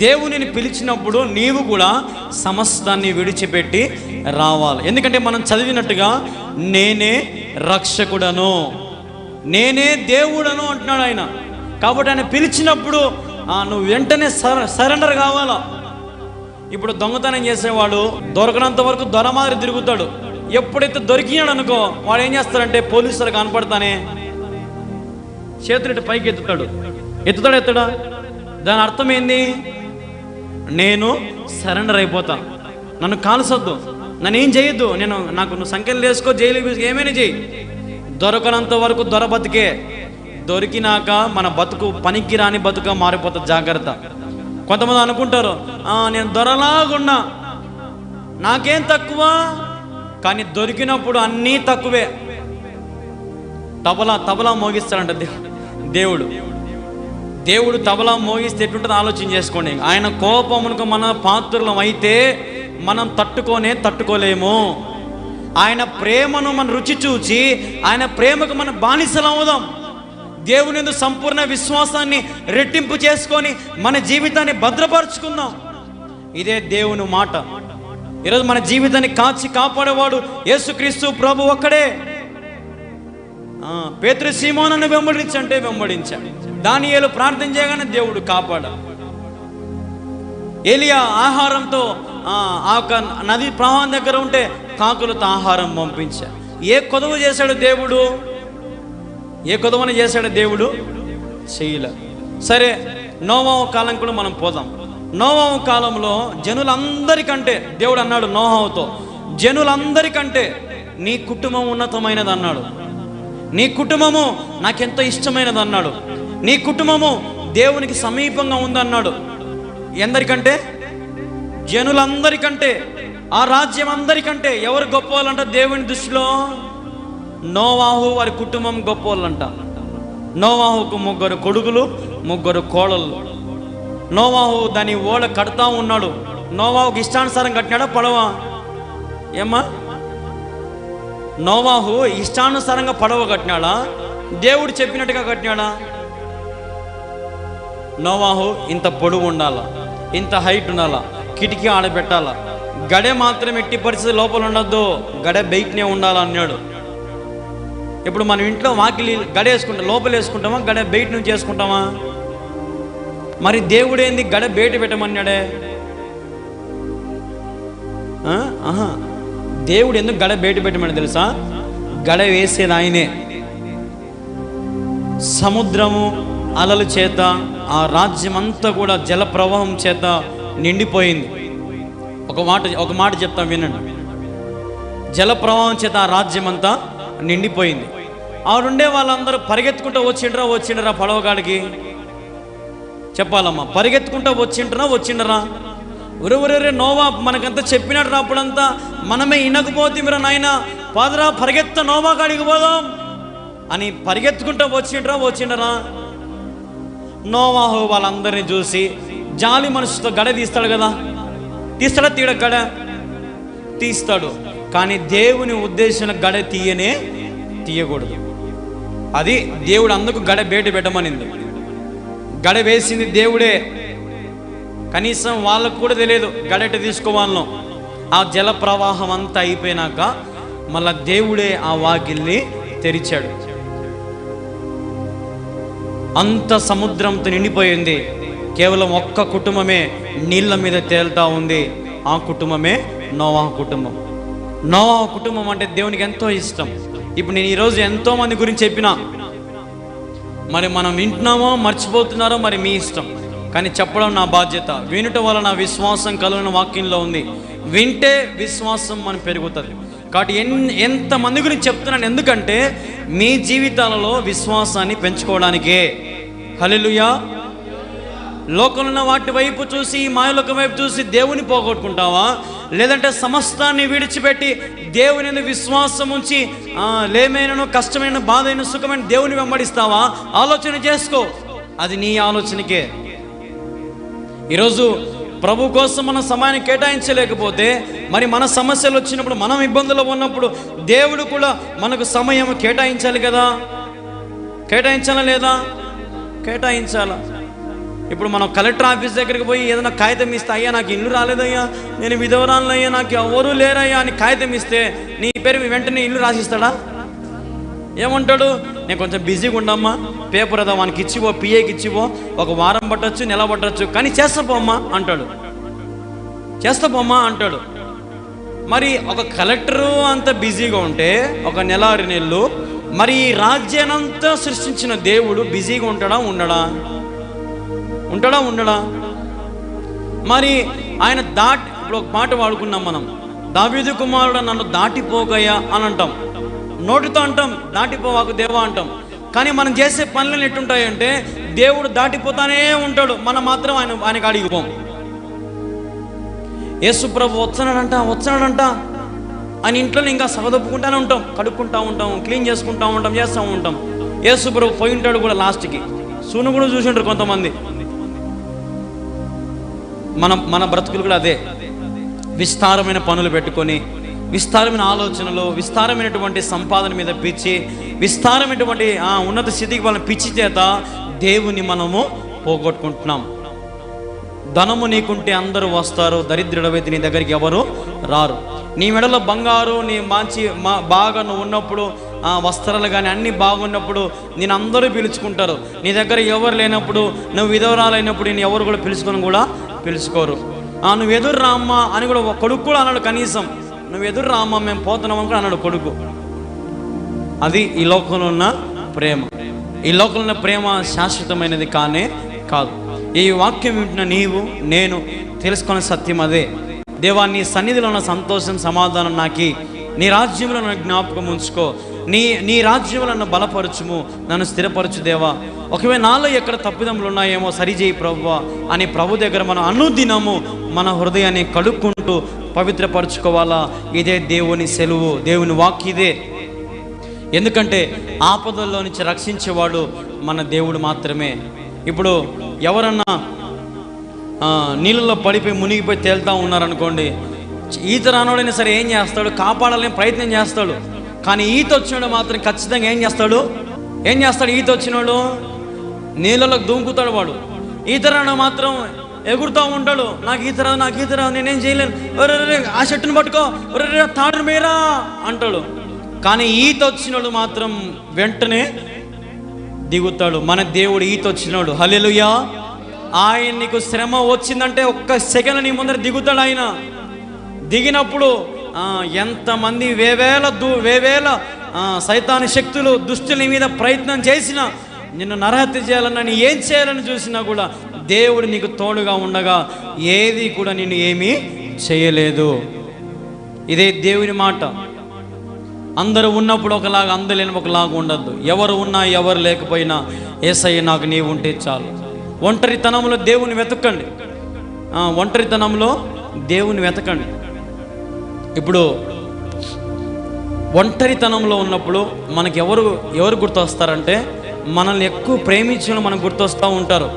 దేవునిని పిలిచినప్పుడు నీవు కూడా సమస్తాన్ని విడిచిపెట్టి రావాలి. ఎందుకంటే మనం చదివినట్టుగా నేనే రక్షకుడను, నేనే దేవుడను అంటున్నాడు ఆయన. కాబట్టి ఆయన పిలిచినప్పుడు నువ్వు వెంటనే సరెండర్ కావాలా. ఇప్పుడు దొంగతనం చేసేవాడు దొరకనంత వరకు దొర మాదిరి తిరుగుతాడు. ఎప్పుడైతే దొరికినాడు అనుకో, వాడు ఏం చేస్తాడంటే పోలీసులు కనపడతానే చేతులు పైకి ఎత్తుతాడా? దాని అర్థం ఏంది? నేను సరెండర్ అయిపోతా, నన్ను కాల్సొద్దు, నన్ను ఏం చేయొద్దు, నువ్వు సంఖ్యలు వేసుకో, జైలు ఏమైనా చేయి. దొరకనంత వరకు దొర బతికే. దొరికినాక మన బతుకు పనికి రాని బతుక మారిపోతుంది. జాగ్రత్త. కొంతమంది అనుకుంటారు, నేను దొరలాగున్నా, నాకేం తక్కువ. కానీ దొరికినప్పుడు అన్నీ తక్కువే. తబలా మోగిస్తాడంట దేవుడు తబలా మోగిస్తే ఎట్లుంటుందో ఆలోచన చేసుకోండి. ఆయన కోపమునకు మన పాత్రలం అయితే మనం తట్టుకోలేము. ఆయన ప్రేమను మనం రుచి చూచి ఆయన ప్రేమకు మనం బానిసలు అవుదాం. దేవుని యందు సంపూర్ణ విశ్వాసాన్ని రెట్టింపు చేసుకొని మన జీవితాన్ని భద్రపరుచుకుందాం. ఇదే దేవుని మాట. ఈరోజు మన జీవితాన్ని కాపాడేవాడు యేసుక్రీస్తు ప్రభు ఒక్కడే. పేతురు, సీమోనును వెంబడించాడు. దానియేలు ప్రార్థన చేయగానే దేవుడు కాపాడాడు. ఏలియా ఆహారంతో ఆ నది ప్రవాహం దగ్గర ఉంటే కాకులతో ఆహారం పంపించాడు. ఏ కొదవ చేశాడు దేవుడు? చేయలే. సరే, నోవాహు కాలం కూడా మనం పోదాం. నోవాహు కాలంలో జనులందరికంటే దేవుడు అన్నాడు నోవాహుతో, జనులందరికంటే నీ కుటుంబం ఉన్నతమైనది అన్నాడు. నీ కుటుంబము నాకెంతో ఇష్టమైనది అన్నాడు. నీ కుటుంబము దేవునికి సమీపంగా ఉందన్నాడు. ఎందరికంటే? జనులందరికంటే, ఆ రాజ్యం అందరికంటే. ఎవరు గొప్ప వాళ్ళంట దేవుని దృష్టిలో? నోవాహు వారి కుటుంబం గొప్ప వాళ్ళంట. నోవాహుకు 3 కొడుకులు 3 కోడళ్ళు. నోవాహు దాని ఓడ కడతా ఉన్నాడు. నోవాహుకి ఇష్టానుసారం కట్టినాడా పడవ? ఏమ్మా? నోవాహు ఇష్టానుసారంగా పడవ కట్టినాడా? దేవుడు చెప్పినట్టుగా కట్టినాడా? నోవాహు ఇంత పొడవు ఉండాలా, ఇంత హైట్ ఉండాలా, కిటికీ ఆడబెట్టాలా, గడె మాత్రం ఎట్టి పరిస్థితి లోపల ఉండద్దు, గడె బయటనే ఉండాలన్నాడు. ఇప్పుడు మనం ఇంట్లో వాకిలి గడ వేసుకుంటాం, లోపల వేసుకుంటామా, గడ బయట నుంచి వేసుకుంటామా? మరి దేవుడు ఏంది గడ బయట పెట్టమన్నాడే? దేవుడు ఎందుకు గడ బయట పెట్టమని తెలుసా? గడ వేసేది ఆయనే. సముద్రము అలల చేత ఆ రాజ్యం అంతా కూడా జల ప్రవాహం చేత నిండిపోయింది. ఒక మాట చెప్తాం వినండి. జల ప్రవాహం చేత ఆ రాజ్యం అంతా నిండిపోయింది. ఆడుండే వాళ్ళందరూ పరిగెత్తుకుంటూ వచ్చిండరా పడవగాడికి? చెప్పాలమ్మా, పరిగెత్తుకుంటూ వచ్చిండరా? ఉరవరే నోవా మనకంతా చెప్పినట్టు అప్పుడంతా మనమే ఇనకపోతే మీరు నాయన పాదరా పరిగెత్త నోవా కాడికి పోదాం అని పరిగెత్తుకుంటూ వచ్చిండరా? నోవాహు వాళ్ళందరినీ చూసి జాలి మనసుతో గడ తీస్తాడు కదా. తీస్తాడా? గడ తీస్తాడు. కానీ దేవుని ఉద్దేశం గడ తీయకూడదు. అది దేవుడు అందుకు గడ బయట పెట్టమనింది. గడ వేసింది దేవుడే. కనీసం వాళ్ళకు కూడా తెలియదు గడెట తీసుకోవాలను. ఆ జల ప్రవాహం అంతా అయిపోయినాక మళ్ళా దేవుడే ఆ వాకిల్ని తెరిచాడు. అంత సముద్రంతో నిండిపోయింది. కేవలం ఒక్క కుటుంబమే నీళ్ళ మీద తేలుతా ఉంది. ఆ కుటుంబమే నోవాహు కుటుంబం. నోవాహు కుటుంబం అంటే దేవునికి ఎంతో ఇష్టం. ఇప్పుడు నేను ఈరోజు ఎంతో మంది గురించి చెప్పినా, మరి మనం వింటున్నామో మర్చిపోతున్నారో మరి మీ ఇష్టం. కానీ చెప్పడం నా బాధ్యత. వినుట వల్ల నా విశ్వాసం కలుగున వాక్యంలో ఉంది. వింటే విశ్వాసం మనం పెరుగుతుంది. కాబట్టి ఎంతమంది గురించి చెప్తున్నాను? ఎందుకంటే మీ జీవితాలలో విశ్వాసాన్ని పెంచుకోవడానికే. హల్లెలూయా. లోకంలో ఉన్న వాటి వైపు చూసి, మాయలోకం వైపు చూసి దేవుని పోగొట్టుకుంటావా? లేదంటే సమస్తాన్ని విడిచిపెట్టి దేవుని విశ్వాసం ఉంచి లేమైనను కష్టమైన బాధైన సుఖమైన దేవుని వెంబడిస్తావా? ఆలోచన చేసుకో. అది నీ ఆలోచనకే. ఈరోజు ప్రభు కోసం మన సమయాన్ని కేటాయించలేకపోతే మరి మన సమస్యలు వచ్చినప్పుడు, మనం ఇబ్బందులు ఉన్నప్పుడు దేవుడు కూడా మనకు సమయం కేటాయించాలి కదా. కేటాయించాలా లేదా? కేటాయించాలా. ఇప్పుడు మనం కలెక్టర్ ఆఫీస్ దగ్గరికి పోయి ఏదైనా కాగితం ఇస్తే, అయ్యా నాకు ఇల్లు రాలేదయ్యా, నేను విధవరాలయ్యా, నాకు ఎవరూ లేరయ్యా అని కాగితం ఇస్తే నీ పేరు వెంటనే ఇల్లు రాసిస్తాడా? ఏమంటాడు? నేను కొంచెం బిజీగా ఉండమ్మా, పేపర్ అదా వానికి ఇచ్చివో, పిఏకి ఇచ్చివో, 1 వారం పట్టచ్చు, నెల పట్టచ్చు, కానీ చేస్తాపోమ్మా అంటాడు. చేస్తాపోమ్మా అంటాడు. మరి ఒక కలెక్టరు అంత బిజీగా ఉంటే 1 నెల 2 నెలలు, మరి ఈ రాజ్యానంతా సృష్టించిన దేవుడు బిజీగా ఉంటాడా? ఉండడా? మరి ఆయన ఇప్పుడు ఒక మాట వాడుకున్నాం మనం, దావీదు కుమారుడు నన్ను దాటిపోగయ్యా అని అంటాం. నోటితో అంటాం దాటిపోవాకు దేవా అంటాం. కానీ మనం చేసే పనులను ఎట్టుంటాయంటే దేవుడు దాటిపోతానే ఉంటాడు, మనం మాత్రం ఆయనకు అడిగిపోం. యేసు ప్రభు వచ్చాడంట అని ఇంట్లో ఇంకా సగదొప్పుకుంటానే ఉంటాం, కడుక్కుంటా ఉంటాం, క్లీన్ చేసుకుంటా ఉంటాం, చేస్తూ ఉంటాం. యేసు ప్రభు పోయి ఉంటాడు కూడా లాస్ట్కి. సూను కూడా చూసి ఉంటారు కొంతమంది. మన బ్రతుకులు కూడా అదే. విస్తారమైన పనులు పెట్టుకొని, విస్తారమైన ఆలోచనలు, విస్తారమైనటువంటి సంపాదన మీద పిచ్చి, విస్తారమైనటువంటి ఉన్నత స్థితికి వాళ్ళ పిచ్చి చేత దేవుని మనము పోగొట్టుకుంటున్నాం. ధనము నీకుంటే అందరూ వస్తారు, దరిద్రుడవైతే నీ దగ్గరికి ఎవరు రారు. నీ మెడలో బంగారు, నీ బాగా నువ్వు ఉన్నప్పుడు, వస్త్రాలు కానీ అన్నీ బాగున్నప్పుడు నేను అందరూ పిలుచుకుంటారు. నీ దగ్గర ఎవరు లేనప్పుడు, నువ్వు విధవరాలైనప్పుడు నేను ఎవరు కూడా పిలుచుకోరు. నువ్వు ఎదురు రామ్మా అని కూడా కొడుకు కూడా అన్నాడు. కనీసం నువ్వు ఎదురు రామ్మా, మేము పోతున్నాం అని కూడా అన్నాడు కొడుకు. అది ఈ లోకంలో ఉన్న ప్రేమ. ఈ లోకంలో ఉన్న ప్రేమ శాశ్వతమైనది కాదు. ఈ వాక్యం వింటున్న నీవు నేను తెలుసుకున్న సత్యం అదే. దేవా, నీ సన్నిధిలో ఉన్న సంతోషం, సమాధానం నాకి, నీ రాజ్యంలో నన్ను జ్ఞాపకం ఉంచుకో, నీ రాజ్యంలో నన్ను బలపరచుము, నన్ను స్థిరపరచు దేవా. ఒకవేళ నాలో ఎక్కడ తప్పిదములు ఉన్నాయేమో సరిచేయి ప్రభువా అని ప్రభు దగ్గర మనం అనుదినము మన హృదయాన్ని కడుక్కుంటూ పవిత్రపరచుకోవాలా. ఇదే దేవుని సెలవు, దేవుని వాక్ ఇదే. ఎందుకంటే ఆపదల్లో నుంచి రక్షించేవాడు మన దేవుడు మాత్రమే. ఇప్పుడు ఎవరన్నా నీళ్ళలో పడిపోయి మునిగిపోయి తేలుతూ ఉన్నారనుకోండి, ఈత రానోడైనా సరే ఏం చేస్తాడు? కాపాడాలని ప్రయత్నం చేస్తాడు. కానీ ఈత వచ్చినోడు మాత్రం ఖచ్చితంగా ఏం చేస్తాడు? ఈత వచ్చినోడు నీళ్ళలోకి దూకుతాడు. వాడు ఈత రానో మాత్రం ఎగురుతూ ఉంటాడు, నాకు ఈత రాదు, నేనేం చేయలేను, ఆ చెట్టును పట్టుకో, తాడు మీరా అంటాడు. కానీ ఈత వచ్చినోడు మాత్రం వెంటనే దిగుతాడు. మన దేవుడు ఈత వచ్చినోడు. హల్లెలూయా. ఆయన నీకు శ్రమ వచ్చిందంటే ఒక్క సెకండ్ నీ ముందర దిగుతాడు. ఆయన దిగినప్పుడు ఎంతమంది వేవేల సైతాని శక్తులు దుష్టుల మీద ప్రయత్నం చేసినా, నిన్ను నరహత్య చేయాలన్నా, నీ ఏం చేయాలని చూసినా కూడా దేవుడు నీకు తోడుగా ఉండగా ఏది కూడా నిన్ను ఏమీ చేయలేదు. ఇదే దేవుని మాట. అందరూ ఉన్నప్పుడు ఒకలాగా, అందరూ లేని ఒకలాగా ఉండద్దు. ఎవరు ఉన్నా ఎవరు లేకపోయినా యేసయ్య నాకు నీవు ఉంటే చాలు. ఒంటరితనంలో దేవుని వెతకండి. ఒంటరితనంలో దేవుని వెతకండి. ఇప్పుడు ఒంటరితనంలో ఉన్నప్పుడు మనకి ఎవరు గుర్తొస్తారంటే, మనల్ని ఎక్కువ ప్రేమించిన మనకు గుర్తొస్తూ ఉంటారు.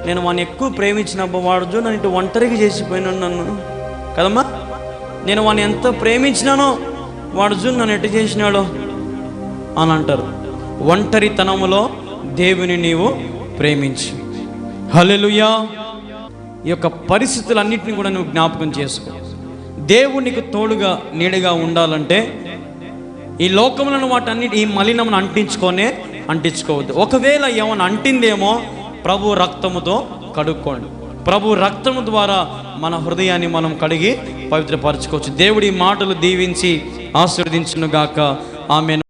నేను వాడిని ఎక్కువ ప్రేమించినప్పుడు వాడు నన్ను ఇటు ఒంటరికి చేసిపోయినాను నన్ను కదమ్మా, నేను వాడిని ఎంత ప్రేమించినానో వాడు నన్ను ఎట్టు చేసినాడో అని అంటారు. ఒంటరితనంలో దేవుని నీవు ప్రేమించు. హల్లెలూయా. ఈ యొక్క పరిస్థితులన్నింటినీ కూడా నువ్వు జ్ఞాపకం చేసుకో. దేవునికి తోడుగా నీడగా ఉండాలంటే ఈ లోకములను వాటన్నిటి, ఈ మలినమును అంటించుకోవద్దు. ఒకవేళ ఏమైనా అంటిందేమో ప్రభు రక్తముతో కడుక్కోండి. ప్రభు రక్తము ద్వారా మన హృదయాన్ని మనం కడిగి పవిత్రపరచుకోవచ్చు. దేవుడి మాటలు దీవించి ఆశీర్వదించును గాక. ఆమేన్.